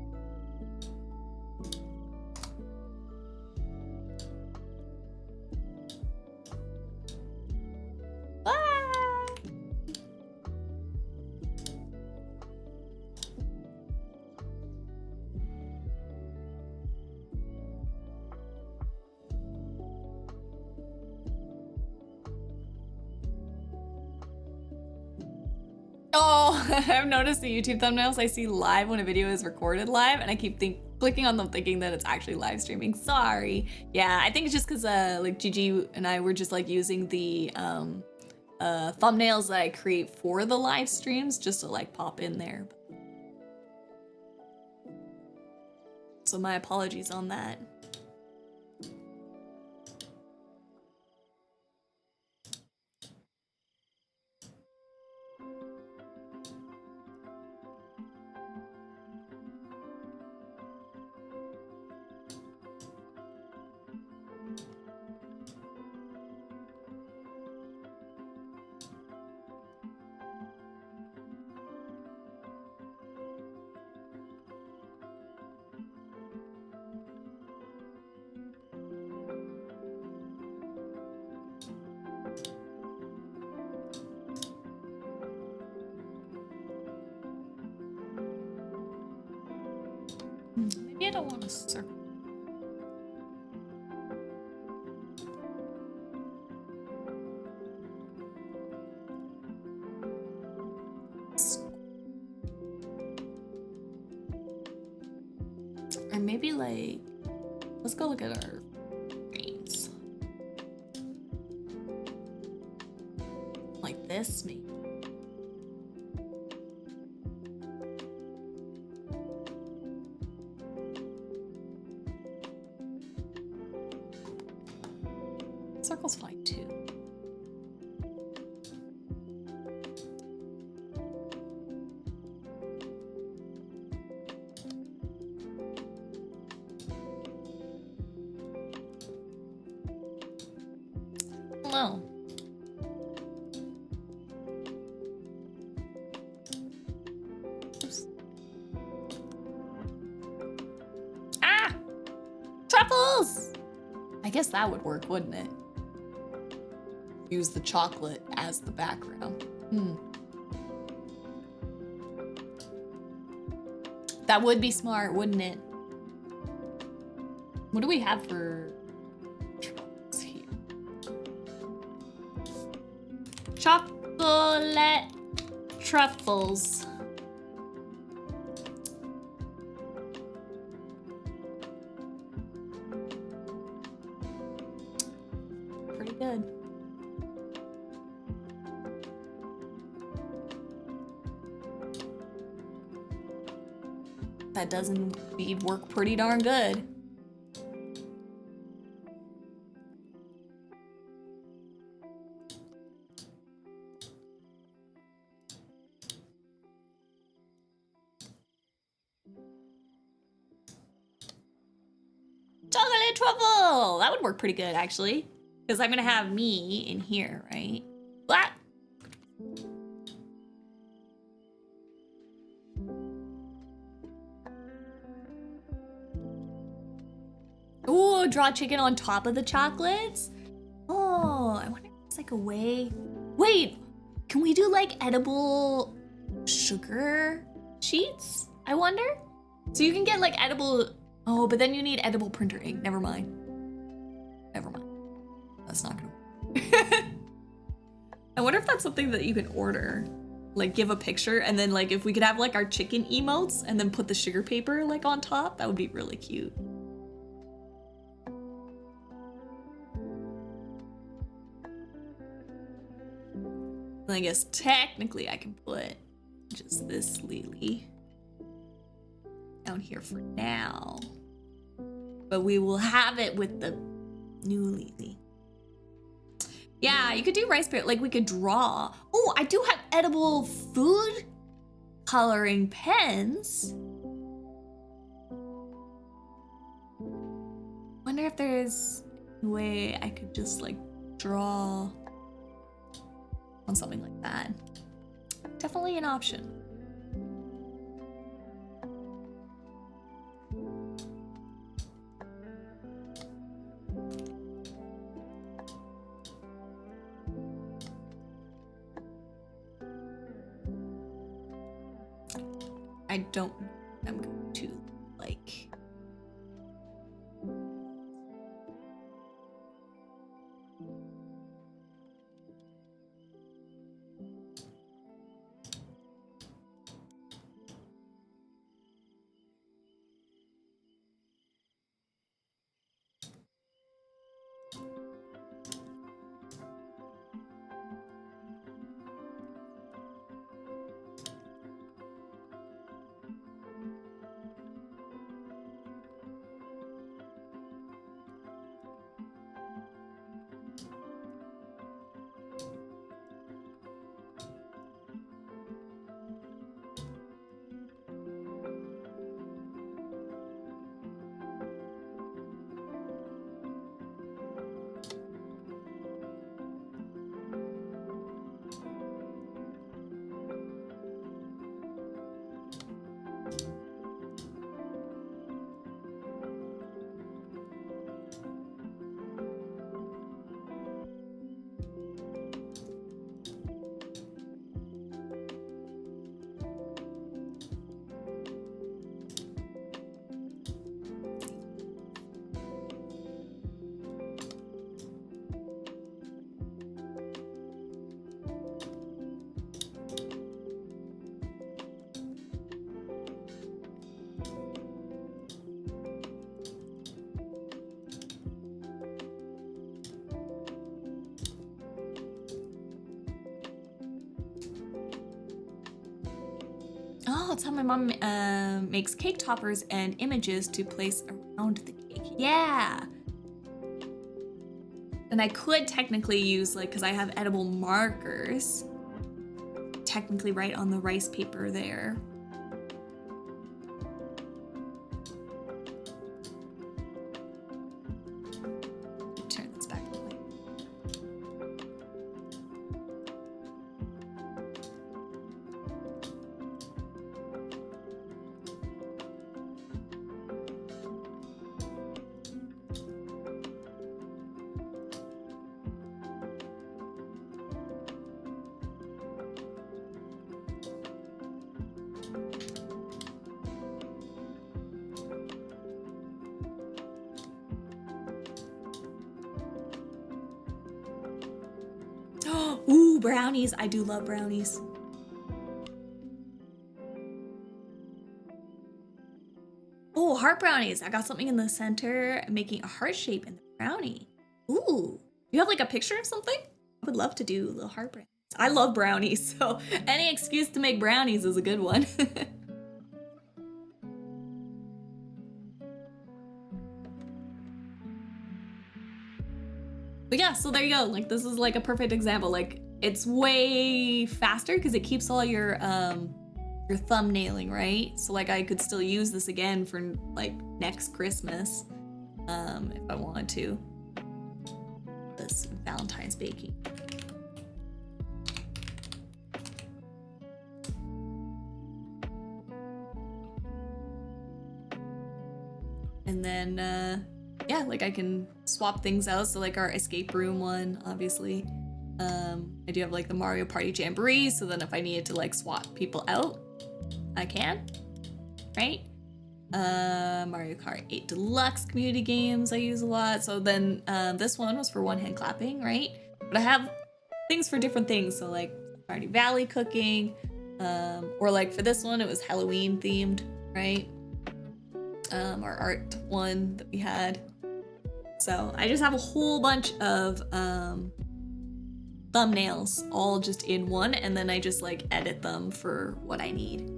Oh, I've noticed the YouTube thumbnails I see live when a video is recorded live, and I keep clicking on them thinking that it's actually live streaming. Sorry. Yeah, I think it's just because like Gigi and I were just like using the thumbnails that I create for the live streams just to like pop in there. So my apologies on that. Maybe I don't want to circle. Or maybe like, let's go look at our frames. Like this, maybe. Circle's fine too. No. Oops. Ah! Truffles! I guess that would work, wouldn't it? Use the chocolate as the background. That would be smart, wouldn't it? What do we have for truffles here? Chocolate truffles. Pretty good. That does indeed work pretty darn good. Chocolate truffle! That would work pretty good, actually. Because I'm gonna have me in here, right? What? Ooh, draw chicken on top of the chocolates? Oh, I wonder if there's like a way. Wait, can we do like edible sugar sheets? I wonder? So you can get like edible, oh, but then you need edible printer ink. Never mind. Never mind. That's not gonna work. I wonder if that's something that you can order. Like give a picture and then like if we could have like our chicken emotes and then put the sugar paper like on top, that would be really cute. And I guess technically I can put just this lily down here for now. But we will have it with the new lily. Yeah, you could do rice paper, like we could draw. Oh, I do have edible food coloring pens. Wonder if there's a way I could just like draw on something like that. Definitely an option. I don't know if I'm going to like. Oh, it's how my mom makes cake toppers and images to place around the cake. Yeah. And I could technically use, like, because I have edible markers, technically write on the rice paper there. Turn this back away. Ooh, brownies. I do love brownies. Oh, heart brownies. I got something in the center, making a heart shape in the brownie. Ooh, you have like a picture of something? I would love to do little heart brownies. I love brownies, so any excuse to make brownies is a good one. But yeah, so there you go. Like, this is like a perfect example. Like, it's way faster because it keeps all your thumbnailing, right? So like I could still use this again for like next Christmas, if I wanted to. This Valentine's baking. And then yeah, like I can swap things out. So like our escape room one, obviously. I do have like the Mario Party Jamboree, so then if I needed to like swap people out, I can, right? Mario Kart 8 Deluxe community games I use a lot. So then this one was for one-hand clapping, right? But I have things for different things. So like Stardew Valley cooking, or like for this one, it was Halloween themed, right? Our art one that we had. So I just have a whole bunch of thumbnails all just in one, and then I just like edit them for what I need.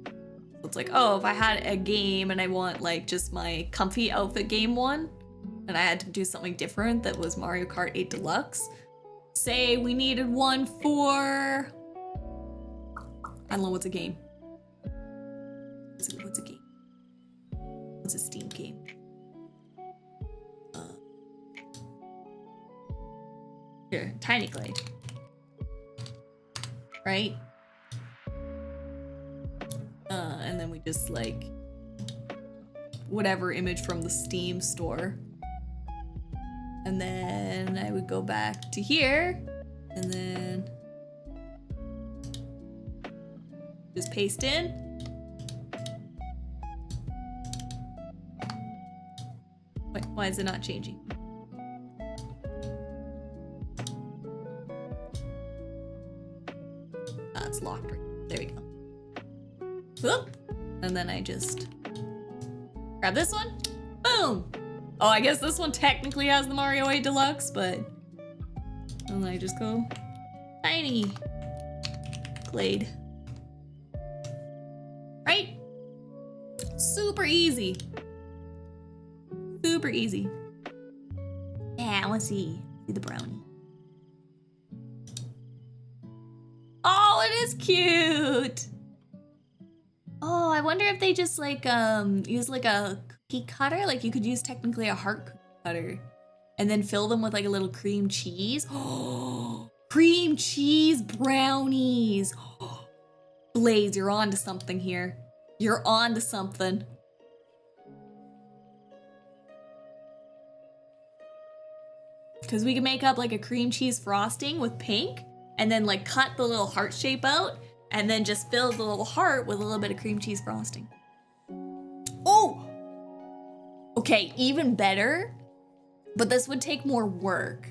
So it's like, oh, if I had a game and I want like just my comfy outfit game one, and I had to do something different that was Mario Kart 8 Deluxe. Say we needed one for, I don't know, what's a game? What's a game? What's a Steam game? Here, Tiny Glade. Right? And then we just like whatever image from the Steam store. And then I would go back to here and then just paste in. Wait, why is it not changing? It's locked right. There we go. Whoop. And then I just grab this one. Boom. Oh, I guess this one technically has the Mario 8 Deluxe, but and then I just go Tiny Glade. Right? Super easy. Super easy. Yeah, I want to see the brownie. Oh, it is cute. Oh, I wonder if they just like use like a cookie cutter. Like you could use technically a heart cookie cutter and then fill them with like a little cream cheese. Oh, cream cheese brownies. Blaze, you're on to something here. You're on to something. Because we can make up like a cream cheese frosting with pink and then like cut the little heart shape out and then just fill the little heart with a little bit of cream cheese frosting. Oh! Okay, even better, but this would take more work.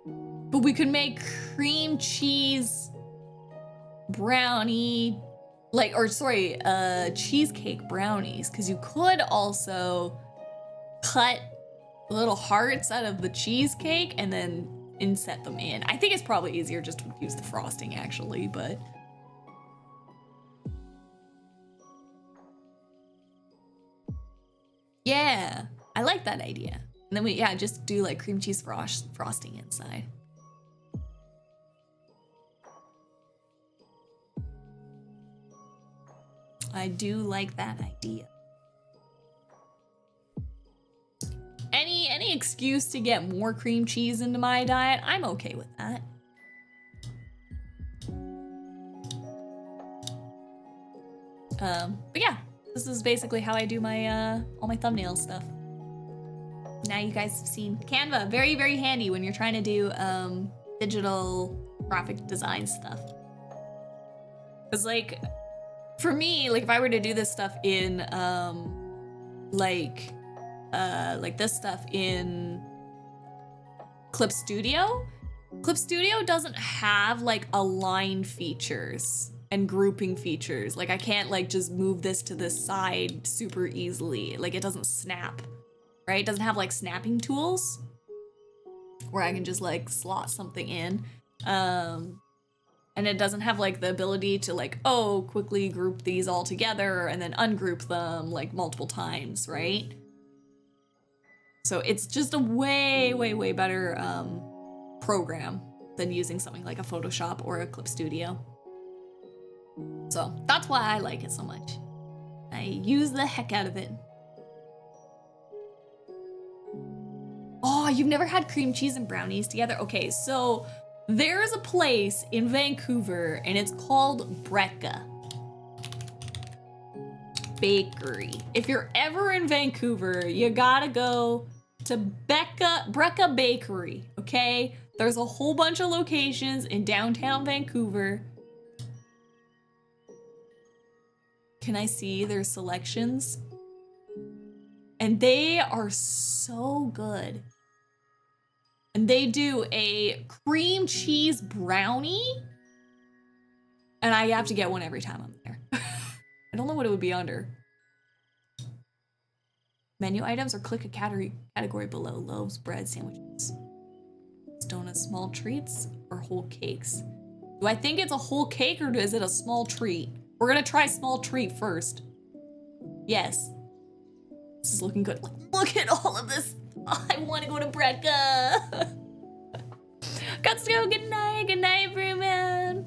But we could make cream cheese brownie, like, or sorry, cheesecake brownies, because you could also cut little hearts out of the cheesecake and then inset them in. I think it's probably easier just to use the frosting actually, but Yeah, I like that idea. And then we, yeah, just do like cream cheese frosting inside. I do like that idea. Any excuse to get more cream cheese into my diet, I'm okay with that. But yeah, this is basically how I do my all my thumbnail stuff. Now you guys have seen Canva, very, very handy when you're trying to do digital graphic design stuff. Cause like, for me, like if I were to do this stuff in like this stuff in Clip Studio doesn't have like align features and grouping features. Like I can't like just move this to this side super easily. Like it doesn't snap, right? It doesn't have like snapping tools where I can just like slot something in. And it doesn't have like the ability to like, oh, quickly group these all together and then ungroup them like multiple times, right? So it's just a way, way, way better program than using something like a Photoshop or a Clip Studio. So that's why I like it so much. I use the heck out of it. Oh, you've never had cream cheese and brownies together? Okay, so there is a place in Vancouver and it's called Brecca Bakery. If you're ever in Vancouver, you gotta go to Brecca Bakery, okay? There's a whole bunch of locations in downtown Vancouver. Can I see their selections? And they are so good. And they do a cream cheese brownie. And I have to get one every time I'm there. I don't know what it would be under. Menu items, or click a category below. Loaves, bread, sandwiches, donuts, small treats, or whole cakes. Do I think it's a whole cake or is it a small treat? We're gonna try small treat first. Yes. This is looking good. Look at all of this. Oh, I want to go to Brecca. Got to go. Good night, everyone.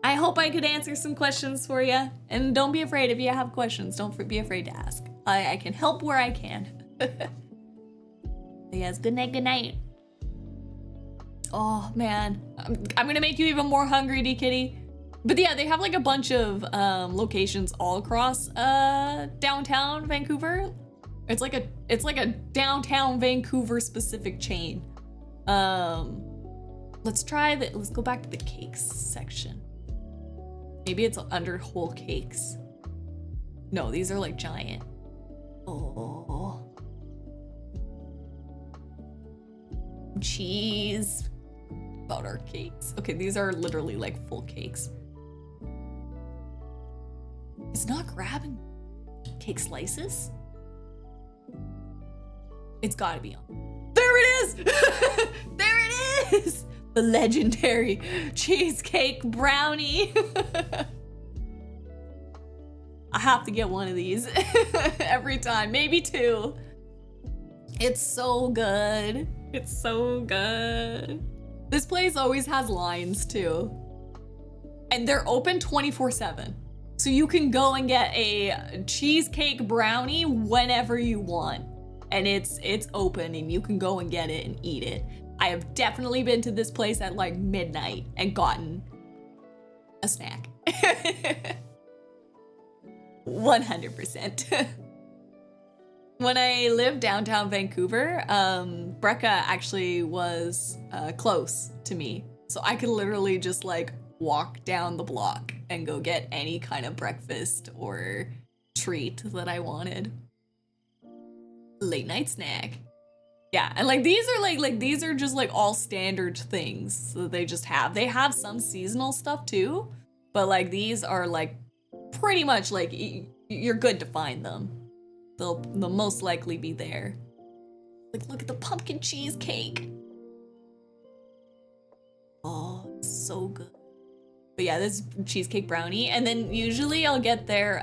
I hope I could answer some questions for you. And don't be afraid if you have questions. Don't be afraid to ask. I can help where I can. Yes, good night. Oh, man. I'm going to make you even more hungry, D-Kitty. But yeah, they have like a bunch of locations all across downtown Vancouver. It's like a downtown Vancouver specific chain. Let's go back to the cakes section. Maybe it's under whole cakes. No, these are like giant. Oh. Cheese. Butter cakes. Okay, these are literally like full cakes. It's not grabbing cake slices. It's gotta be on. There it is! There it is! The legendary cheesecake brownie. I have to get one of these every time, maybe two. It's so good. It's so good. This place always has lines too. And they're open 24/7. So you can go and get a cheesecake brownie whenever you want. And it's open and you can go and get it and eat it. I have definitely been to this place at like midnight and gotten a snack. 100%. When I lived downtown Vancouver, Brecca actually was close to me. So I could literally just like walk down the block and go get any kind of breakfast or treat that I wanted. Late night snack. Yeah, and like these are like these are just like all standard things that they just have. They have some seasonal stuff too, but like these are like pretty much like you're good to find them. They'll most likely be there. Like look at the pumpkin cheesecake. Oh, it's so good. But yeah, this cheesecake brownie, and then usually I'll get their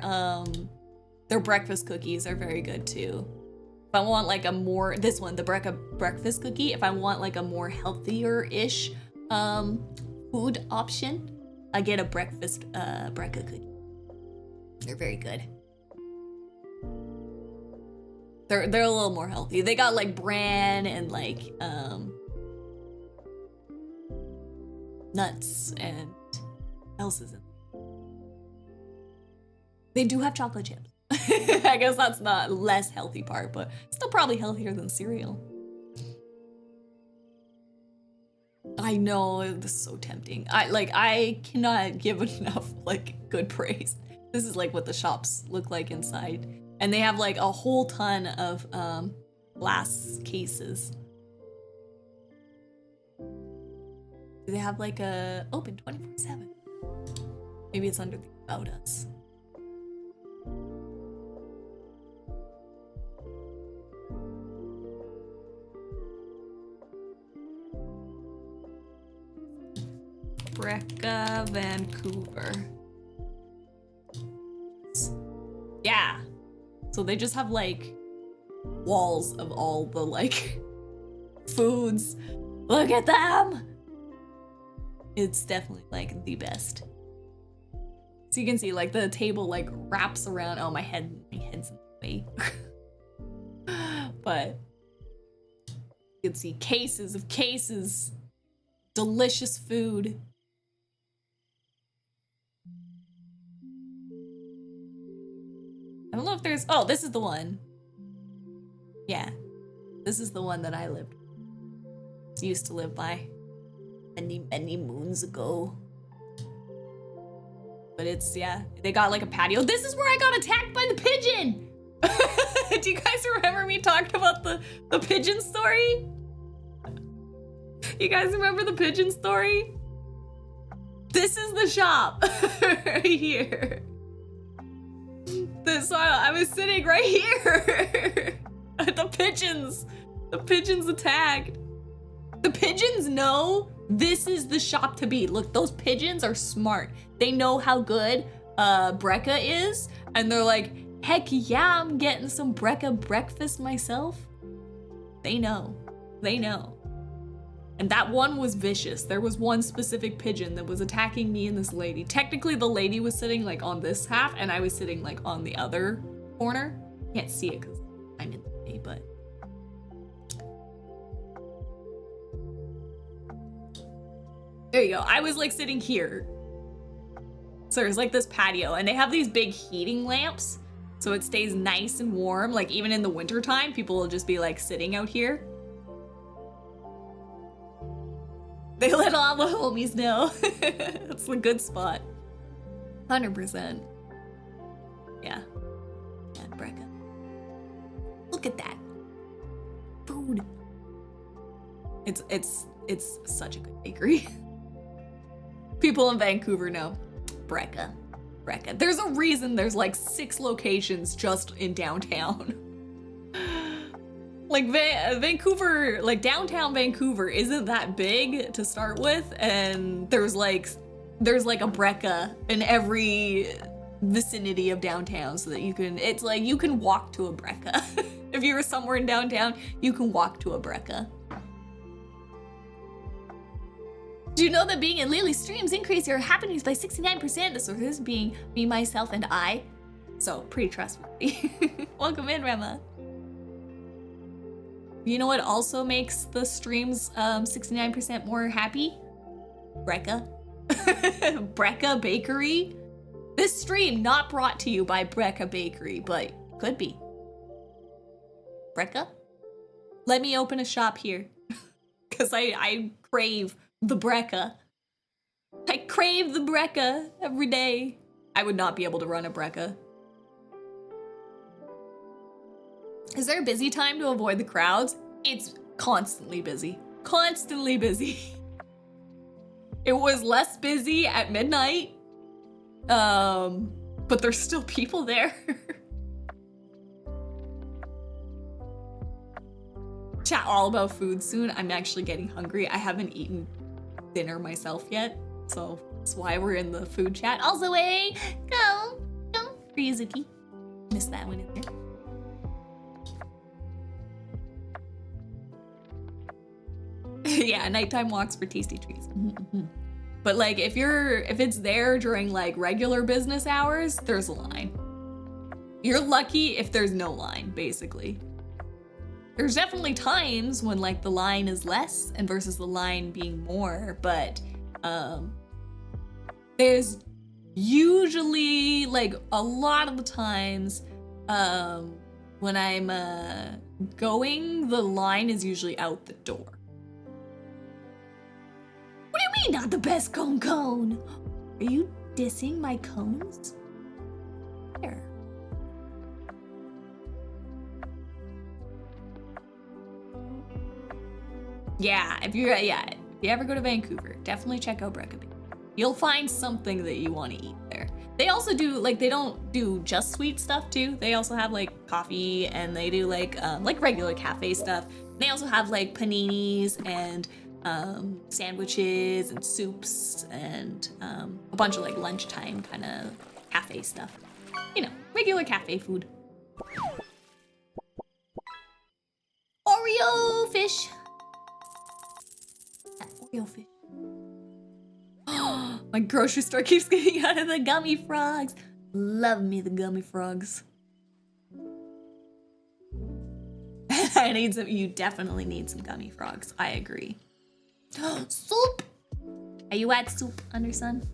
Their breakfast cookies are very good too. If I want like a more, this one, the Brecca breakfast cookie, if I want like a more healthier-ish food option, I get a breakfast Brecca cookie. They're very good. They're a little more healthy. They got like bran and like nuts and what else is it? They do have chocolate chips. I guess that's not less healthy part, but still probably healthier than cereal. I know, this is so tempting. I cannot give enough like good praise. This is like what the shops look like inside. And they have like a whole ton of glass cases. Do they have like a open 24/7? Maybe it's under the About Us. Brecca, Vancouver. Yeah. So they just have like walls of all the like foods. Look at them. It's definitely like the best. So you can see like the table like wraps around. Oh, my head's in the way. But you can see cases of cases. Delicious food. I don't know if there's, oh, this is the one. Yeah, this is the one that I used to live by many moons ago. But it's, yeah, they got like a patio. This is where I got attacked by the pigeon. Do you guys remember me talking about the pigeon story? You guys remember the pigeon story? This is the shop right here. So I was sitting right here. The pigeons attacked. The pigeons know this is the shop to be. Look, those pigeons are smart. They know how good Brecca is, and they're like, heck yeah, I'm getting some Brecca breakfast myself. They know. They know. And that one was vicious. There was one specific pigeon that was attacking me and this lady. Technically, the lady was sitting like on this half, and I was sitting like on the other corner. Can't see it because I'm in the way, but. There you go. I was like sitting here. So there's like this patio, and they have these big heating lamps, so it stays nice and warm. Like even in the winter time, people will just be like sitting out here. They let all the homies know. It's a good spot. 100%. Yeah. Yeah, Brecca. Look at that. Food. It's such a good bakery. People in Vancouver know. Brecca. Brecca. There's a reason there's like 6 locations just in downtown. Like Vancouver, like downtown Vancouver isn't that big to start with, and there's like a Brecca in every vicinity of downtown, so that you can walk to a Brecca. If you were somewhere in downtown, you can walk to a Brecca. Do you know that being in Lily's streams increase your happiness by 69%? So this being me, myself, and I. So pretty trustworthy. Welcome in, Rema. You know what also makes the streams 69% more happy? Brecca. Brecca Bakery. This stream not brought to you by Brecca Bakery, but could be. Brecca? Let me open a shop here. Because I crave the Brecca. I crave the Brecca every day. I would not be able to run a Brecca. Is there a busy time to avoid the crowds? It's constantly busy. Constantly busy. It was less busy at midnight. But there's still people there. Chat all about food soon. I'm actually getting hungry. I haven't eaten dinner myself yet, so that's why we're in the food chat. Also, go for Yuzuki. miss that one in there. Yeah, nighttime walks for tasty trees. But like if it's there during like regular business hours, there's a line. You're lucky if there's no line, basically. There's definitely times when like the line is less and versus the line being more, but there's usually like a lot of the times when I'm going, the line is usually out the door. What do you mean not the best cone? Are you dissing my cones? There. Yeah, if you ever go to Vancouver, definitely check out Breckaby. You'll find something that you want to eat there. They also do like they don't do just sweet stuff too. They also have like coffee and they do like regular cafe stuff. They also have like paninis and sandwiches and soups and a bunch of like lunchtime kind of cafe stuff. You know, regular cafe food. Oreo fish. Oreo fish. My grocery store keeps getting out of the gummy frogs. Love me the gummy frogs. I need some. You definitely need some gummy frogs. I agree. Soup. Are you at soup, Undersun?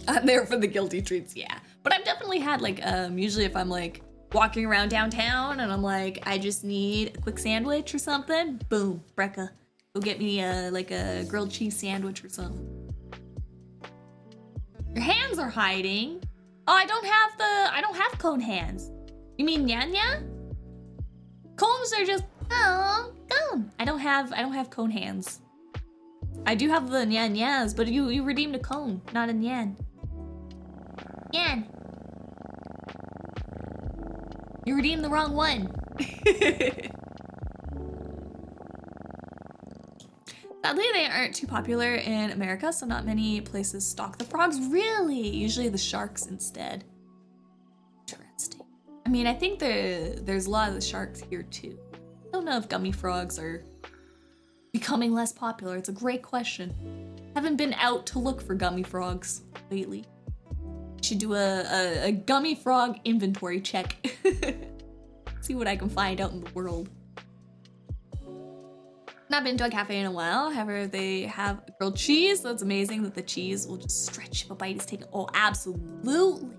I'm there for the guilty treats, yeah. But I've definitely had like usually if I'm like walking around downtown and I'm like I just need a quick sandwich or something. Boom, Brecca. Go get me like a grilled cheese sandwich or something. Your hands are hiding. Oh, I don't have cone hands. You mean Nya? Cones are just cone. I don't have cone hands. I do have the Nyas, but you redeemed a cone, not a Nyan. Nyan. You redeemed the wrong one. Sadly, they aren't too popular in America, so not many places stock the frogs. Really? Usually the sharks instead. Interesting. I mean, I think there's a lot of the sharks here too. I don't know if gummy frogs are becoming less popular. It's a great question. Haven't been out to look for gummy frogs lately. Should do a gummy frog inventory check. See what I can find out in the world. Not been to a cafe in a while. However, they have grilled cheese. That's amazing that the cheese will just stretch if a bite is taken. Oh, absolutely.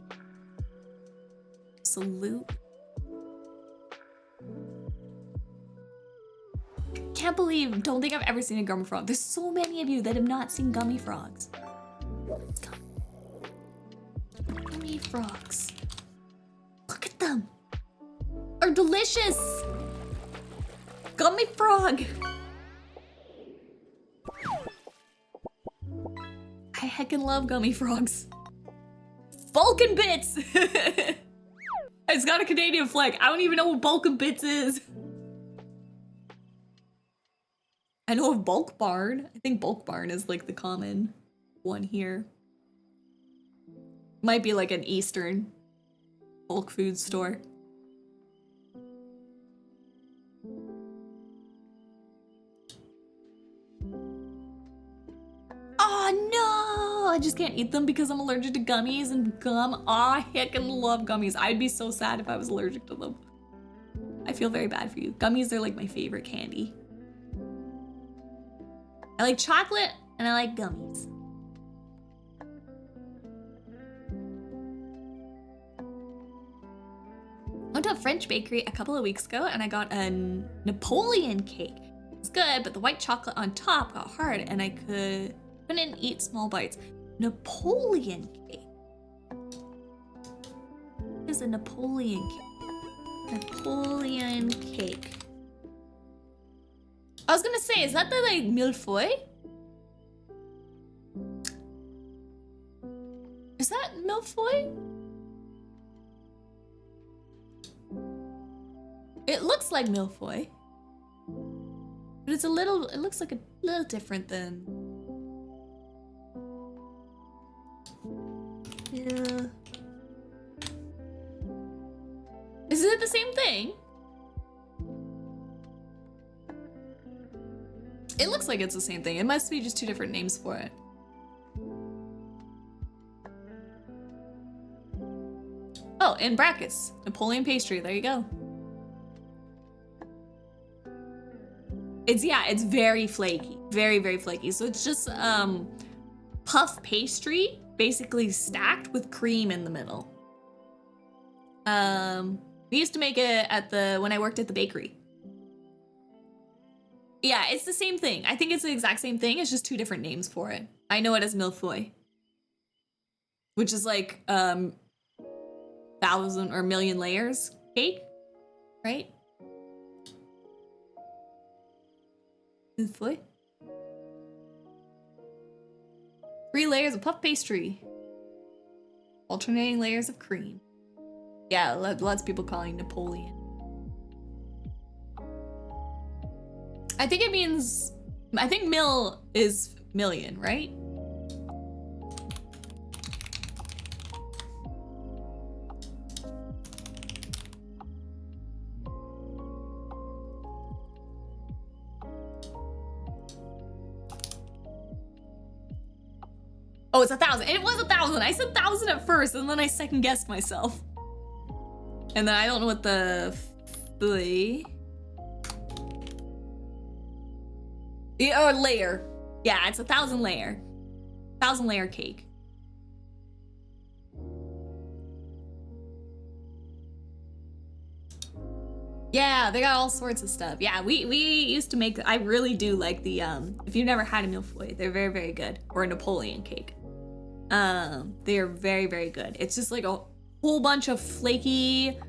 Absolutely. Can't believe, don't think I've ever seen a gummy frog. There's so many of you that have not seen gummy frogs. Gummy frogs. Look at them. They're delicious. Gummy frog. I heckin' love gummy frogs. Balkan Bits! It's got a Canadian flag. I don't even know what Balkan Bits is. I know of Bulk Barn. I think Bulk Barn is like the common one here. Might be like an Eastern bulk food store. Oh no! I just can't eat them because I'm allergic to gummies and gum. I heckin' love gummies. I'd be so sad if I was allergic to them. I feel very bad for you. Gummies are like my favorite candy. I like chocolate and I like gummies. I went to a French bakery a couple of weeks ago and I got a Napoleon cake. It's good, but the white chocolate on top got hard and I couldn't eat small bites. Napoleon cake. What is a Napoleon cake? Napoleon cake. I was gonna say, is that the like millefeuille? Is that millefeuille? It looks like millefeuille, but it's a little. It looks like a little different than. thing. It looks like it's the same thing. It must be just two different names for it. Oh, in brackets, Napoleon pastry. There you go. It's very flaky. Very, very flaky. So it's just puff pastry, basically stacked with cream in the middle. We used to make it when I worked at the bakery. Yeah, it's the same thing. I think it's the exact same thing. It's just two different names for it. I know it as millefeuille, which is like 1,000 or million layers cake, right? Millefeuille. 3 layers of puff pastry, alternating layers of cream. Yeah, lots of people calling Napoleon. I think it means, I think mil is million, right? Oh, it's 1,000. It was 1,000. I said 1,000 at first, and then I second guessed myself. And then I don't know what the or layer. Yeah, it's 1,000 layer. 1,000 layer cake. Yeah, they got all sorts of stuff. Yeah, we used to make, I really do like the, if you've never had a millefeuille, they're very, very good. Or a Napoleon cake. They are very, very good. It's just like a whole bunch of flaky,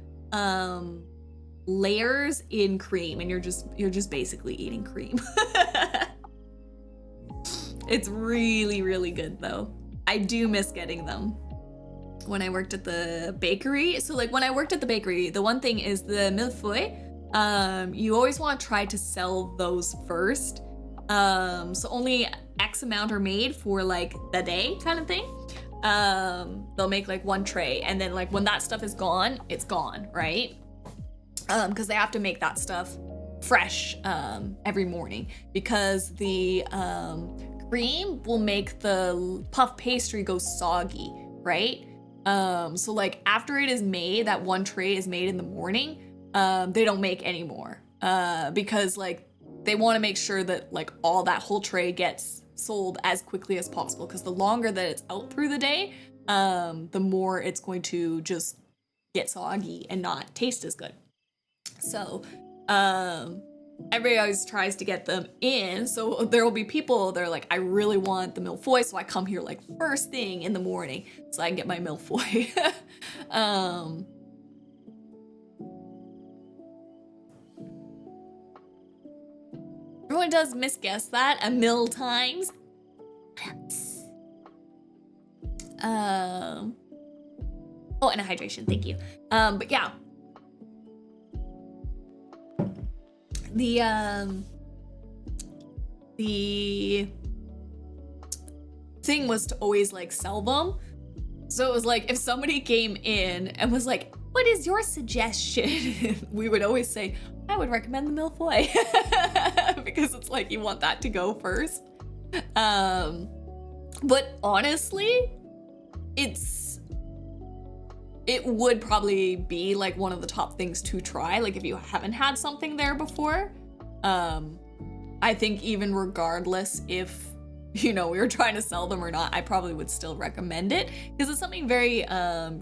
layers in cream, and you're just basically eating cream. It's really, really good though. I do miss getting them when I worked at the bakery. So like when I worked at the bakery, the one thing is the millefeuille, you always want to try to sell those first. So only X amount are made for like the day kind of thing. They'll make like 1 tray, and then like when that stuff is gone, it's gone, right? Because they have to make that stuff fresh every morning, because the cream will make the puff pastry go soggy, right? So like after it is made, that 1 tray is made in the morning, they don't make any more, because like they want to make sure that like all that whole tray gets sold as quickly as possible, because the longer that it's out through the day, the more it's going to just get soggy and not taste as good. So everybody always tries to get them in. So there will be people that are like, I really want the millefeuille, so I come here like first thing in the morning so I can get my millefeuille. Everyone does misguess that a mill times. Oh, and a hydration, thank you. But yeah. The thing was to always like sell them. So it was like if somebody came in and was like, what is your suggestion? We would always say, I would recommend the millefeuille. Because it's like you want that to go first. But honestly, it would probably be like one of the top things to try, like if you haven't had something there before. I think even regardless if, you know, we were trying to sell them or not, I probably would still recommend it, because it's something very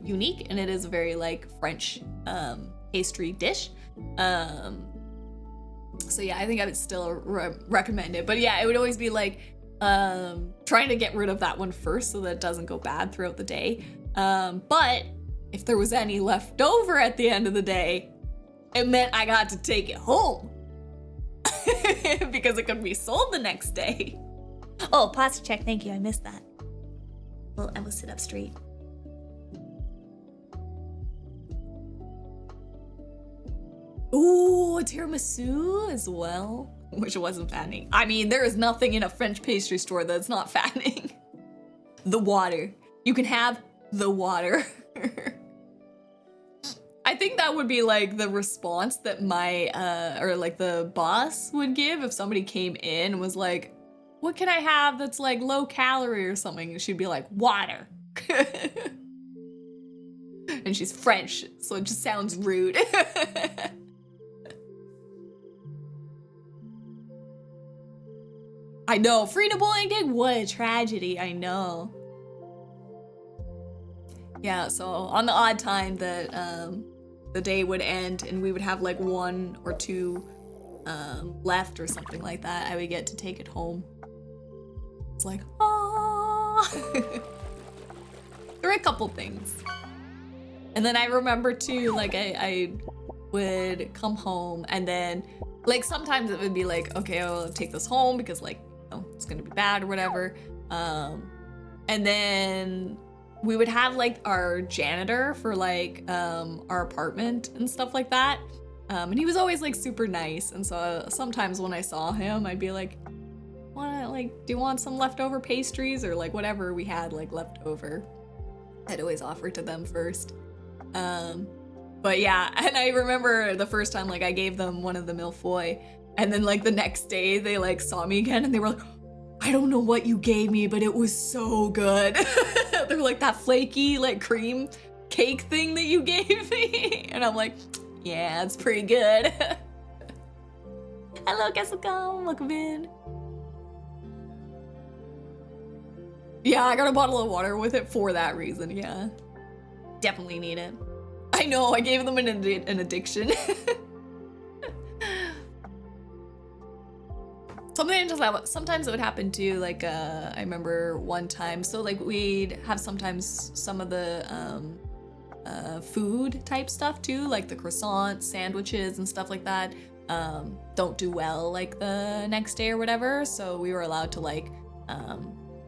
unique, and it is a very like French pastry dish. So yeah, I think I would still recommend it. But yeah, it would always be like trying to get rid of that one first so that it doesn't go bad throughout the day. But if there was any left over at the end of the day, it meant I got to take it home. Because it could be sold the next day. Oh, posture check, thank you, I missed that. Well, I will sit up straight. Ooh, a tiramisu as well, which wasn't fattening. I mean, there is nothing in a French pastry store that's not fattening. The water. You can have the water. I think that would be like the response that my or like the boss would give if somebody came in and was like, what can I have that's like low calorie or something? And she'd be like, water. And she's French, so it just sounds rude. I know, Frida bowling gig, what a tragedy, I know. Yeah, so on the odd time that the day would end and we would have like 1 or 2 left or something like that, I would get to take it home. It's like, ah. There were a couple things. And then I remember too, like I would come home and then like sometimes it would be like, okay, I'll take this home because like, you know, it's gonna be bad or whatever. And then we would have like our janitor for like our apartment and stuff like that. And he was always like super nice. And so sometimes when I saw him, I'd be like, do you want some leftover pastries or like whatever we had like left over? I'd always offer to them first. But yeah, and I remember the first time like I gave them one of the mille-feuilles and then like the next day they like saw me again and they were like, I don't know what you gave me, but it was so good. They're like, that flaky like cream cake thing that you gave me. And I'm like, yeah, it's pretty good. Hello, guess welcome in. Yeah, I got a bottle of water with it for that reason, yeah. Definitely need it. I know, I gave them an addiction. Sometimes it would happen too, like I remember one time, so like we'd have sometimes some of the food type stuff too, like the croissants, sandwiches and stuff like that, don't do well like the next day or whatever, so we were allowed to like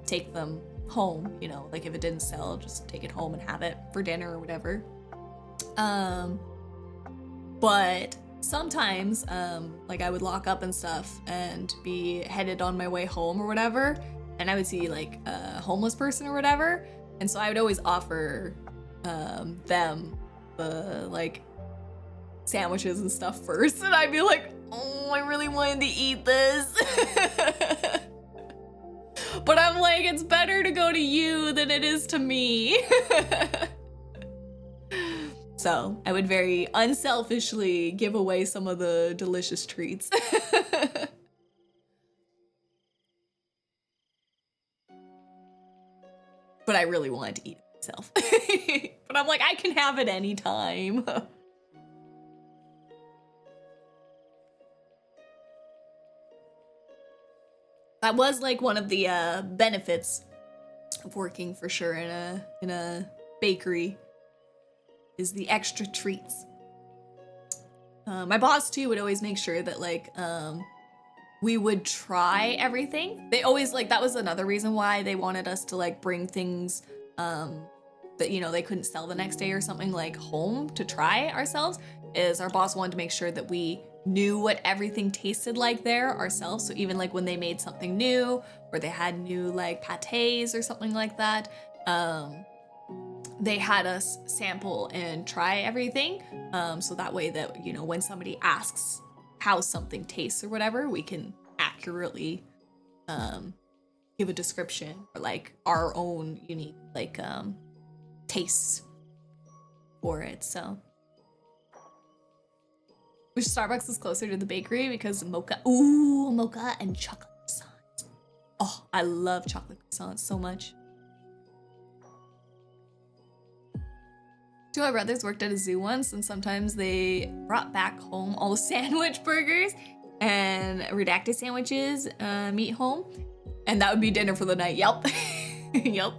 take them home, you know, like if it didn't sell, just take it home and have it for dinner or whatever. But sometimes like I would lock up and stuff and be headed on my way home or whatever, and I would see like a homeless person or whatever, and so I would always offer them the like sandwiches and stuff first, and I'd be like, oh, I really wanted to eat this. But I'm like, it's better to go to you than it is to me. So I would very unselfishly give away some of the delicious treats. But I really wanted to eat it myself. But I'm like, I can have it anytime. That was like one of the benefits of working for sure in a bakery, is the extra treats. My boss too would always make sure that like we would try everything. They always like, that was another reason why they wanted us to like bring things that, you know, they couldn't sell the next day or something like home to try ourselves, is our boss wanted to make sure that we knew what everything tasted like there ourselves. So even like when they made something new or they had new like pâtés or something like that, they had us sample and try everything. So that way that, you know, when somebody asks how something tastes or whatever, we can accurately give a description or like our own unique like tastes for it. So which Starbucks is closer to the bakery because mocha and chocolate croissants. Oh, I love chocolate croissants so much. Two of my brothers worked at a zoo once, and sometimes they brought back home all the sandwich burgers and redacted sandwiches, meat home, and that would be dinner for the night. Yep. Yep.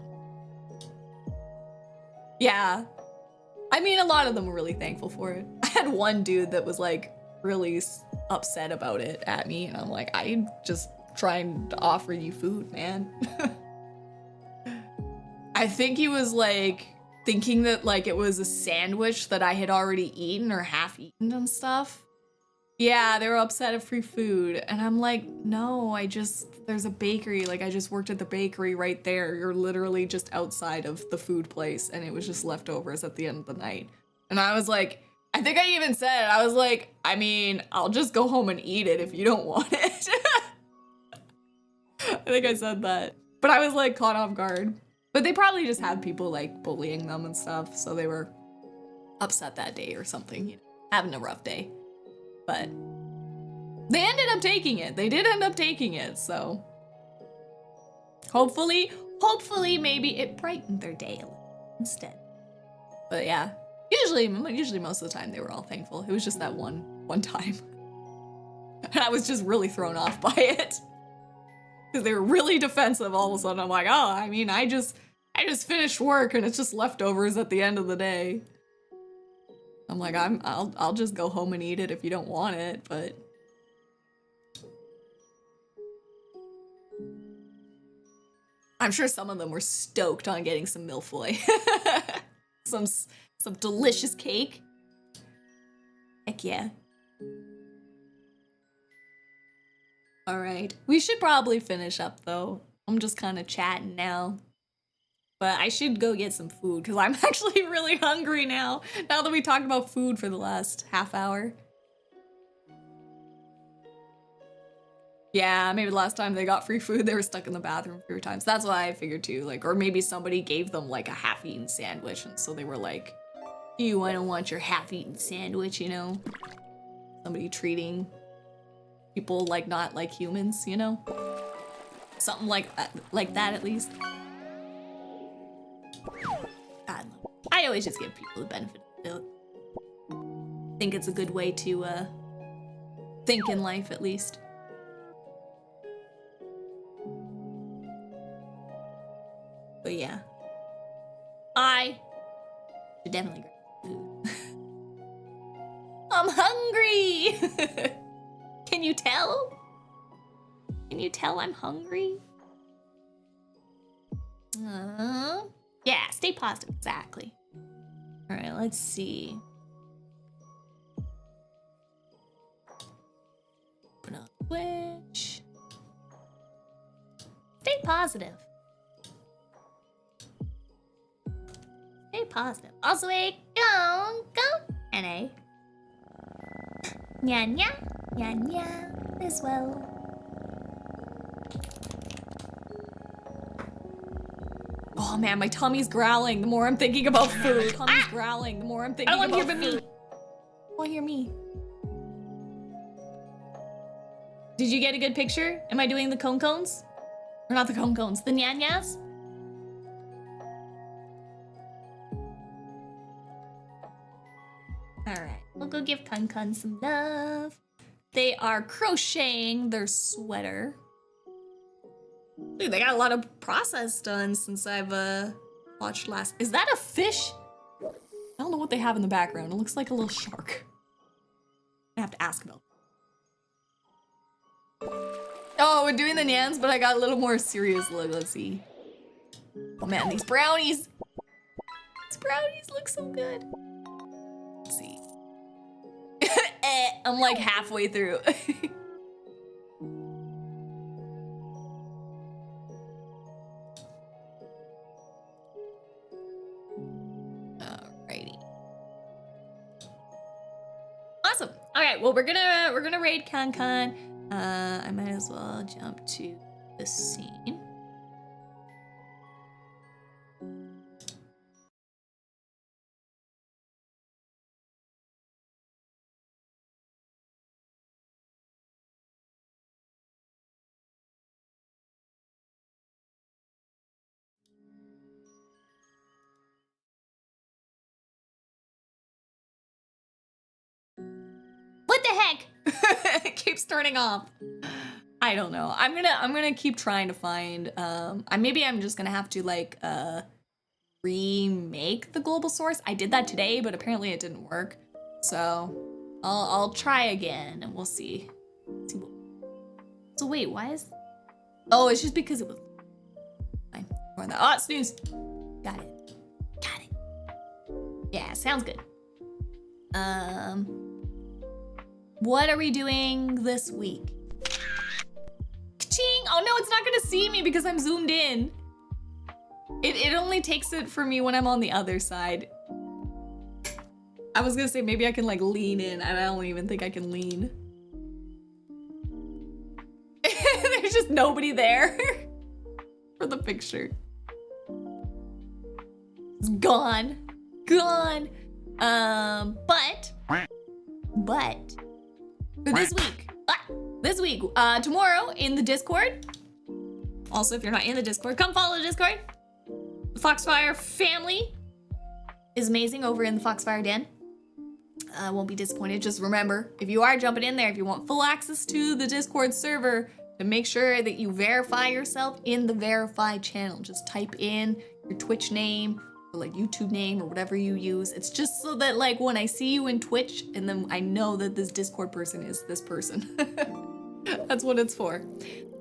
Yeah. I mean, a lot of them were really thankful for it. I had one dude that was like really upset about it at me, and I'm like, I'm just trying to offer you food, man. I think he was like thinking that like it was a sandwich that I had already eaten or half eaten and stuff. Yeah, they were upset at free food, and I'm like, no, there's a bakery, like I just worked at the bakery right there. You're literally just outside of the food place, and it was just leftovers at the end of the night. And I was like, I think I even said, I was like, I mean, I'll just go home and eat it if you don't want it. I think I said that. But I was like caught off guard. But they probably just had people like bullying them and stuff, so they were upset that day or something, you know, having a rough day. But they ended up taking it. They did end up taking it, so hopefully maybe it brightened their day a little instead. But yeah, usually most of the time they were all thankful. It was just that one time. And I was just really thrown off by it. Because they were really defensive all of a sudden. I'm like, oh, I mean, I just finished work and it's just leftovers at the end of the day. I'm like, I'll just go home and eat it if you don't want it, but I'm sure some of them were stoked on getting some milfoy. some delicious cake. Heck yeah. All right, we should probably finish up though. I'm just kind of chatting now. But I should go get some food because I'm actually really hungry now that we talked about food for the last half hour. Yeah, maybe the last time they got free food, they were stuck in the bathroom 3 times. That's what I figured too. Like, or maybe somebody gave them like a half-eaten sandwich, and so they were like, "Ew, I don't want your half-eaten sandwich," you know? Somebody treating people like not like humans, you know? Something like that at least. God, I always just give people the benefit of the doubt. I think it's a good way to think in life, at least. But yeah, I should definitely grab food. I'm hungry! Can you tell? Can you tell I'm hungry? Yeah, stay positive, exactly. All right, let's see. Open up Twitch. Stay positive. Stay positive. Also, go, NA. Nya as well. Oh man, my tummy's growling the more I'm thinking about food. Tummy's growling the more I'm thinking about food. I don't want to hear me. I want to hear me. Did you get a good picture? Am I doing the cone cones? Or not the cone cones, the nyanyas? Alright, we'll go give Kun some love. They are crocheting their sweater. Dude, they got a lot of process done since I've watched last. Is that a fish? I don't know what they have in the background. It looks like a little shark. I have to ask about it. Oh, we're doing the nyans, but I got a little more serious look. Let's see. Oh man, these brownies. These brownies look so good. Let's see. I'm like halfway through. Alrighty. Awesome. All right. Well, we're gonna raid Kan. I might as well jump to the scene. What the heck? It keeps turning off. I don't know. I'm gonna keep trying to find. Maybe I'm just gonna have to like remake the global source. I did that today, but apparently it didn't work. So I'll try again, and we'll see. So wait, why is? Oh, it's just because it was. Fine. Ignore that. Oh, snooze. Got it. Got it. Yeah, sounds good. What are we doing this week? Ka-ching! Oh no, it's not gonna see me because I'm zoomed in. It only takes it for me when I'm on the other side. I was gonna say maybe I can like lean in, and I don't even think I can lean. There's just nobody there for the picture. It's gone. Gone. But for this week, tomorrow in the Discord. Also, if you're not in the Discord, come follow the Discord. The Foxfire family is amazing over in the Foxfire Den. Won't be disappointed. Just remember, if you are jumping in there, if you want full access to the Discord server, to make sure that you verify yourself in the verified channel. Just type in your Twitch name or like YouTube name or whatever you use. It's just so that like when I see you in Twitch and then I know that this Discord person is this person. That's what it's for.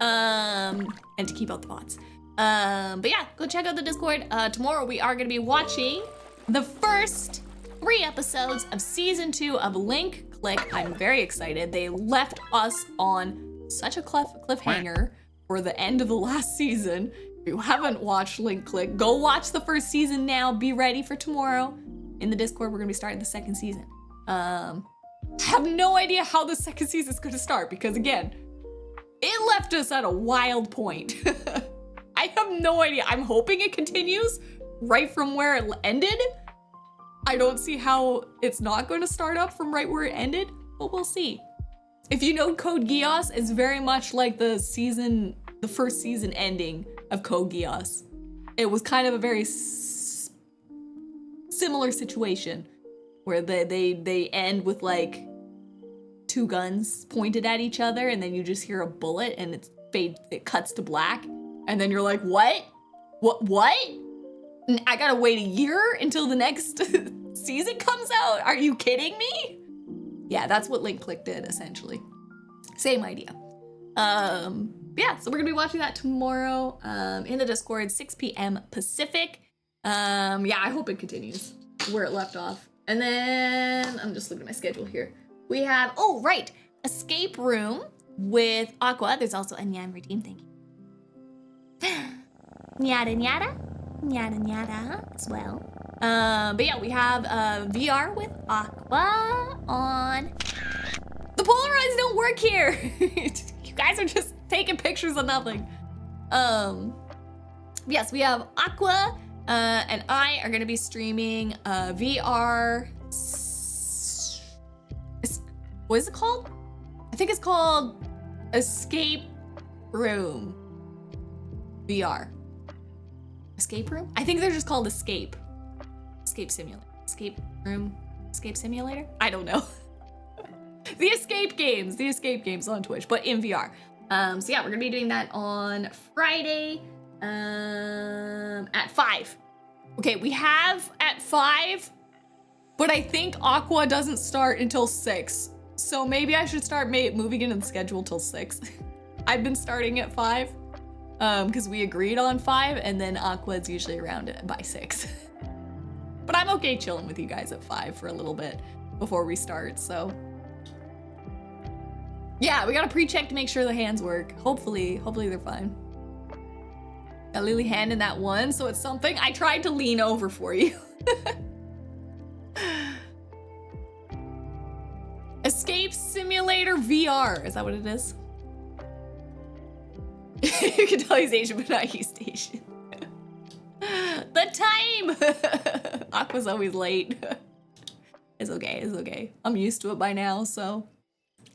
And to keep out the bots. But yeah, go check out the Discord. Tomorrow we are gonna be watching the first 3 episodes of season 2 of Link Click. I'm very excited. They left us on such a cliffhanger for the end of the last season. If you haven't watched Link Click, go watch the first season now. Be ready for tomorrow. In the Discord, we're gonna be starting the second season. I have no idea how the second season is gonna start because again, it left us at a wild point. I have no idea. I'm hoping it continues right from where it ended. I don't see how it's not going to start up from right where it ended, but we'll see. If you know Code Geass, it's very much like the first season ending of Code Geass. It was kind of a very similar situation where they end with like 2 guns pointed at each other and then you just hear a bullet and it cuts to black and then you're like, what? I gotta wait a year until the next season comes out? Are you kidding me? Yeah, that's what Link Click did, essentially. Same idea. Yeah, so we're gonna be watching that tomorrow in the Discord, 6 p.m. Pacific. Yeah, I hope it continues where it left off. And then, I'm just looking at my schedule here. We have, oh, right, Escape Room with Aqua. There's also a Nyan redeem, thank you. Nyada as well. But yeah, we have VR with Aqua on. The Polaroids don't work here. You guys are just taking pictures of nothing. Yes, we have Aqua and I are gonna be streaming VR. What is it called? I think it's called Escape Room VR. Escape Room? I think they're just called Escape Simulator. Escape Room? Escape Simulator? I don't know. The escape games on Twitch, but in VR. So yeah, we're gonna be doing that on Friday at 5. Okay, we have at 5, but I think Aqua doesn't start until 6. So maybe I should start moving it in the schedule till 6. I've been starting at 5. Because we agreed on 5, and then Aqua's usually around it by 6. But I'm okay chilling with you guys at 5 for a little bit before we start, so. Yeah, we gotta pre-check to make sure the hands work. Hopefully they're fine. Got Lily hand in that one, so it's something. I tried to lean over for you. Escape Simulator VR, is that what it is? You can tell he's Asian, but not East Asian. The time! Aqua's always late. It's okay. I'm used to it by now, so.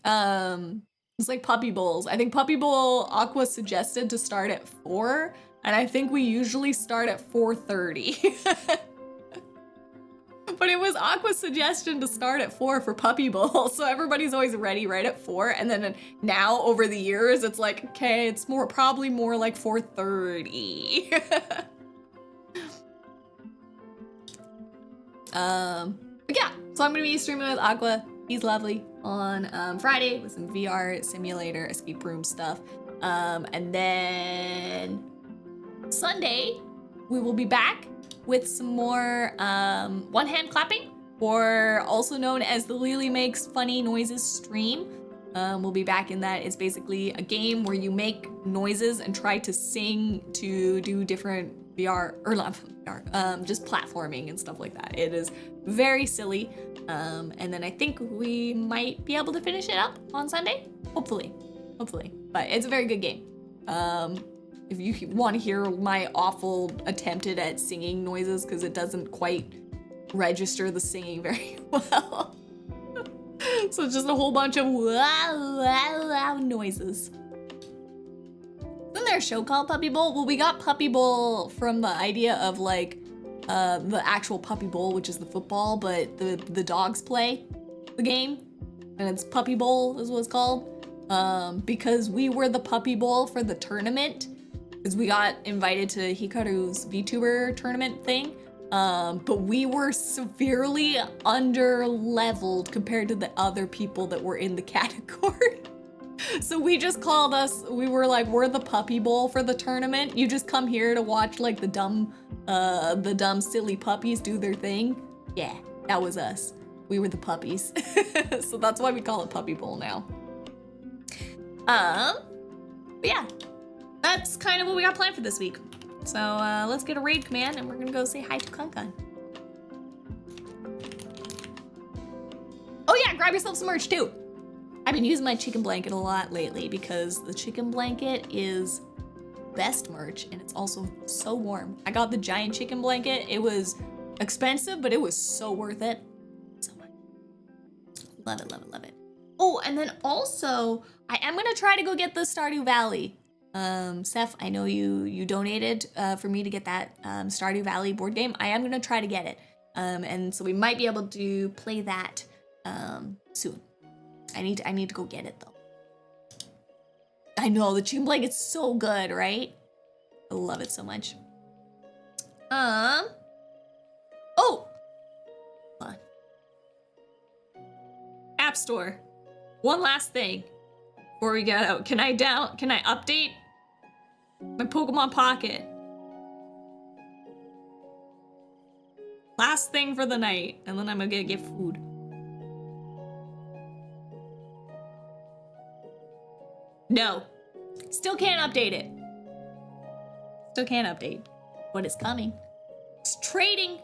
It's like Puppy Bowls. I think Puppy Bowl Aqua suggested to start at 4, and I think we usually start at 4:30. But it was Aqua's suggestion to start at 4 for Puppy Bowl, so everybody's always ready right at 4. And then now, over the years, it's like, okay, it's probably more like 4:30. But yeah, so I'm gonna be streaming with Aqua. He's lovely on Friday with some VR simulator escape room stuff. And then Sunday, we will be back with some more one-hand clapping, or also known as the Lily Makes Funny Noises stream. We'll be back in that. It's basically a game where you make noises and try to sing to do different VR, or not VR, just platforming and stuff like that. It is very silly. And then I think we might be able to finish it up on Sunday. Hopefully. But it's a very good game. If you want to hear my awful attempted at singing noises, because it doesn't quite register the singing very well. So it's just a whole bunch of wow noises. Isn't there a show called Puppy Bowl? Well, we got Puppy Bowl from the idea of like the actual Puppy Bowl, which is the football, but the dogs play the game, and it's Puppy Bowl is what it's called. Because we were the Puppy Bowl for the tournament, because we got invited to Hikaru's VTuber tournament thing. But we were severely under-leveled compared to the other people that were in the category. So we just called us, we were like, we're the Puppy Bowl for the tournament. You just come here to watch like the dumb silly puppies do their thing. Yeah, that was us. We were the puppies. So that's why we call it Puppy Bowl now. But yeah, that's kind of what we got planned for this week. So let's get a raid command and we're gonna go say hi to Kankan. Oh yeah, grab yourself some merch too. I've been using my chicken blanket a lot lately because the chicken blanket is best merch and it's also so warm. I got the giant chicken blanket. It was expensive, but it was so worth it. So much. Love it, love it, love it. Oh, and then also, I am gonna try to go get the Stardew Valley. Seth, I know you donated for me to get that Stardew Valley board game. I am gonna try to get it. And so we might be able to play that soon. I need to go get it though. I know the chicken blanket's so good, right? I love it so much. Oh, hold on. App Store. One last thing before we get out. Can I update my Pokemon Pocket? Last thing for the night, and then I'm gonna get food. No, still can't update it. Still can't update, but it's coming. It's trading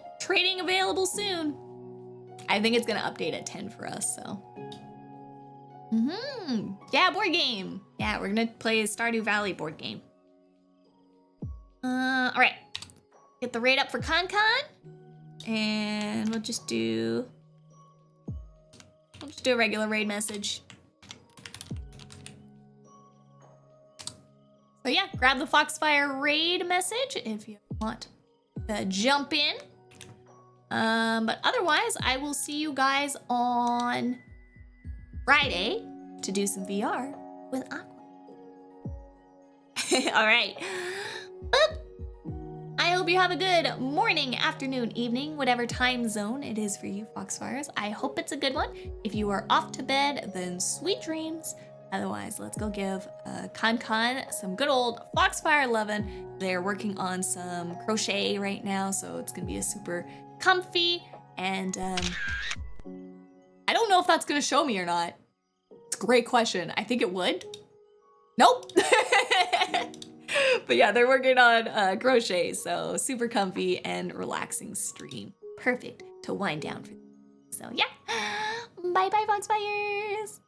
available soon. I think it's gonna update at 10 for us, so. Yeah, board game. Yeah, we're gonna play Stardew Valley board game. All right. Get the raid up for Kankan, and we'll just do a regular raid message. So yeah, grab the Foxfire raid message if you want to jump in. But otherwise, I will see you guys on Friday to do some VR with Aqua. All right. I hope you have a good morning, afternoon, evening, whatever time zone it is for you, Foxfires. I hope it's a good one. If you are off to bed, then sweet dreams. Otherwise, let's go give Kankan some good old Foxfire lovin'. They're working on some crochet right now, so it's gonna be a super comfy, and I don't know if that's gonna show me or not. It's a great question. I think it would. Nope. But yeah, they're working on crochet, so super comfy and relaxing stream. Perfect to wind down for. So yeah, bye-bye, Foxfires.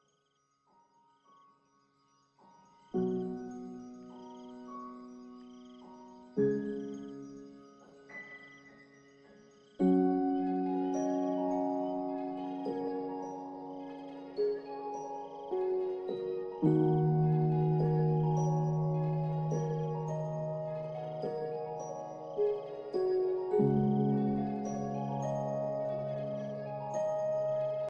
Thank you.